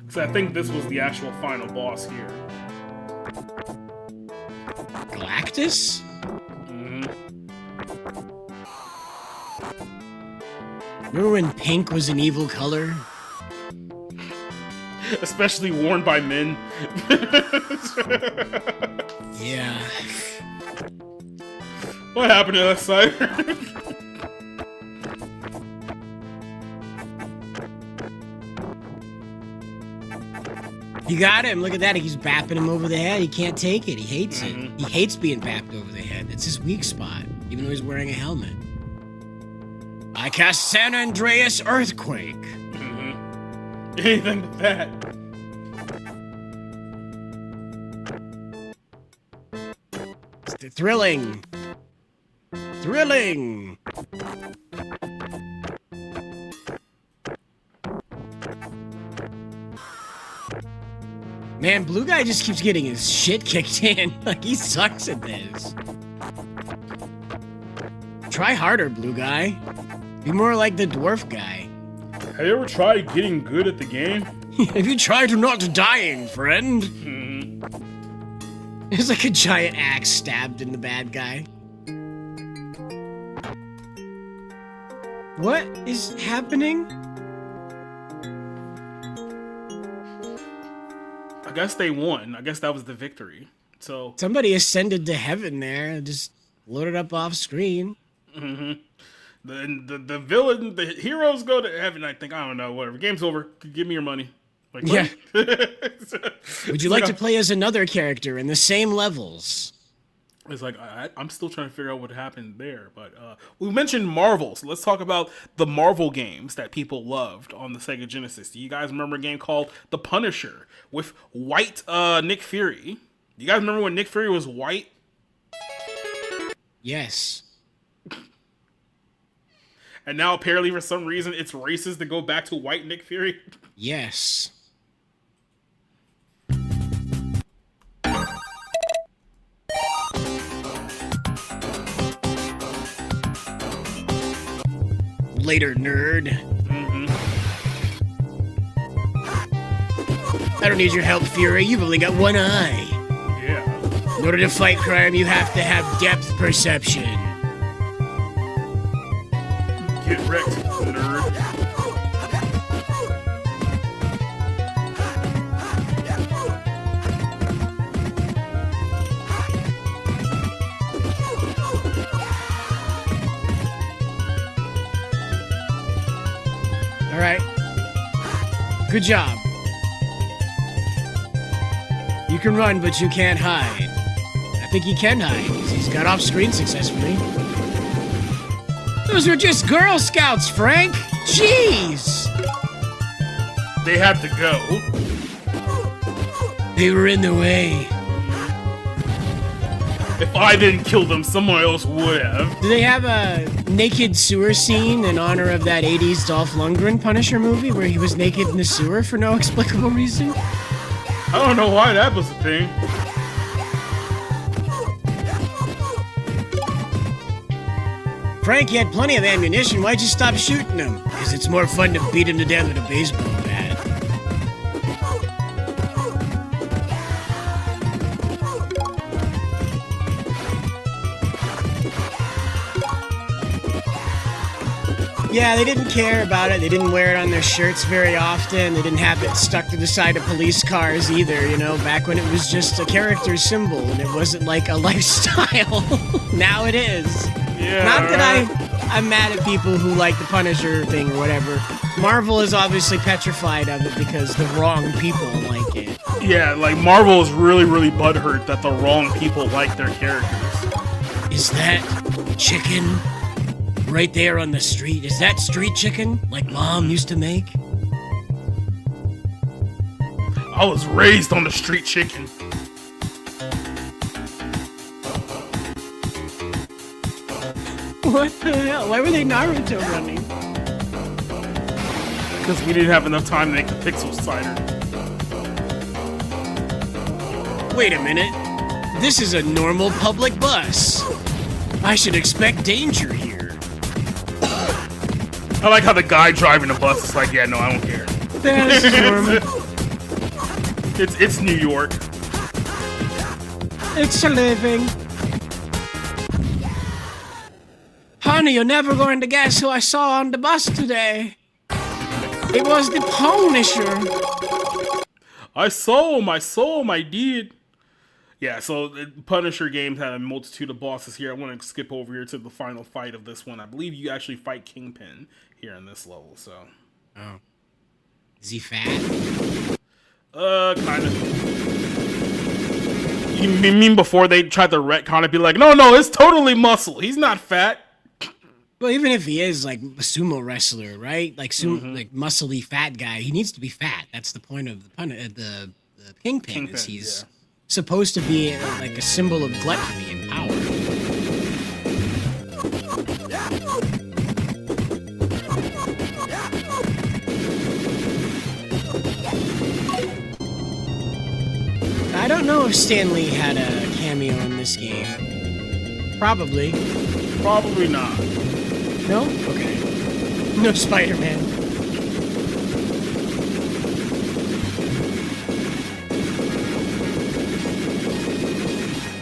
So I think this was the actual final boss here. Galactus? Remember when pink was an evil color? Especially worn by men. Yeah. What happened to that side? You got him. Look at that. He's bapping him over the head. He can't take it. He hates it. He hates being bapped over the head. It's his weak spot, even though he's wearing a helmet. I cast San Andreas Earthquake. Anything but that. It's thrilling. Thrilling. Man, Blue Guy just keeps getting his shit kicked in. Like, he sucks at this. Try harder, Blue Guy. Be more like the dwarf guy. Have you ever tried getting good at the game? Have you tried not dying, friend? There's like a giant axe stabbed in the bad guy. What is happening? I guess they won. I guess that was the victory. So somebody ascended to heaven there, just loaded up off screen. The villain, the heroes go to heaven. I think, I don't know, whatever. Game's over. Give me your money. Like, yeah. Would you like to play as another character in the same levels? It's like, I'm still trying to figure out what happened there. But we mentioned Marvel, so let's talk about the Marvel games that people loved on the Sega Genesis. Do you guys remember a game called The Punisher with white Nick Fury? Do you guys remember when Nick Fury was white? Yes. And now apparently for some reason it's racist to go back to white Nick Fury? Yes. Later, nerd. I don't need your help, Fury. You've only got one eye. Yeah. In order to fight crime, you have to have depth perception. get wrecked, nerd. All right. Good job. You can run, but you can't hide. I think he can hide, because he's got off screen successfully. Those were just Girl Scouts, Frank! Jeez! They had to go. They were in the way. If I didn't kill them, someone else would have. Do they have a naked sewer scene in honor of that 80s Dolph Lundgren Punisher movie where he was naked in the sewer for no explicable reason? I don't know why that was a thing. Frank, you had plenty of ammunition. Why'd you stop shooting him? Because it's more fun to beat him to death with a baseball bat. Yeah, they didn't care about it. They didn't wear it on their shirts very often. They didn't have it stuck to the side of police cars either, you know, back when it was just a character symbol and it wasn't like a lifestyle. Now it is. Yeah, Not that I'm mad at people who like the Punisher thing or whatever. Marvel is obviously petrified of it because the wrong people like it. Yeah, like Marvel is really, really butthurt that the wrong people like their characters. Is that chicken right there on the street? Is that street chicken like Mom used to make? I was raised on the street chicken. What the hell? Why were they Naruto running? Because we didn't have enough time to make the pixel cider. Wait a minute. This is a normal public bus. I should expect danger here. I like how the guy driving the bus is like, yeah, no, I don't care. This is normal. It's New York. It's a living. Honey, you're never going to guess who I saw on the bus today. It was the Punisher. I saw him, I did. Yeah, so the Punisher games had a multitude of bosses here. I want to skip over here to the final fight of this one. I believe you actually fight Kingpin here in this level, so. Oh. Is he fat? Kind of. You mean before they tried to retcon it, be like, no, it's totally muscle. He's not fat. Well, even if he is like a sumo wrestler, right? Like like muscly fat guy, he needs to be fat. That's the point of the Kingpin is he's supposed to be like a symbol of gluttony and power. I don't know if Stan Lee had a cameo in this game. Probably. Probably not. No? Okay. No Spider-Man.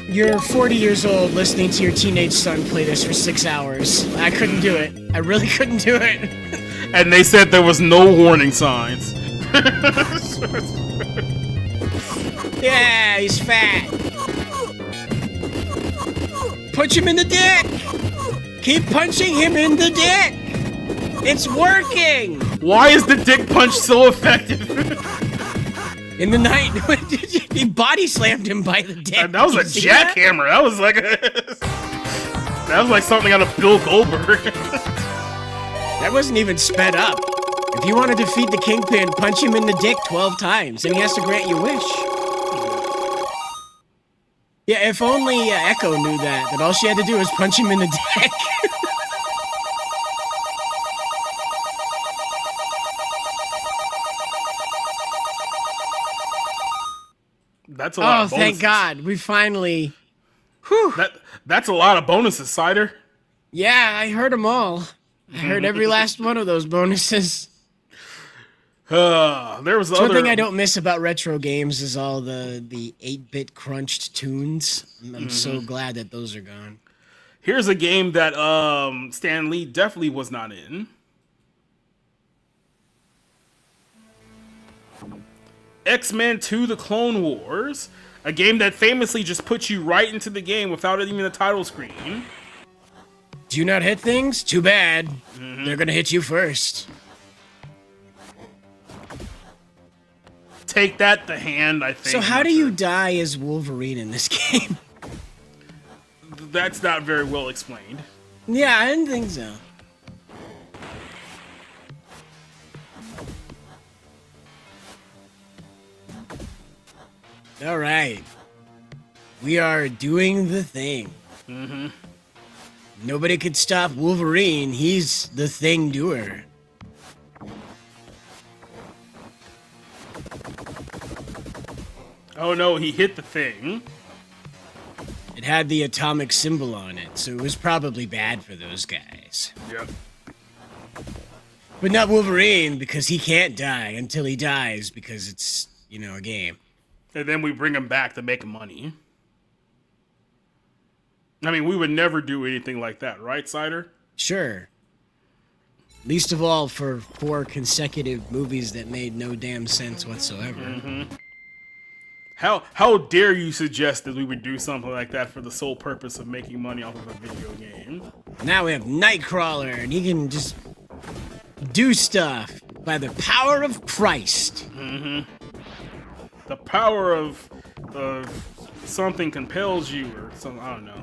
You're 40 years old listening to your teenage son play this for 6 hours. I couldn't do it. I really couldn't do it. And they said there was no warning signs. Yeah, he's fat. Punch him in the dick! Keep punching him in the dick! It's working! Why is the dick punch so effective? In the night, he body slammed him by the dick. That was a jackhammer. That was like that was like something out of Bill Goldberg. That wasn't even sped up. If you want to defeat the Kingpin, punch him in the dick 12 times, and he has to grant you wish. Yeah, if only Echo knew that all she had to do was punch him in the dick. That's a lot of bonuses. Thank God. We finally... Whew. That's a lot of bonuses, Cider. Yeah, I heard them all. I heard every last one of those bonuses. There was one thing I don't miss about retro games is all the 8-bit crunched tunes. I'm so glad that those are gone. Here's a game that Stan Lee definitely was not in. X-Men 2: The Clone Wars, a game that famously just puts you right into the game without even a title screen. Do you not hit things? Too bad. They're gonna hit you first. Take that, the hand, I think. So how do you die as Wolverine in this game? That's not very well explained. Yeah, I didn't think so. All right. We are doing the thing. Nobody could stop Wolverine. He's the thing doer. Oh no, he hit the thing. It had the atomic symbol on it, so it was probably bad for those guys. Yep. But not Wolverine, because he can't die until he dies, because it's, you know, a game. And then we bring him back to make money. I mean, we would never do anything like that, right, Cider? Sure. Least of all for 4 consecutive movies that made no damn sense whatsoever. How dare you suggest that we would do something like that for the sole purpose of making money off of a video game? Now we have Nightcrawler, and he can just do stuff by the power of Christ. The power of something compels you, or something, I don't know.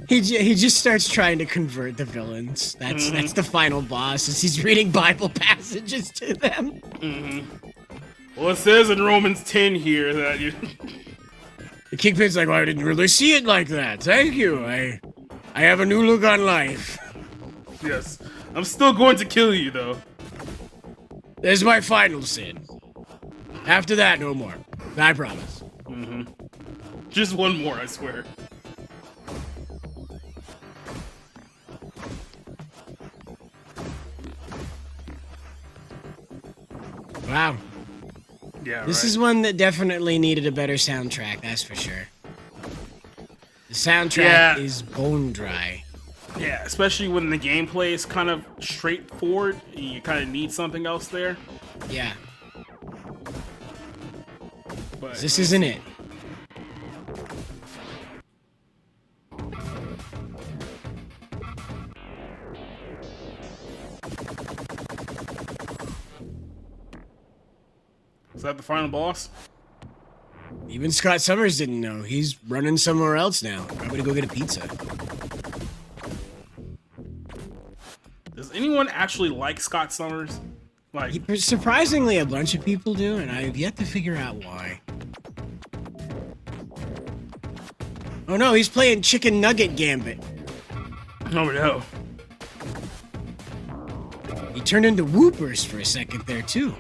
He just starts trying to convert the villains. That's the final boss, as he's reading Bible passages to them. Well, it says in Romans 10 here that you... The Kingpin's like, well, I didn't really see it like that. Thank you. I have a new look on life. Yes. I'm still going to kill you, though. This is my final sin. After that, no more. I promise. Just one more, I swear. Wow. Yeah, This is one that definitely needed a better soundtrack, that's for sure. The soundtrack is bone dry. Yeah, especially when the gameplay is kind of straightforward. You kind of need something else there. Yeah. But This isn't it. Is that the final boss? Even Scott Summers didn't know. He's running somewhere else now. Probably to go get a pizza. Does anyone actually like Scott Summers? Like, Surprisingly, a bunch of people do, and I have yet to figure out why. Oh no, he's playing Chicken Nugget Gambit. Oh no. He turned into Whoopers for a second there, too.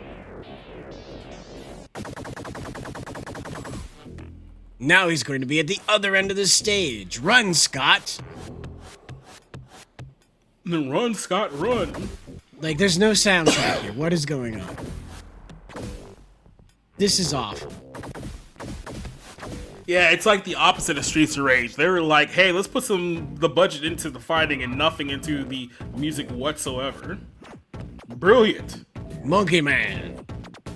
Now he's going to be at the other end of the stage. Run, Scott! Then run, Scott, run! Like, there's no soundtrack here. What is going on? This is awful. Yeah, it's like the opposite of Streets of Rage. They were like, hey, let's put the budget into the fighting and nothing into the music whatsoever. Brilliant. Monkey Man.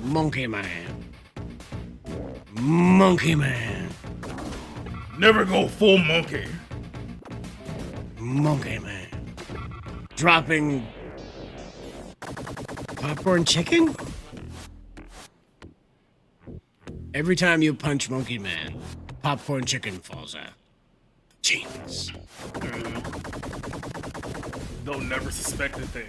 Monkey Man. Monkey Man. Never go full monkey. Monkey Man. Dropping popcorn chicken? Every time you punch Monkey Man, popcorn chicken falls out. Genius. They'll never suspect a thing.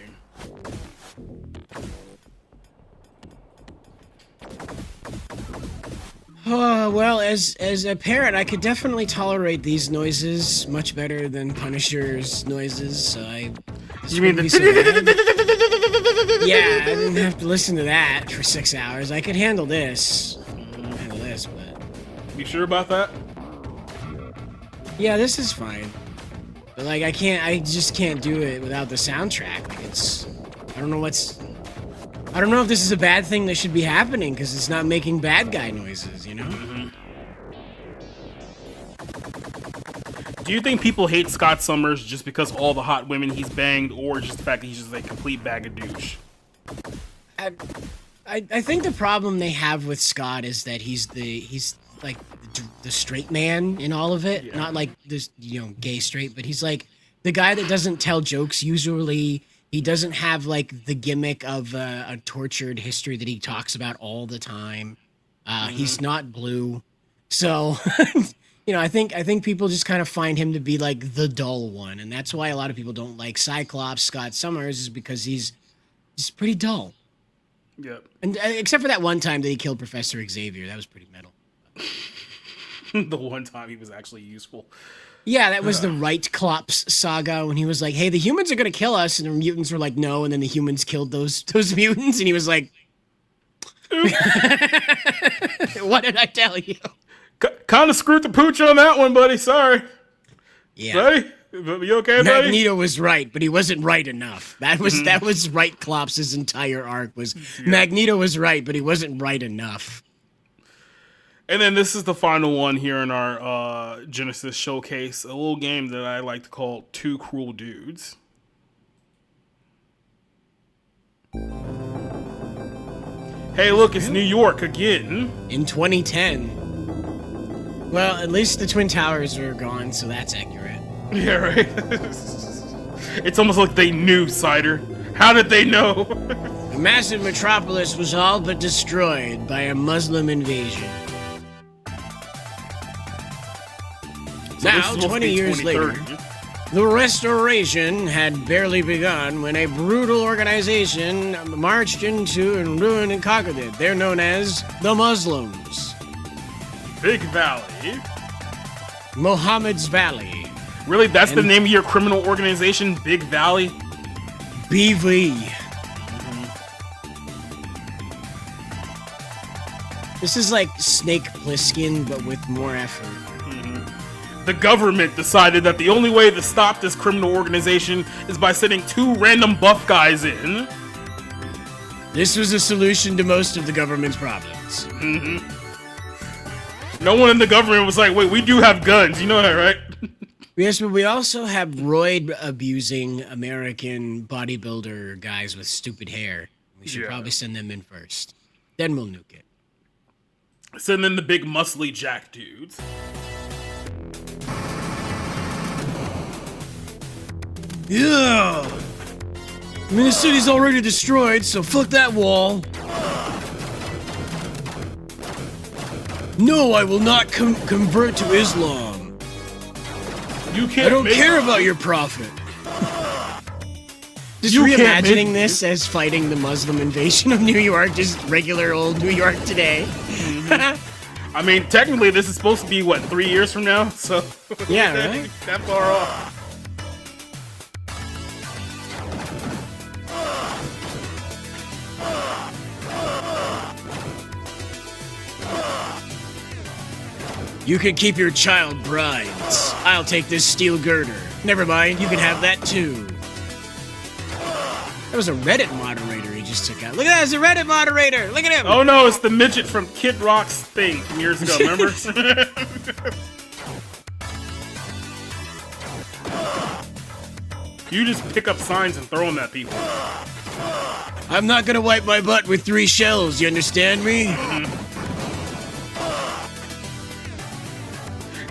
Well, as a parent, I could definitely tolerate these noises much better than Punisher's noises, so You mean the... Yeah, I didn't have to listen to that for 6 hours. I could handle this. But... You sure about that? Yeah, this is fine. But, like, I just can't do it without the soundtrack. Like, I don't know if this is a bad thing that should be happening, because it's not making bad guy noises, you know? Do you think people hate Scott Summers just because all the hot women he's banged, or just the fact that he's just a complete bag of douche? I think the problem they have with Scott is that he's like the straight man in all of it. Yeah. Not like this, gay straight, but he's like the guy that doesn't tell jokes usually. He doesn't have like the gimmick of a tortured history that he talks about all the time. He's not blue. So, I think people just kind of find him to be like the dull one. And that's why a lot of people don't like Cyclops Scott Summers, is because he's pretty dull. Yep. And except for that one time that he killed Professor Xavier, that was pretty metal. The one time he was actually useful. Yeah, that was the Right Klops saga when he was like, hey, the humans are going to kill us. And the mutants were like, no. And then the humans killed those mutants. And he was like, what did I tell you? Kind of screwed the pooch on that one, buddy. Sorry. Yeah. Buddy? You okay, buddy? Magneto was right, but he wasn't right enough. That was Right Klops' entire arc was Magneto was right, but he wasn't right enough. And then this is the final one here in our Genesis showcase, a little game that I like to call Two Cruel Dudes. Hey, look, it's New York again. In 2010. Well, at least the Twin Towers are gone, so that's accurate. Yeah, right? It's almost like they knew, Cider. How did they know? The massive metropolis was all but destroyed by a Muslim invasion. So now, 20 years later, the restoration had barely begun when a brutal organization marched into and ruined and conquered it. They're known as the Muslims. Big Valley. Mohammed's Valley. Really? That's the name of your criminal organization? Big Valley? BV. This is like Snake Plissken, but with more effort. The government decided that the only way to stop this criminal organization is by sending 2 random buff guys in. This was a solution to most of the government's problems. No one in the government was like, wait, we do have guns. You know that, right? Yes, but we also have roid-abusing American bodybuilder guys with stupid hair. We should probably send them in first. Then we'll nuke it. Send in the big muscly jack dudes. Yeah! I mean, the city's already destroyed, so fuck that wall. No, I will not convert to Islam. You can't. I don't care about your prophet. Just reimagining this as fighting the Muslim invasion of New York, just regular old New York today. I mean, technically, this is supposed to be, 3 years from now? So yeah, right? That far off. You can keep your child brides. I'll take this steel girder. Never mind, you can have that too. That was a Reddit moderator he just took out. Look at that, it's a Reddit moderator. Look at him. Oh no, it's the midget from Kid Rock's thing from years ago, remember? You just pick up signs and throw them at people. I'm not gonna wipe my butt with 3 shells, you understand me?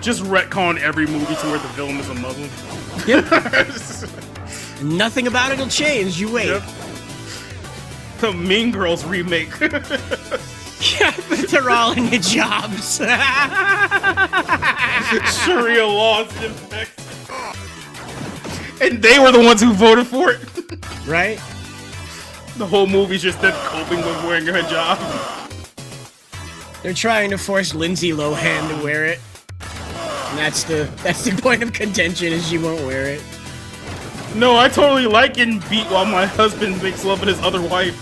Just retcon every movie to where the villain is a Muslim. Yep. Nothing about it'll change, you wait. Yep. The Mean Girls remake. Yeah, but they're all in hijabs. Sharia laws in effect. And they were the ones who voted for it. Right? The whole movie's just them coping with wearing a hijab. They're trying to force Lindsay Lohan to wear it. And that's the point of contention, is she won't wear it. No, I totally like getting beat while my husband makes love with his other wife.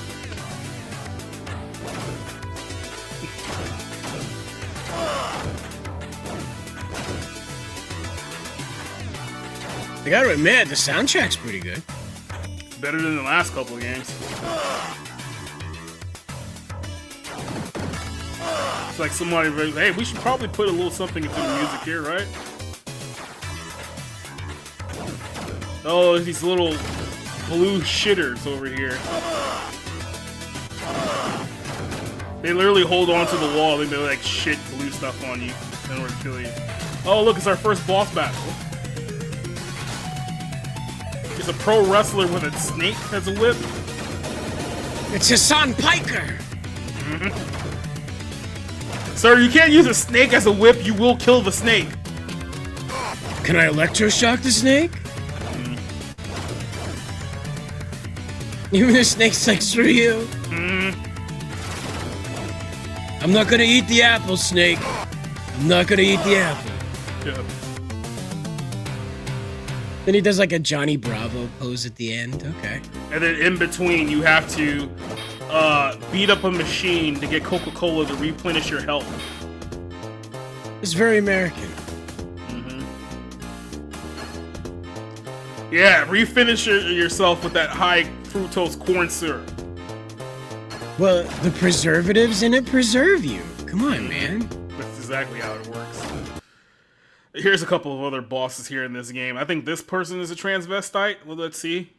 I gotta admit, the soundtrack's pretty good. It's better than the last couple of games. It's like somebody, hey, we should probably put a little something into the music here, right? Oh, these little blue shitters over here. They literally hold on to the wall and they like shit blue stuff on you in order to kill you. Oh, look, it's our first boss battle. It's a pro wrestler with a snake as a whip. It's Hassan Piker. Sir, you can't use a snake as a whip. You will kill the snake. Can I electroshock the snake? Even the snake's like, screw you. I'm not gonna eat the apple, snake. I'm not gonna eat the apple. Yeah. Then he does like a Johnny Bravo pose at the end. Okay. And then in between, you have to beat up a machine to get Coca-Cola to replenish your health. It's very American. Yeah, refinish yourself with that high fructose corn syrup. Well, the preservatives in it preserve you. Come on, man. That's exactly how it works. Here's a couple of other bosses here in this game. I think this person is a transvestite. Well, let's see.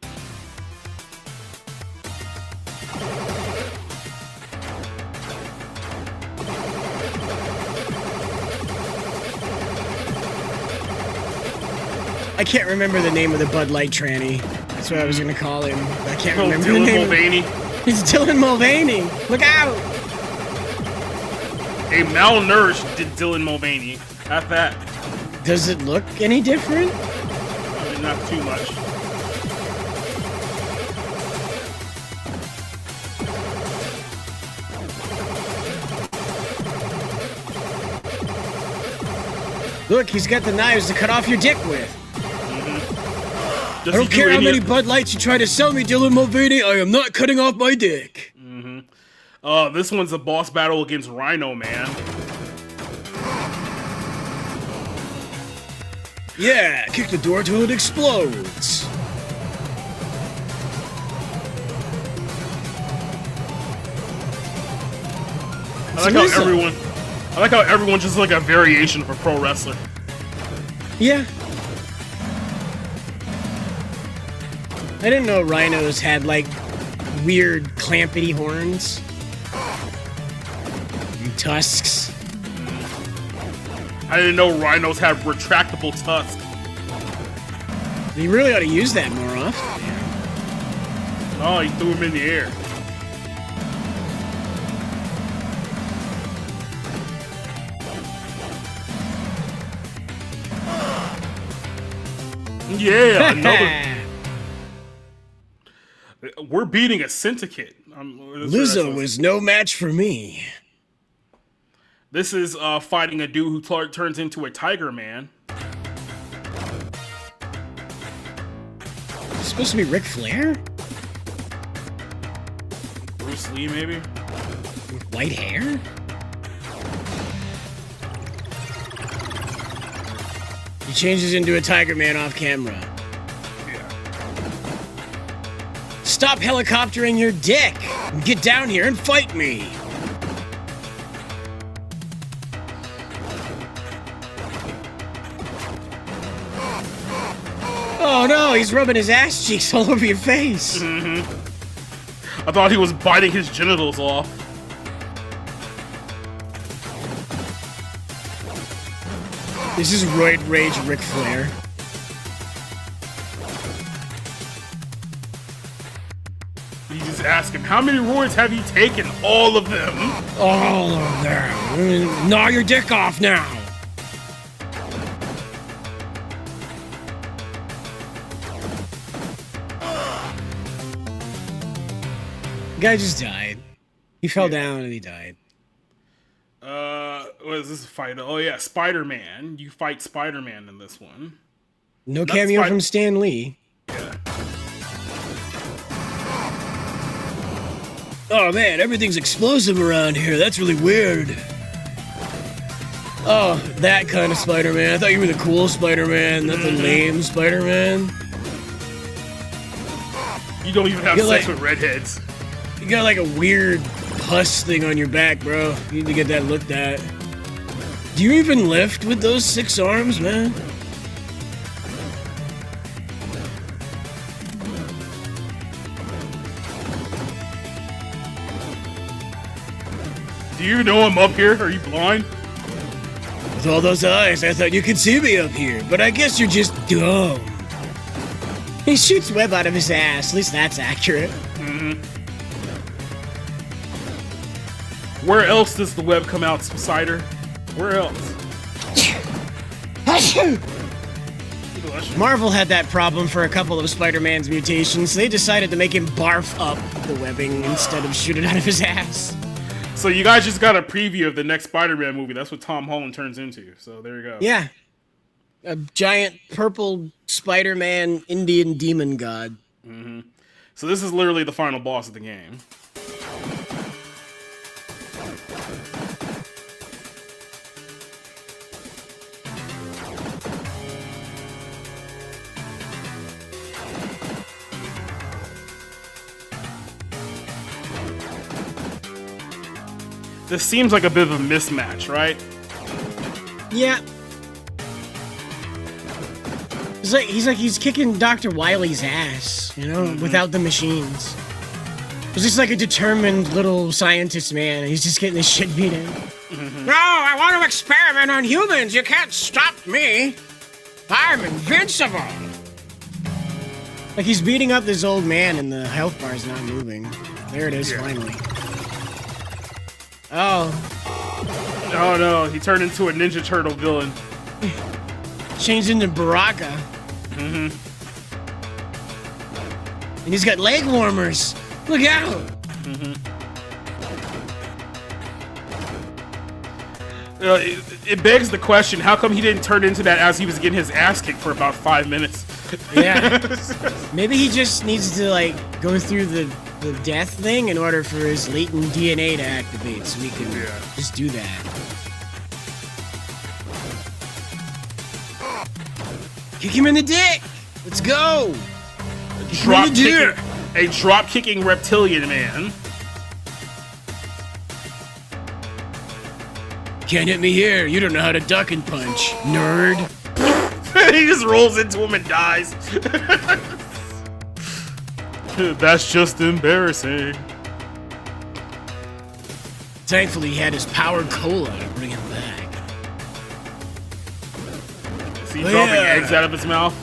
I can't remember the name of the Bud Light tranny. That's what I was gonna call him. I can't remember the Dylan name. Mulvaney. He's Dylan Mulvaney. Look out! A malnourished Dylan Mulvaney. At that. Does it look any different? I mean, not too much. Look, he's got the knives to cut off your dick with. Does I don't he care do how any many of- Bud Lights you try to sell me, Dylan Mulvaney, I am not cutting off my dick. This one's a boss battle against Rhino Man. Yeah, kick the door till it explodes. I like how everyone's just like a variation of a pro wrestler. Yeah. I didn't know rhinos had like weird clampety horns. And tusks. I didn't know rhinos had retractable tusks. You really ought to use that more often. Oh, he threw him in the air. Yeah, another. We're beating a syndicate. Lizzo was no match for me. This is fighting a dude who turns into a tiger man. It's supposed to be Ric Flair? Bruce Lee, maybe? With white hair? He changes into a tiger man off camera. Stop helicoptering your dick! Get down here and fight me! Oh no, he's rubbing his ass cheeks all over your face! I thought he was biting his genitals off. This is Roid Rage Ric Flair. You just ask him, how many roids have you taken? All of them. All of them. Gnaw your dick off now. The guy just died. He fell down and he died. What is this fight? Oh yeah, Spider-Man. You fight Spider-Man in this one. No Not cameo Spid- from Stan Lee. Yeah. Oh man, everything's explosive around here. That's really weird. Oh, that kind of Spider-Man. I thought you were the cool Spider-Man, not the lame Spider-Man. You don't even have You're sex like- with redheads. You got like a weird pus thing on your back, bro. You need to get that looked at. Do you even lift with those 6 arms, man? Do you know I'm up here? Are you blind? With all those eyes, I thought you could see me up here, but I guess you're just dumb. He shoots web out of his ass. At least that's accurate. Where else does the web come out, Cider? Where else? Marvel had that problem for a couple of Spider-Man's mutations. They decided to make him barf up the webbing instead of shoot it out of his ass. So you guys just got a preview of the next Spider-Man movie. That's what Tom Holland turns into. So there you go. Yeah. A giant purple Spider-Man Indian demon god. So this is literally the final boss of the game. This seems like a bit of a mismatch, right? Yeah. He's kicking Dr. Wily's ass, you know, without the machines. He's just like a determined little scientist man. He's just getting his shit beat in. No, I want to experiment on humans. You can't stop me. I'm invincible. Like he's beating up this old man and the health bar is not moving. There it is, finally. Oh. Oh no, he turned into a Ninja Turtle villain. Changed into Baraka. And he's got leg warmers. Look out! It begs the question, how come he didn't turn into that as he was getting his ass kicked for about 5 minutes? Yeah. Maybe he just needs to, like, go through the death thing in order for his latent DNA to activate, so we can just do that. Kick him in the dick! Let's go! A drop-kicking reptilian man. Can't hit me here. You don't know how to duck and punch, nerd. He just rolls into him and dies. That's just embarrassing. Thankfully, he had his power cola to bring him back. Is he dropping eggs out of his mouth?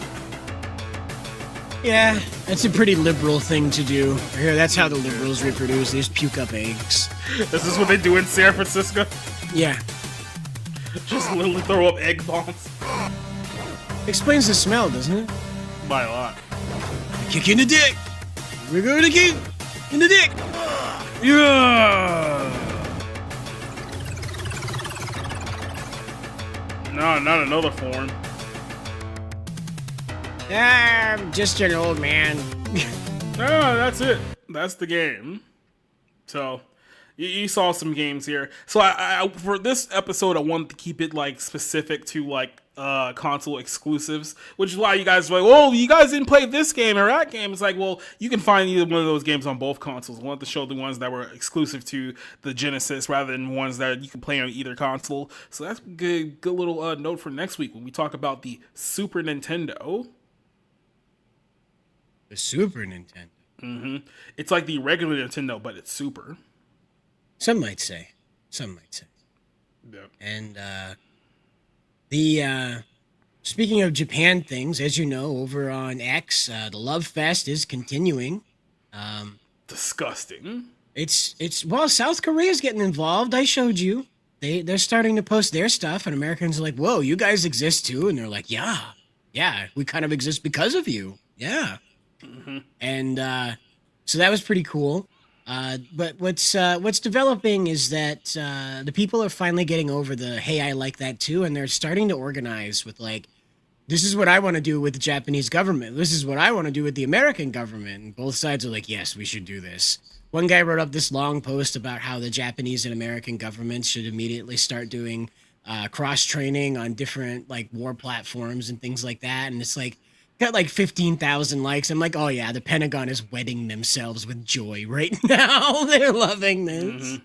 Yeah, that's a pretty liberal thing to do. I hear that's how the liberals reproduce. They just puke up eggs. Is this what they do in San Francisco? Yeah. Just literally throw up egg bombs. Explains the smell, doesn't it? By a lot. Kick you in the dick. We're going to kick in the dick. Yeah. No, not another form. I'm just an old man. No, that's it. That's the game. So, you saw some games here. So, I for this episode, I wanted to keep it like specific to like console exclusives, which is why you guys were like, "Oh, you guys didn't play this game or that game." It's like, well, you can find either one of those games on both consoles. I wanted to show the ones that were exclusive to the Genesis rather than ones that you can play on either console. So that's a good little note for next week when we talk about the Super Nintendo. The Super Nintendo. It's like the regular Nintendo, but it's super. Some might say. Yep. And speaking of Japan things, as you know, over on X, the Love Fest is continuing. Disgusting. Well, South Korea's getting involved. I showed you. They're starting to post their stuff, and Americans are like, "Whoa, you guys exist too?" And they're like, "Yeah, we kind of exist because of you." Yeah. And so that was pretty cool. But what's developing is that the people are finally getting over the "hey, I like that too," and they're starting to organize with like, "this is what I want to do with the Japanese government. This is what I want to do with the American government." And both sides are like, "Yes, we should do this." One guy wrote up this long post about how the Japanese and American governments should immediately start doing cross training on different like war platforms and things like that. And it's like, got like 15,000 likes. I'm like, oh yeah, the Pentagon is wetting themselves with joy right now. They're loving this.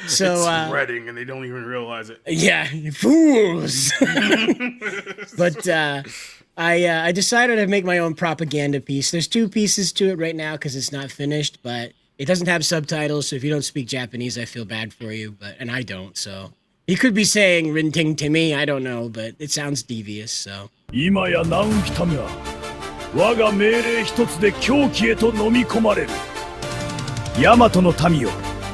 So it's spreading and they don't even realize it. Yeah, fools. But I decided to make my own propaganda piece. There's 2 pieces to it right now because it's not finished, but It doesn't have subtitles, so if you don't speak Japanese, I feel bad for you, and I don't, so. He could be saying Rinting Timmy, I don't know, but it sounds devious, so. 今やナウンキタムが我が命令一つで狂気へと飲み込まれる。ヤマトの民よ、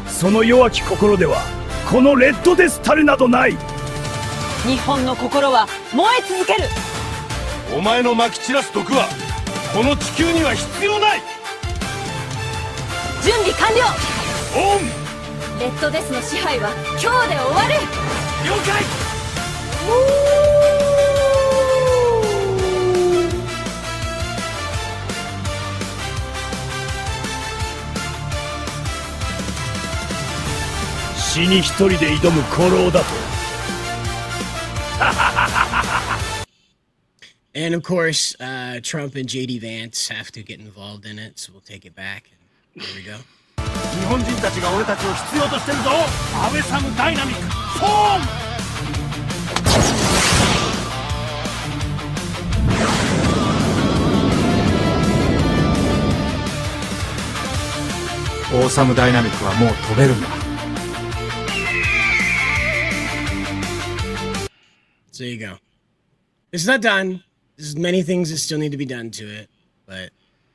その弱き心ではこのレッドデスたるなどない。日本の心は燃え続ける。お前の撒き散らす毒はこの地球には必要ない。準備完了。オン。レッドデスの支配は今日で終わる。了解。死に一人で挑む古老だと。And of course, Trump and JD Vance have to get involved in it, so we'll take it back. Here we go. 日本人たちが俺たちを必要としてるぞ。安倍サムダイナミックフォーム。オーサムダイナミックはもう飛べるんだ。So there you go. It's not done. There's many things that still need to be done to it, but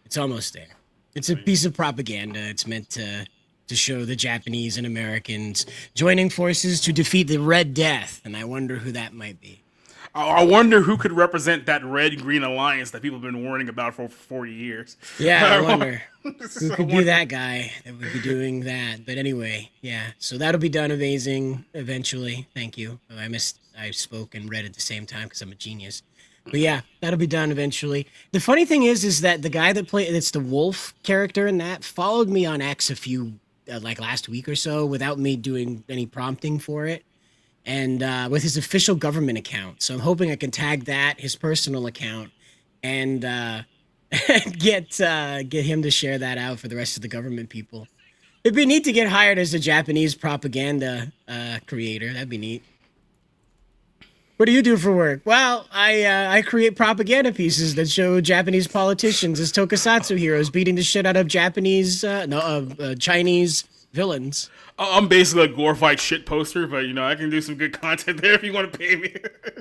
it's almost there. It's a piece of propaganda. It's meant to show the Japanese and Americans joining forces to defeat the Red Death, and I wonder who that might be. I wonder who could represent that red-green alliance that people have been warning about for 40 years. Yeah, I wonder who could be that guy that would be doing that. But anyway, yeah. So that'll be done amazing eventually. Thank you. I spoke and read at the same time because I'm a genius. But yeah, that'll be done eventually. The funny thing is that the guy that's the wolf character in that followed me on X a few, like last week or so without me doing any prompting for it. And with his official government account. So I'm hoping I can tag that, his personal account, and get him to share that out for the rest of the government people. It'd be neat to get hired as a Japanese propaganda creator. That'd be neat. What do you do for work? Well, I create propaganda pieces that show Japanese politicians as tokusatsu heroes beating the shit out of Chinese villains. I'm basically a glorified shit poster, but I can do some good content there if you want to pay me.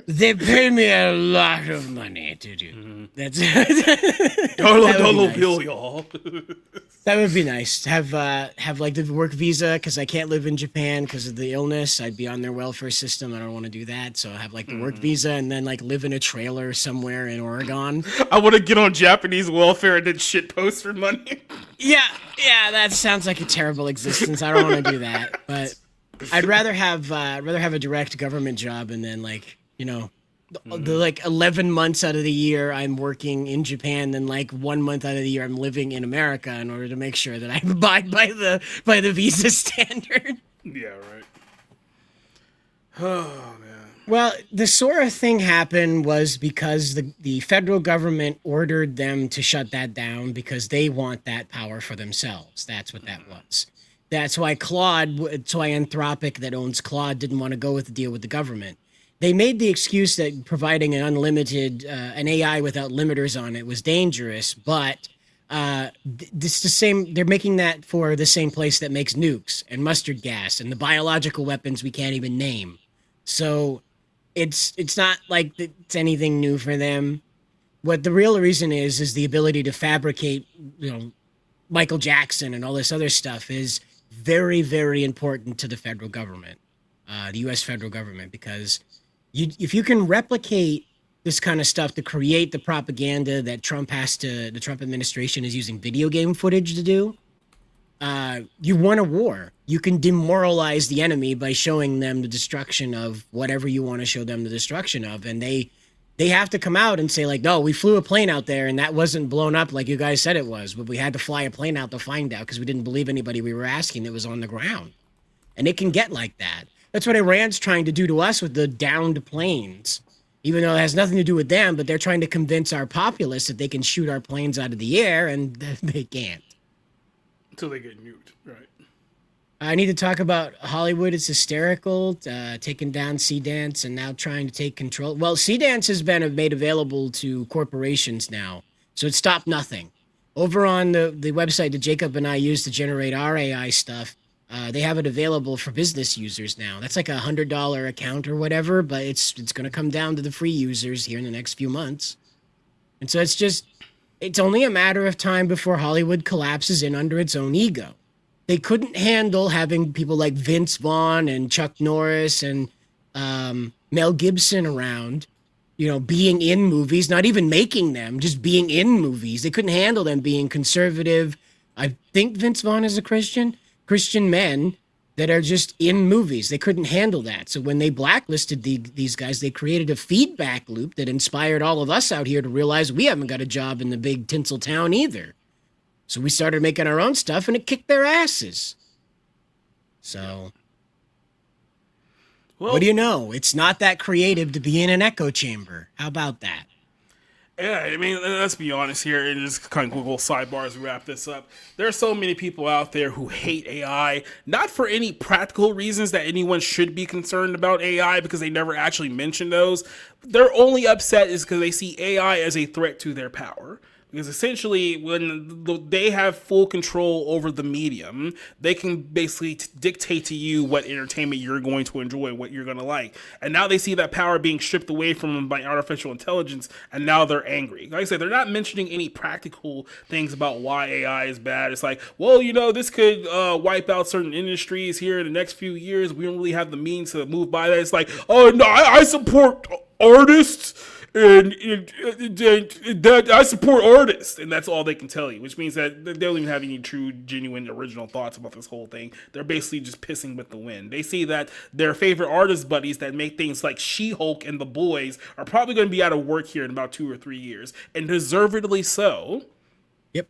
They pay me a lot of money to do. That's dollar bill, y'all. That would be nice. Have like the work visa because I can't live in Japan because of the illness. I'd be on their welfare system. I don't want to do that, so I have like the work visa and then like live in a trailer somewhere in Oregon. I want to get on Japanese welfare and then shit poster money. Yeah, that sounds like a terrible existence. I don't want to do that, but I'd rather have a direct government job and then like the like 11 months out of the year I'm working in Japan, then like 1 month out of the year I'm living in America in order to make sure that I abide by the visa standard. Yeah, right. Oh man. Well, the Sora thing happened was because the federal government ordered them to shut that down because they want that power for themselves. That's what that was. That's why Anthropic that owns Claude didn't want to go with the deal with the government. They made the excuse that providing an unlimited, an AI without limiters on it was dangerous, but it's the same. They're making that for the same place that makes nukes and mustard gas and the biological weapons we can't even name. So it's not like it's anything new for them. What the real reason is the ability to fabricate, Michael Jackson and all this other stuff is very, very important to the federal government, the U.S. federal government, because if you can replicate this kind of stuff to create the propaganda that the Trump administration is using video game footage to do, you won a war. You can demoralize the enemy by showing them the destruction of whatever you want to show them the destruction of. And they have to come out and say like, no, we flew a plane out there and that wasn't blown up like you guys said it was, but we had to fly a plane out to find out because we didn't believe anybody we were asking that was on the ground. And it can get like that. That's what Iran's trying to do to us with the downed planes. Even though it has nothing to do with them, but they're trying to convince our populace that they can shoot our planes out of the air, and they can't. Until they get nuked, right. I need to talk about Hollywood. It's hysterical, taking down C-Dance and now trying to take control. Well, C-Dance has been made available to corporations now, so it stopped nothing. over on the website that Jacob and I use to generate our AI stuff, they have it available for business users now. That's like $100 account or whatever, but it's going to come down to the free users here in the next few months. And so it's only a matter of time before Hollywood collapses in under its own ego. They couldn't handle having people like Vince Vaughn and Chuck Norris and Mel Gibson around, you know, being in movies, not even making them, just being in movies. They couldn't handle them being conservative. I think Vince Vaughn is a Christian men that are just in movies. They couldn't handle that. So when they blacklisted these guys, they created a feedback loop that inspired all of us out here to realize we haven't got a job in the big tinsel town either. So we started making our own stuff, and it kicked their asses. So, well, what do you know? It's not that creative to be in an echo chamber. How about that? Yeah, I mean, let's be honest here, and just kind of little sidebar as we wrap this up. There are so many people out there who hate AI, not for any practical reasons that anyone should be concerned about AI, because they never actually mention those. Their only upset is because they see AI as a threat to their power. Because essentially, when they have full control over the medium, they can basically dictate to you what entertainment you're going to enjoy, what you're going to like. And now they see that power being stripped away from them by artificial intelligence, and now they're angry. Like I said, they're not mentioning any practical things about why AI is bad. It's like, well, you know, this could wipe out certain industries here in the next few years. We don't really have the means to move by that. It's like, oh, no, I support artists. And I support artists, and that's all they can tell you, which means that they don't even have any true, genuine, original thoughts about this whole thing. They're basically just pissing with the wind. They see that their favorite artist buddies that make things like She-Hulk and The Boys are probably going to be out of work here in about 2 or 3 years, and deservedly so. Yep.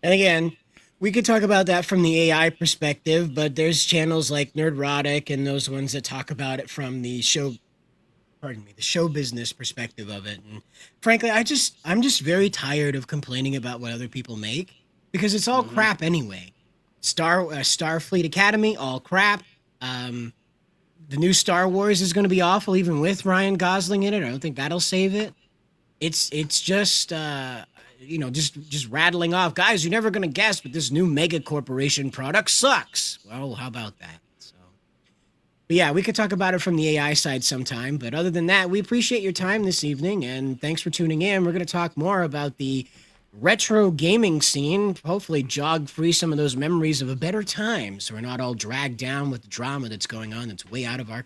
And again, we could talk about that from the AI perspective, but there's channels like Nerdrotic and those ones that talk about it from the show business perspective of it. And frankly, I'm just very tired of complaining about what other people make, because it's all crap anyway. Starfleet Academy, all crap. The new Star Wars is going to be awful, even with Ryan Gosling in it. I don't think that'll save it. It's just just rattling off, guys, you're never going to guess, but this new mega corporation product sucks. Well, how about that? But yeah, we could talk about it from the AI side sometime. But other than that, we appreciate your time this evening, and thanks for tuning in. We're going to talk more about the retro gaming scene, hopefully jog free some of those memories of a better time, so we're not all dragged down with the drama that's going on that's way out of our